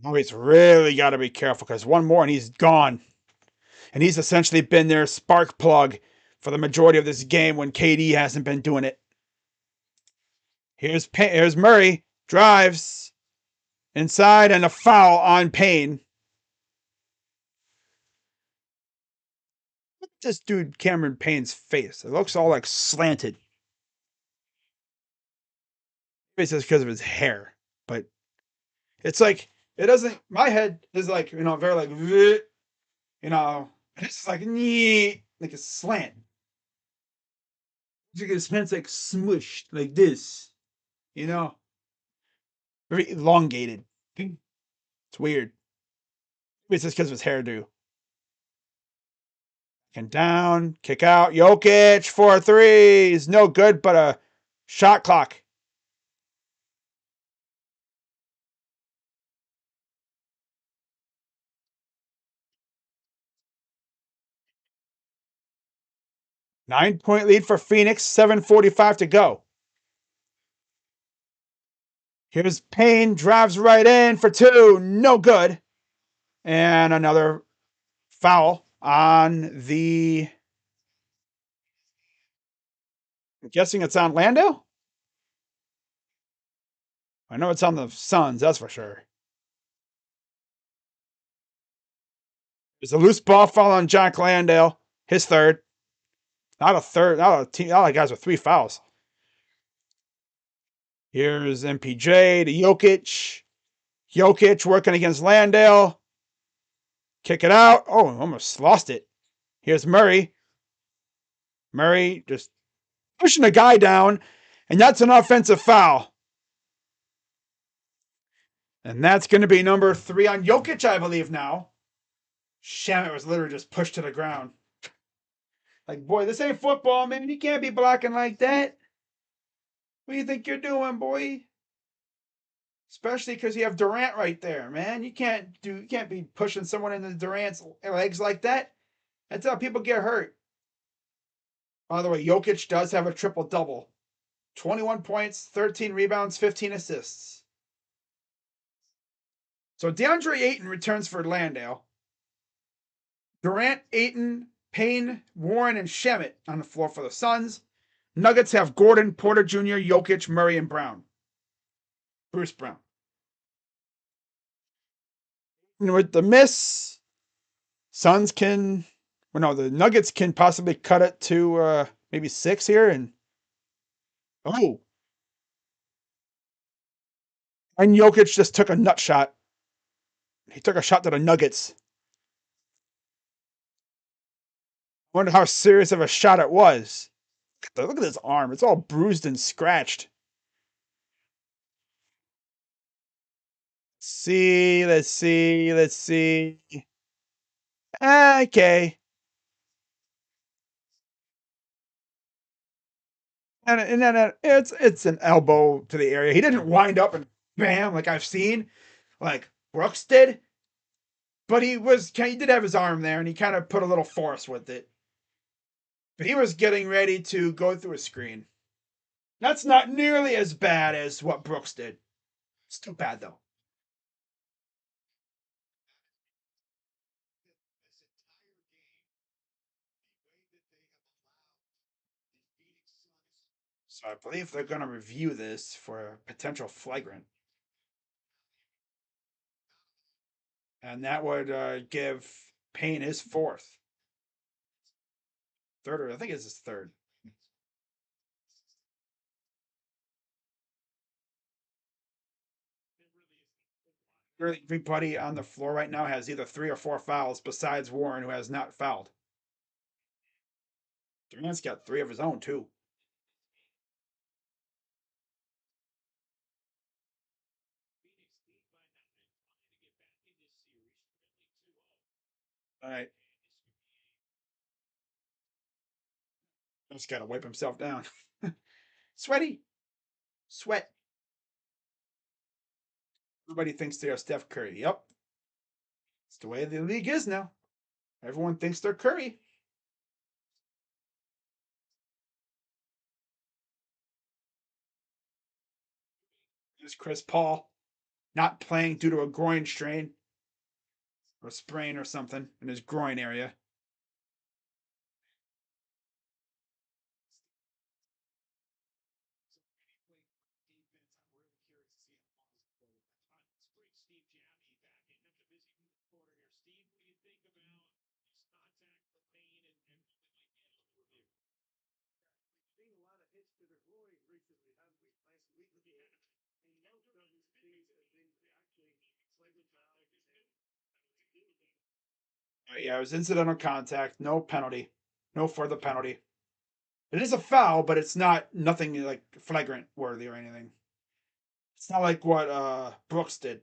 Oh, he's really got to be careful because one more and he's gone. And he's essentially been their spark plug for the majority of this game when KD hasn't been doing it. Here's Murray. Drives inside and a foul on Payne. Look at this dude, Cameron Payne's face. It looks all like slanted. Maybe it's just because of his hair. But it's like, it doesn't, my head is like, very like, it's like, like a slant. His pants like smushed like this, you know, very elongated. It's weird. It's just because of his hairdo. And down, kick out. Jokic, 4 threes. No good, but a shot clock. Nine-point lead for Phoenix, 7:45 to go. Here's Payne, drives right in for 2. No good. And another foul on the. I'm guessing it's on Lando? I know it's on the Suns, that's for sure. There's a loose ball foul on Jack Landale, his 3rd. Not a third, not a team, not like guys with 3 fouls. Here's MPJ to Jokic. Jokic working against Landale. Kick it out. Oh, almost lost it. Here's Murray. Murray just pushing a guy down, and that's an offensive foul. And that's going to be number 3 on Jokic, I believe, now. Shamet was literally just pushed to the ground. Like, boy, this ain't football, man. You can't be blocking like that. What do you think you're doing, boy? Especially because you have Durant right there, man. You can't be pushing someone into Durant's legs like that. That's how people get hurt. By the way, Jokic does have a triple double. 21 points, 13 rebounds, 15 assists. So DeAndre Ayton returns for Landale. Durant, Ayton, Payne, Warren, and Shamet on the floor for the Suns. Nuggets have Gordon, Porter Jr., Jokic, Murray, and Brown. Bruce Brown. And with the miss, the Nuggets can possibly cut it to maybe 6 here and Oh, and Jokic just took a nut shot. He took a shot to the Nuggets. Wonder how serious of a shot it was. Look at his arm. It's all bruised and scratched. See, let's see, let's see. Okay. And then it's an elbow to the area. He didn't wind up and bam like I've seen, like Brooks did. But he did have his arm there, and he kind of put a little force with it. But he was getting ready to go through a screen. That's not nearly as bad as what Brooks did. Still bad though. So I believe they're going to review this for potential flagrant, and that would give Payne his fourth, third, or I think it's his third. Everybody on the floor right now has either 3 or 4 fouls, besides Warren, who has not fouled. Durant's got 3 of his own too. All right, just got to wipe himself down. Sweaty, sweat. Everybody thinks they are Steph Curry. Yep, it's the way the league is now. Everyone thinks they're Curry. There's Chris Paul not playing due to a groin strain or sprain or something in his groin area. Yeah, it was incidental contact, no penalty, no further penalty. It is a foul, but it's not nothing like flagrant worthy or anything. It's not like what Brooks did,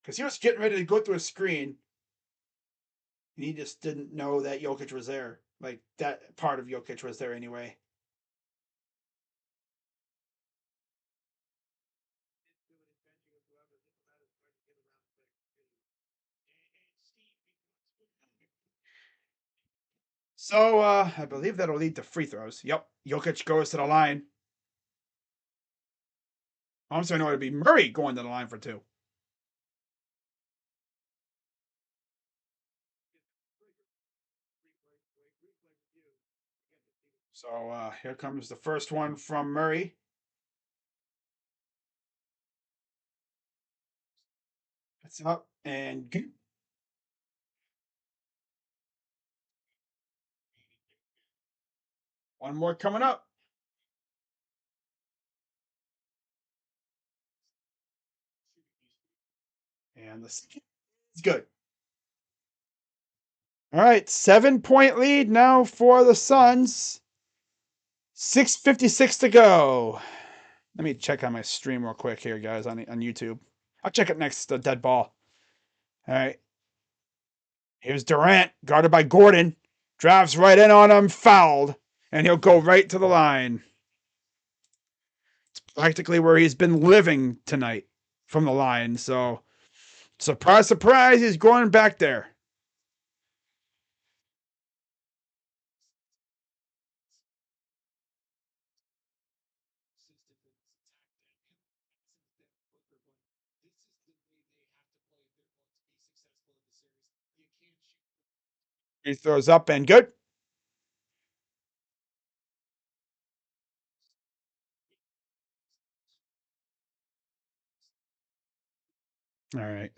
because he was getting ready to go through a screen, and he just didn't know that Jokic was there. Like that part of Jokic was there anyway. So I believe that'll lead to free throws. Yep, Jokic goes to the line. I'm sorry, no, it'd be Murray going to the line for two. So here comes the first one from Murray. It's up and one more coming up. And the second is good. All right, 7-point lead now for the Suns. 6:56 to go. Let me check on my stream real quick here, guys, on YouTube. I'll check it next to dead ball. All right. Here's Durant, guarded by Gordon. Drives right in on him, fouled, and he'll go right to the line. It's practically where he's been living tonight from the line. So, surprise, surprise, he's going back there. He throws up and good. All right.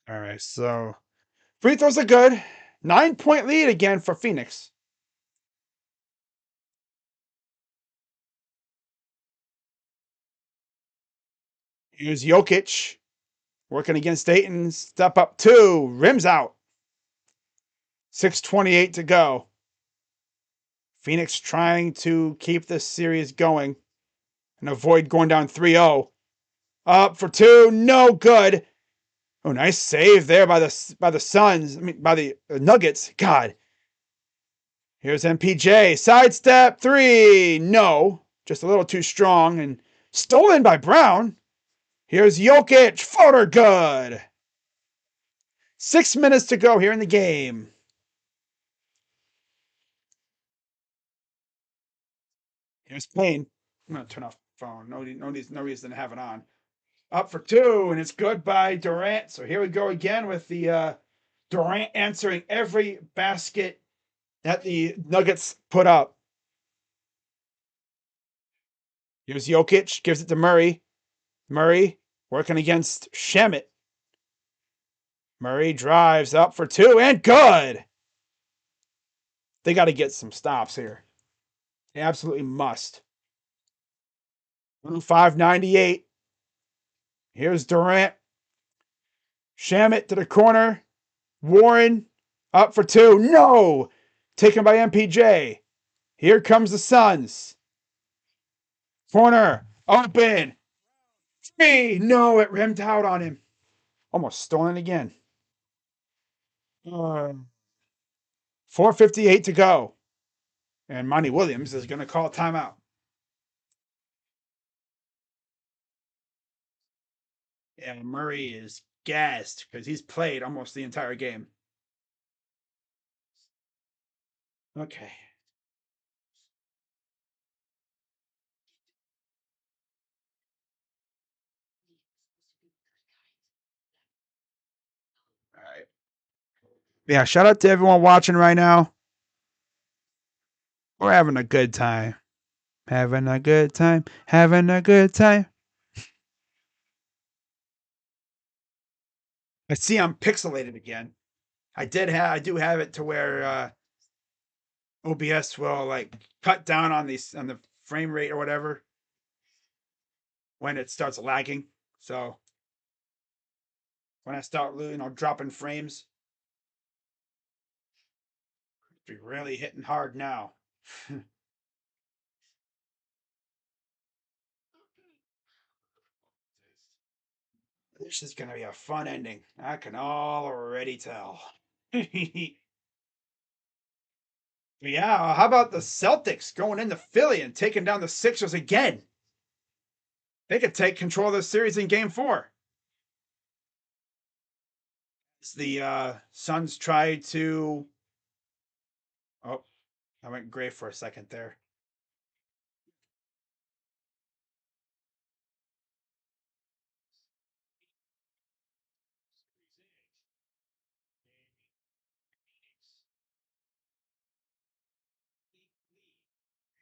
All right, so free throws are good. 9-point lead again for Phoenix. Here's Jokic working against Dayton. Step up two. Rims out. 6:28 to go. Phoenix trying to keep this series going and avoid going down 3-0. Up for two. No good. Oh, nice save there by the Suns. I mean, by the Nuggets. God. Here's MPJ. Sidestep three. No. Just a little too strong and stolen by Brown. Here's Jokic. Floater good. 6 minutes to go here in the game. Here's Payne. I'm going to turn off the phone. No reason to have it on. Up for two, and it's good by Durant. So here we go again with the Durant answering every basket that the Nuggets put up. Here's Jokic, gives it to Murray. Murray working against Shamet. Murray drives up for two, and good. They got to get some stops here. They absolutely must. 105-98. Here's Durant. Shamet to the corner. Warren up for two. No! Taken by MPJ. Here comes the Suns. Corner. Open. Three. No, it rimmed out on him. Almost stolen again. 4:58 to go. And Monty Williams is going to call timeout. And Murray is gassed because he's played almost the entire game. Okay. All right. Yeah, shout out to everyone watching right now. We're having a good time. Having a good time. Having a good time. I see I'm pixelated again. I do have it to where OBS will like cut down on the frame rate or whatever when it starts lagging. So when I start dropping frames, be really hitting hard now. This is gonna be a fun ending. I can already tell. Yeah, how about the Celtics going into Philly and taking down the Sixers again? They could take control of the series in game 4. As the Suns try to. Oh, I went gray for a second there.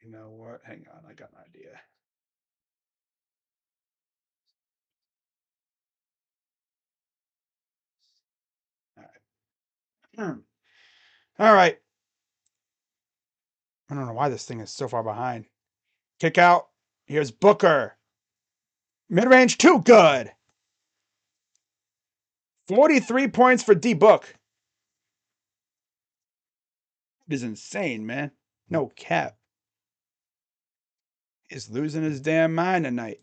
You know what? Hang on, I got an idea. All right. All right. I don't know why this thing is so far behind. Kick out. Here's Booker. Mid range, too good. 43 points for D Book. It is insane, man. No cap. He's losing his damn mind tonight.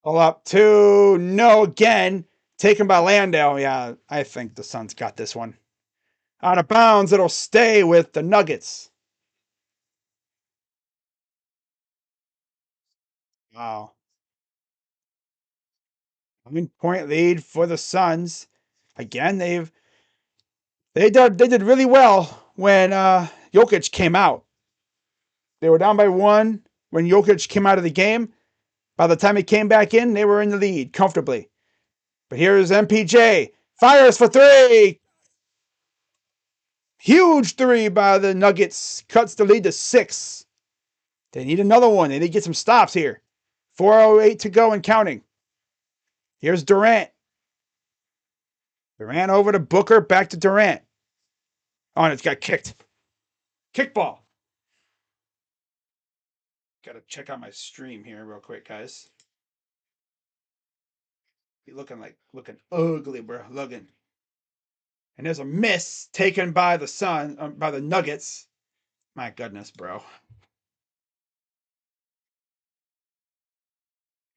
Pull up two. No again. Taken by Landale. Yeah, I think the Suns got this one. Out of bounds. It'll stay with the Nuggets. Wow. 9-point lead for the Suns. Again, they did really well when Jokic came out. They were down by 1 when Jokic came out of the game. By the time he came back in, they were in the lead comfortably. But here's MPJ. Fires for three. Huge three by the Nuggets. Cuts the lead to 6. They need another one. They need to get some stops here. 4:08 to go and counting. Here's Durant. Durant over to Booker, back to Durant. Oh, and it's got kicked. Kickball. Gotta check out my stream here real quick, guys. Be looking ugly, bro. Looking. And there's a miss taken by by the Nuggets. My goodness, bro.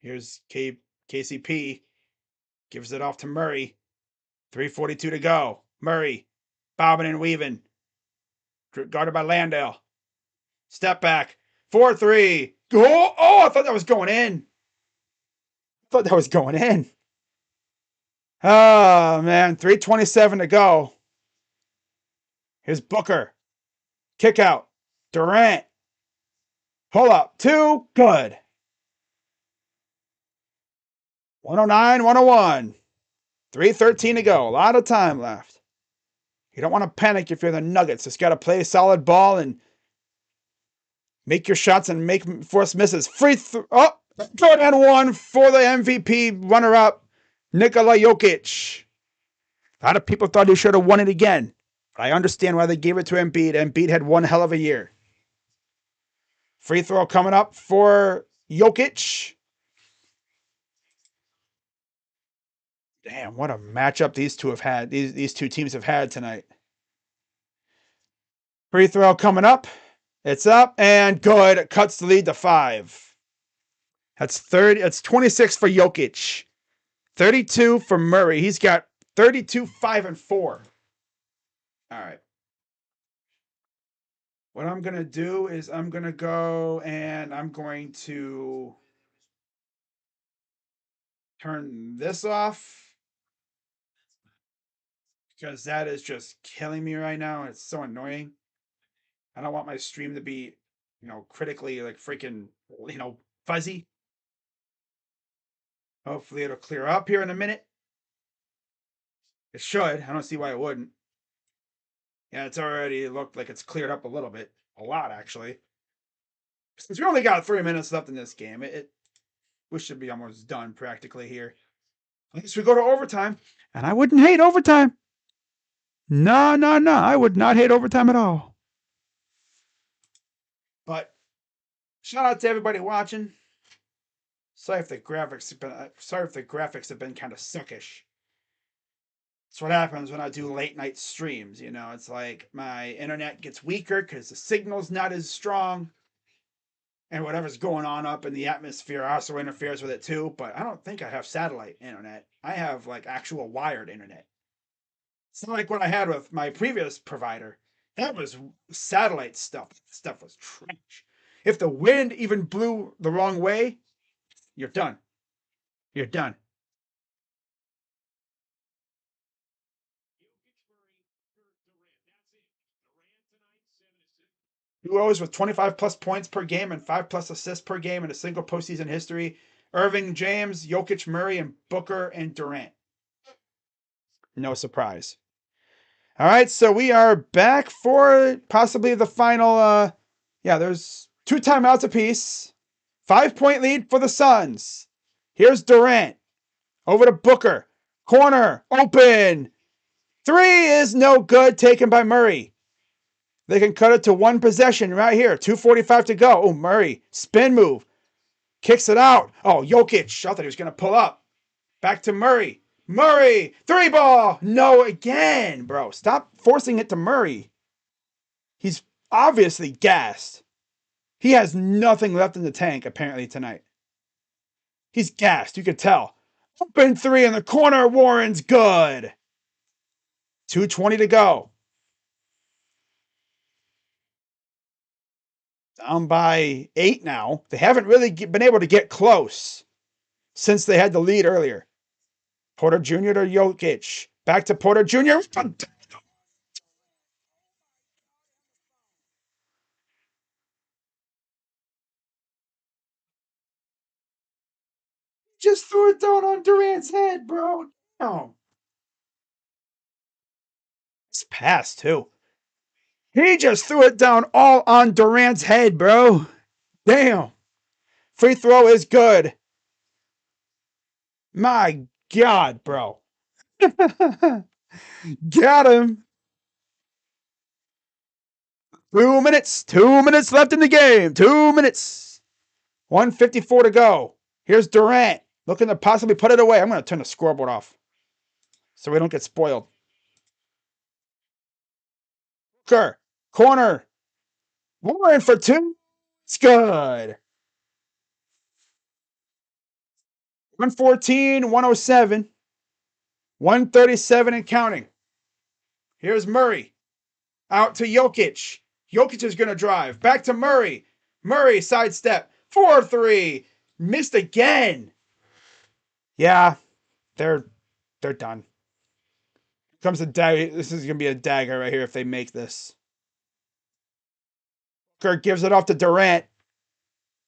Here's KCP. Gives it off to Murray. 3:42 to go. Murray. Bobbing and weaving. Guarded by Landale. Step back. 4-3. Oh, I thought that was going in. Oh, man. 3:27 to go. Here's Booker. Kick out. Durant. Pull up. 2. Good. 109, 101. 3:13 to go. A lot of time left. You don't want to panic if you're the Nuggets. Just got to play solid ball and make your shots and force misses. Oh, good and one for the MVP runner-up, Nikola Jokic. A lot of people thought he should have won it again. I understand why they gave it to Embiid. Embiid had one hell of a year. Free throw coming up for Jokic. Damn, what a matchup these two have had. These two teams have had tonight. Free throw coming up. It's up and good. It cuts the lead to 5. That's 30. That's 26 for Jokic. 32 for Murray. He's got 32, 5, and 4. All right. What I'm going to do is I'm going to go and I'm going to turn this off because that is just killing me right now. It's so annoying. I don't want my stream to be, critically like freaking, fuzzy. Hopefully it'll clear up here in a minute. It should. I don't see why it wouldn't. Yeah, it's already looked like it's cleared up a little bit. A lot, actually. Since we only got 3 minutes left in this game, we should be almost done practically here. Unless we go to overtime. And I wouldn't hate overtime. No. I would not hate overtime at all. But shout out to everybody watching. Sorry if the graphics have been kind of suckish. That's what happens when I do late night streams. It's like my internet gets weaker because the signal's not as strong. And whatever's going on up in the atmosphere also interferes with it too. But I don't think I have satellite internet. I have like actual wired internet. It's not like what I had with my previous provider. That was satellite stuff. Stuff was trash. If the wind even blew the wrong way, you're done. You're done. Duos with 25 plus points per game and 5 plus assists per game in a single postseason history. Irving, James, Jokic, Murray, and Booker and Durant. No surprise. All right, so we are back for possibly the final. There's 2 timeouts apiece. 5-point lead for the Suns. Here's Durant. Over to Booker. Corner. Open. 3 is no good. Taken by Murray. They can cut it to 1 possession right here. 2:45 to go. Oh, Murray. Spin move. Kicks it out. Oh, Jokic. I thought he was going to pull up. Back to Murray. Murray. 3 ball. No, again, bro. Stop forcing it to Murray. He's obviously gassed. He has nothing left in the tank, apparently, tonight. He's gassed. You could tell. Open 3 in the corner. Warren's good. 2:20 to go. Down by 8 now. They haven't really been able to get close since they had the lead earlier. Porter Jr. to Jokic. Back to Porter Jr. Just threw it down on Durant's head, bro. No. It's pass, too. He just threw it down all on Durant's head, bro. Damn. Free throw is good. My God, bro. Got him. 2 minutes. 2 minutes left in the game. 2 minutes. 154 to go. Here's Durant looking to possibly put it away. I'm going to turn the scoreboard off so we don't get spoiled. Booker, corner. Warren for two. It's good. 114, 107, 137 and counting. Here's Murray. Out to Jokic. Jokic is going to drive. Back to Murray. Murray sidestep. 4-3. Missed again. Yeah, they're done. Comes a dagger. This is going to be a dagger right here if they make this. Kirk gives it off to Durant.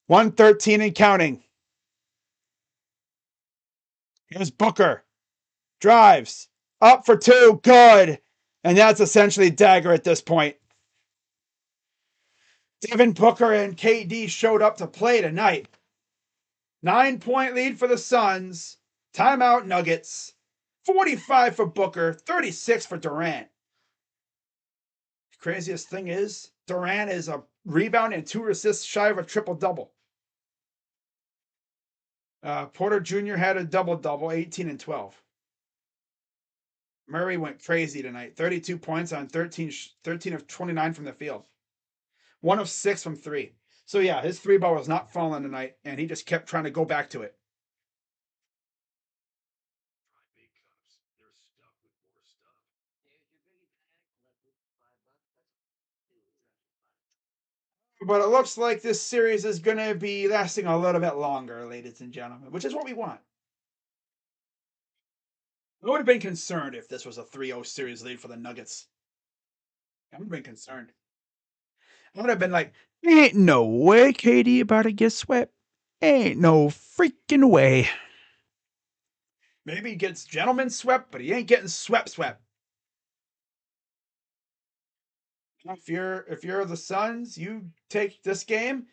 113 and counting. Here's Booker. Drives. Up for two. Good. And that's essentially dagger at this point. Devin Booker and KD showed up to play tonight. 9-point lead for the Suns. Timeout Nuggets. 45 for Booker, 36 for Durant. The craziest thing is, Durant is a rebound and 2 assists shy of a triple-double. Porter Jr. had a double-double, 18 and 12. Murray went crazy tonight. 32 points on 13 of 29 from the field. 1 of 6 from 3. So yeah, his 3-ball was not falling tonight, and he just kept trying to go back to it. But it looks like this series is going to be lasting a little bit longer, ladies and gentlemen, which is what we want. I would have been concerned if this was a 3-0 series lead for the Nuggets. I would have been concerned. I would have been like, ain't no way KD about to get swept. Ain't no freaking way. Maybe he gets gentlemen swept, but he ain't getting swept. If you're the Suns, you take this game.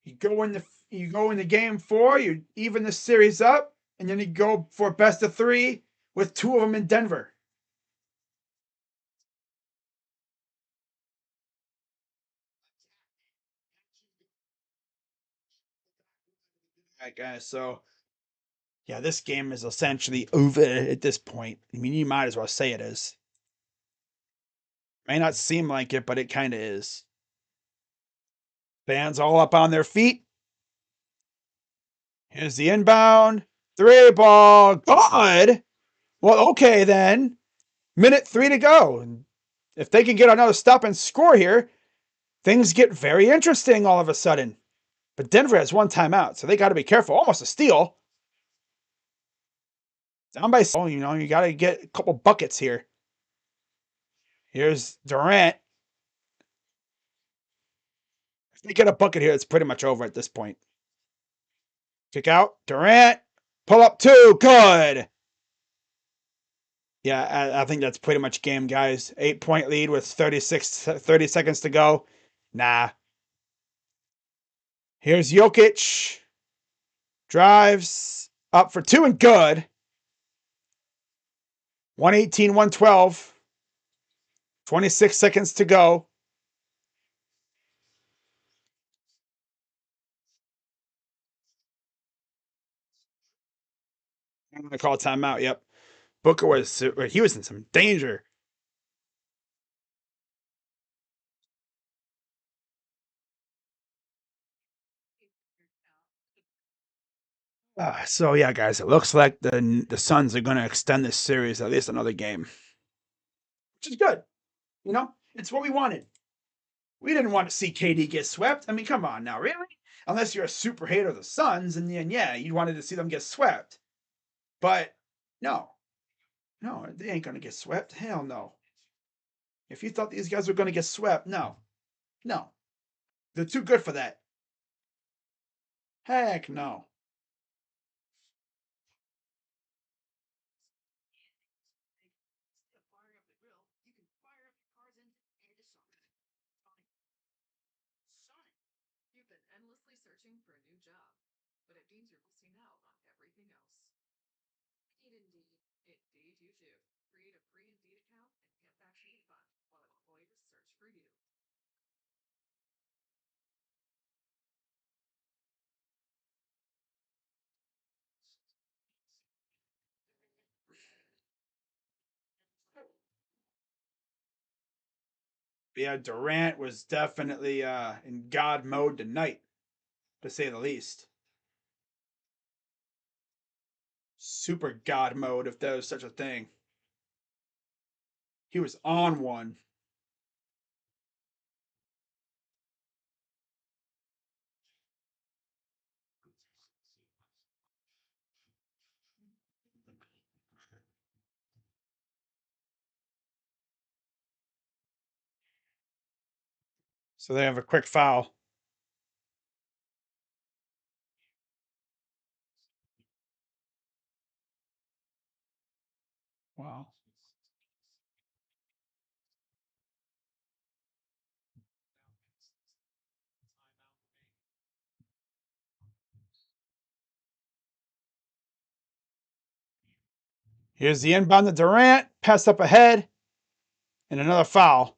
You go into game 4. You even the series up, and then you go for best of 3 with 2 of them in Denver. All right, guys. So yeah, this game is essentially over at this point. I mean, you might as well say it is. May not seem like it, but it kind of is. Fans all up on their feet. Here's the inbound. 3-ball. Good. Well, okay then. Minute 3 to go. If they can get another stop and score here, things get very interesting all of a sudden. But Denver has 1 timeout, so they got to be careful. Almost a steal. Down by, you got to get a couple buckets here. Here's Durant. If they get a bucket here, it's pretty much over at this point. Kick out. Durant. Pull up 2. Good. Yeah, I think that's pretty much game, guys. 8-point lead with 30 seconds to go. Nah. Here's Jokic. Drives. Up for 2 and good. 118, 112. 26 seconds to go. I'm going to call timeout. Yep. Booker was in some danger. So yeah, guys, it looks like the Suns are going to extend this series at least another game, which is good. It's what we wanted. We didn't want to see KD get swept. I mean, come on now, really? Unless you're a super hater of the Suns, and then yeah, you wanted to see them get swept. But no, they ain't going to get swept. Hell no. If you thought these guys were going to get swept, no, they're too good for that. Heck no. searching for a new job, but it means you're missing out on everything else. Indeed. Indeed, you do. Create a free Indeed account and get back to the fun while employers search for you. Yeah, Durant was definitely in God mode tonight, to say the least. Super God mode, if there was such a thing. He was on one. So they have a quick foul. Wow. Here's the inbound to Durant. Pass up ahead. And another foul.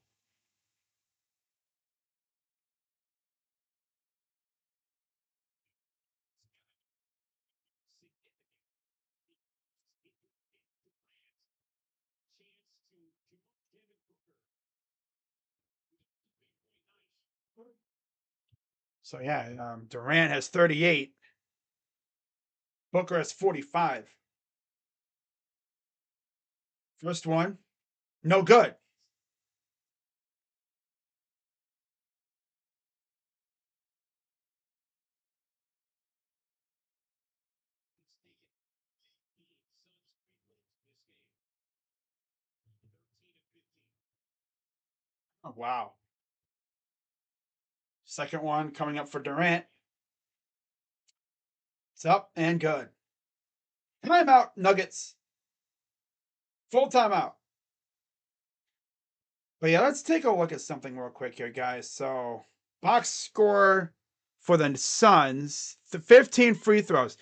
So yeah, Durant has 38. Booker has 45. First one, no good. Oh, wow. Second one coming up for Durant. It's up and good. Timeout, Nuggets. Full timeout. But yeah, let's take a look at something real quick here, guys. So, box score for the Suns, the 15 free throws.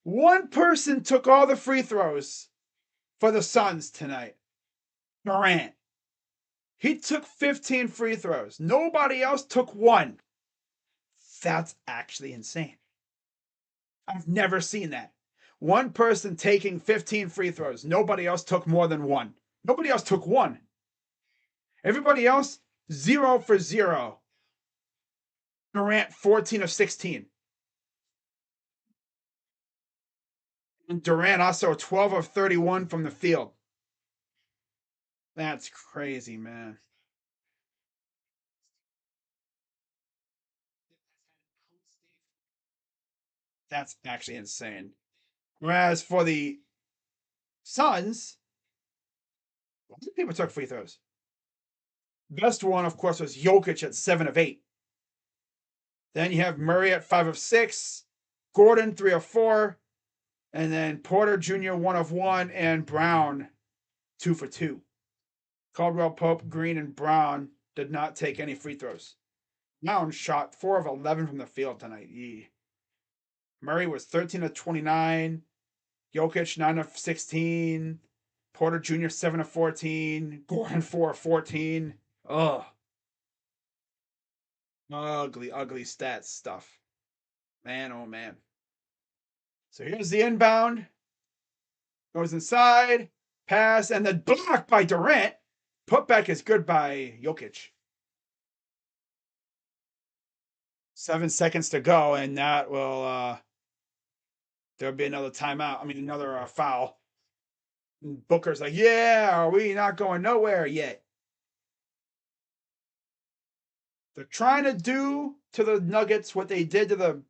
One person took all the free throws for the Suns tonight. Durant. He took 15 free throws. Nobody else took one. That's actually insane. I've never seen that. One person taking 15 free throws. Nobody else took more than one. Nobody else took one. Everybody else, 0 for 0. Durant, 14 of 16. And Durant also 12 of 31 from the field. That's crazy, man. That's actually insane. Whereas for the Suns, lots of people took free throws. Best one, of course, was Jokic at 7 of 8. Then you have Murray at 5 of 6, Gordon 3 of 4, and then Porter Jr. 1 of 1, and Brown 2 for 2. Caldwell Pope, Green, and Brown did not take any free throws. Brown shot 4 of 11 from the field tonight. Yee. Murray was 13 of 29, Jokic 9 of 16, Porter Jr. 7 of 14, Gordon 4 of 14. Ugh. Ugly, ugly stats stuff. Man, oh man. So here's the inbound. Goes inside, pass, and then blocked by Durant. Putback is good by Jokic. 7 seconds to go, and that will there'll be another timeout. I mean, another foul. And Booker's like, "Yeah, we not going nowhere yet." They're trying to do to the Nuggets what they did to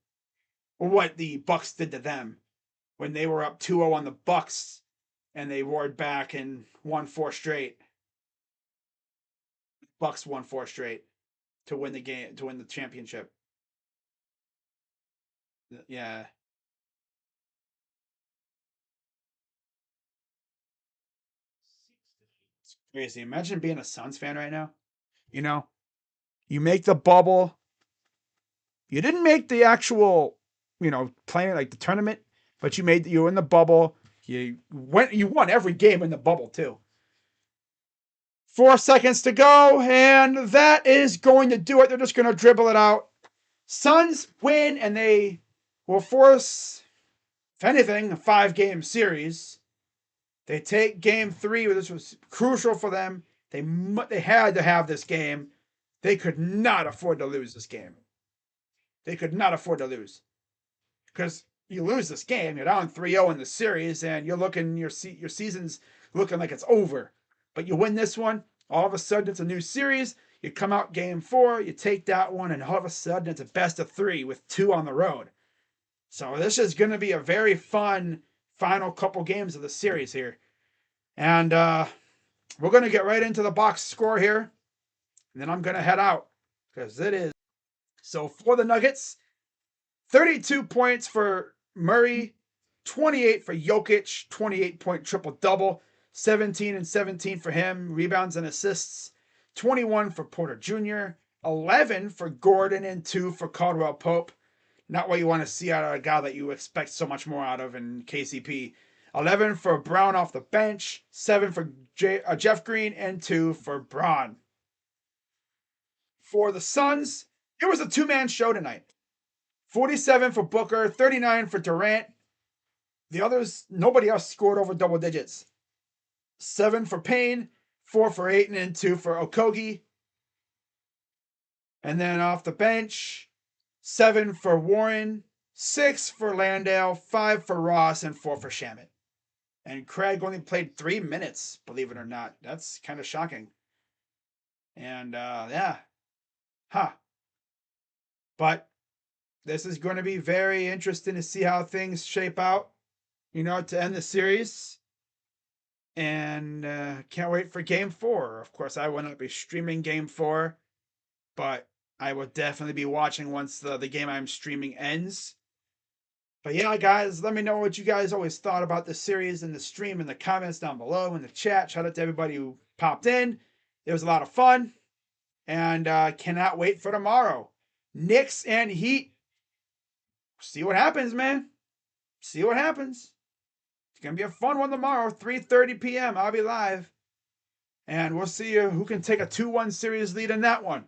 what the Bucks did to them when they were up 2-0 on the Bucks and they roared back and won 4 straight. Bucks won 4 straight to win the game, to win the championship. Yeah. It's crazy. Imagine being a Suns fan right now. You know, you make the bubble, You didn't make the actual, playing like the tournament, but you were in the bubble. You won every game in the bubble too. 4 seconds to go, and that is going to do it. They're just going to dribble it out. Suns win, and they will force, if anything, a 5-game series. They take game 3, this was crucial for them. They had to have this game. They could not afford to lose this game. They could not afford to lose. Because you lose this game, you're down 3-0 in the series, and you're looking your season's looking like it's over. But you win this one, all of a sudden it's a new series. You come out game 4, you take that one, and all of a sudden it's a best of 3 with 2 on the road. So this is going to be a very fun final couple games of the series here. And we're going to get right into the box score here. And then I'm going to head out because it is. So for the Nuggets, 32 points for Murray, 28 for Jokic, 28-point triple-double, 17 and 17 for him, rebounds and assists, 21 for Porter Jr., 11 for Gordon, and 2 for Caldwell Pope. Not what you want to see out of a guy that you expect so much more out of in KCP. 11 for Brown off the bench, 7 for Jeff Green, and 2 for Braun. For the Suns, it was a 2-man show tonight. 47 for Booker, 39 for Durant. The others, nobody else scored over double digits. 7 for Payne, 4 for Ayton, and 2 for Okogie. And then off the bench, 7 for Warren, 6 for Landale, 5 for Ross, and 4 for Shamet. And Craig only played 3 minutes, believe it or not. That's kind of shocking. And yeah. But this is going to be very interesting to see how things shape out, to end the series. And can't wait for game 4. Of course, I will not be streaming game 4, but I will definitely be watching once the game I'm streaming ends. But yeah, guys, let me know what you guys always thought about this series in the stream, in the comments down below, in the chat. Shout out to everybody who popped in. It was a lot of fun. And cannot wait for tomorrow. Knicks and Heat. See what happens, man. See what happens. It's going to be a fun one tomorrow, 3:30 p.m. I'll be live. And we'll see who can take a 2-1 series lead in that one.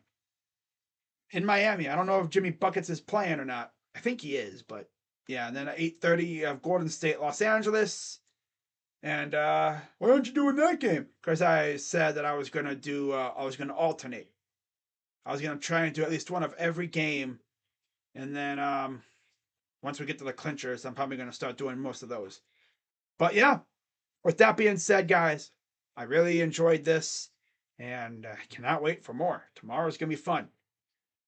In Miami. I don't know if Jimmy Buckets is playing or not. I think he is, but yeah. And then at 8:30, you have Golden State, Los Angeles. And why aren't you doing that game? Because I said that I was going to alternate. I was going to try and do at least one of every game. And then once we get to the clinchers, I'm probably going to start doing most of those. But yeah, with that being said, guys, I really enjoyed this. And I cannot wait for more. Tomorrow's going to be fun.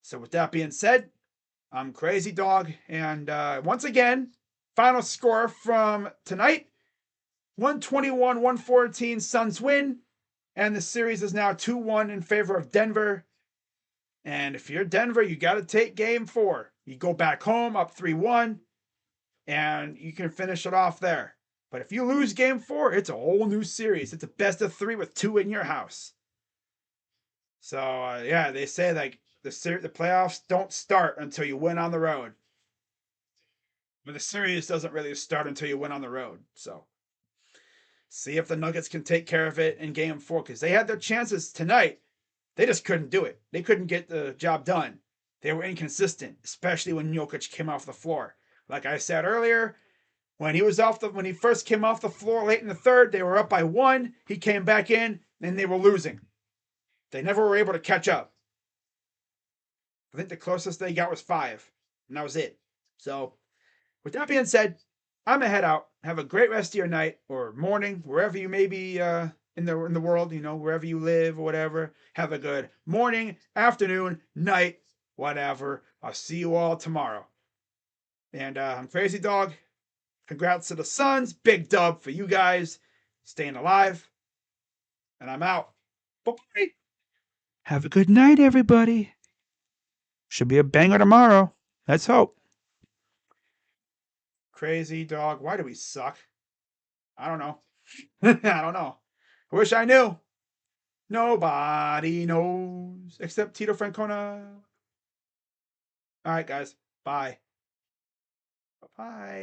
So with that being said, I'm Crazy Dog. And once again, final score from tonight, 121-114, Suns win. And the series is now 2-1 in favor of Denver. And if you're Denver, you got to take game 4. You go back home up 3-1, and you can finish it off there. But if you lose game 4, it's a whole new series. It's a best of 3 with 2 in your house. So, yeah, they say like the playoffs don't start until you win on the road. But the series doesn't really start until you win on the road. So, see if the Nuggets can take care of it in game 4, because they had their chances tonight. They just couldn't do it. They couldn't get the job done. They were inconsistent, especially when Jokic came off the floor. Like I said earlier, when he first came off the floor late in the third, they were up by 1. He came back in, and they were losing. They never were able to catch up. I think the closest they got was 5, and that was it. So, with that being said, I'm gonna head out. Have a great rest of your night or morning, wherever you may be in the world, wherever you live or whatever. Have a good morning, afternoon, night, whatever. I'll see you all tomorrow. And I'm Crazy Dog. Congrats to the Suns. Big dub for you guys. Staying alive. And I'm out. Bye-bye. Have a good night, everybody. Should be a banger tomorrow. Let's hope. Crazy Dog. Why do we suck? I don't know. I don't know. I wish I knew. Nobody knows except Tito Francona. All right, guys. Bye. Bye.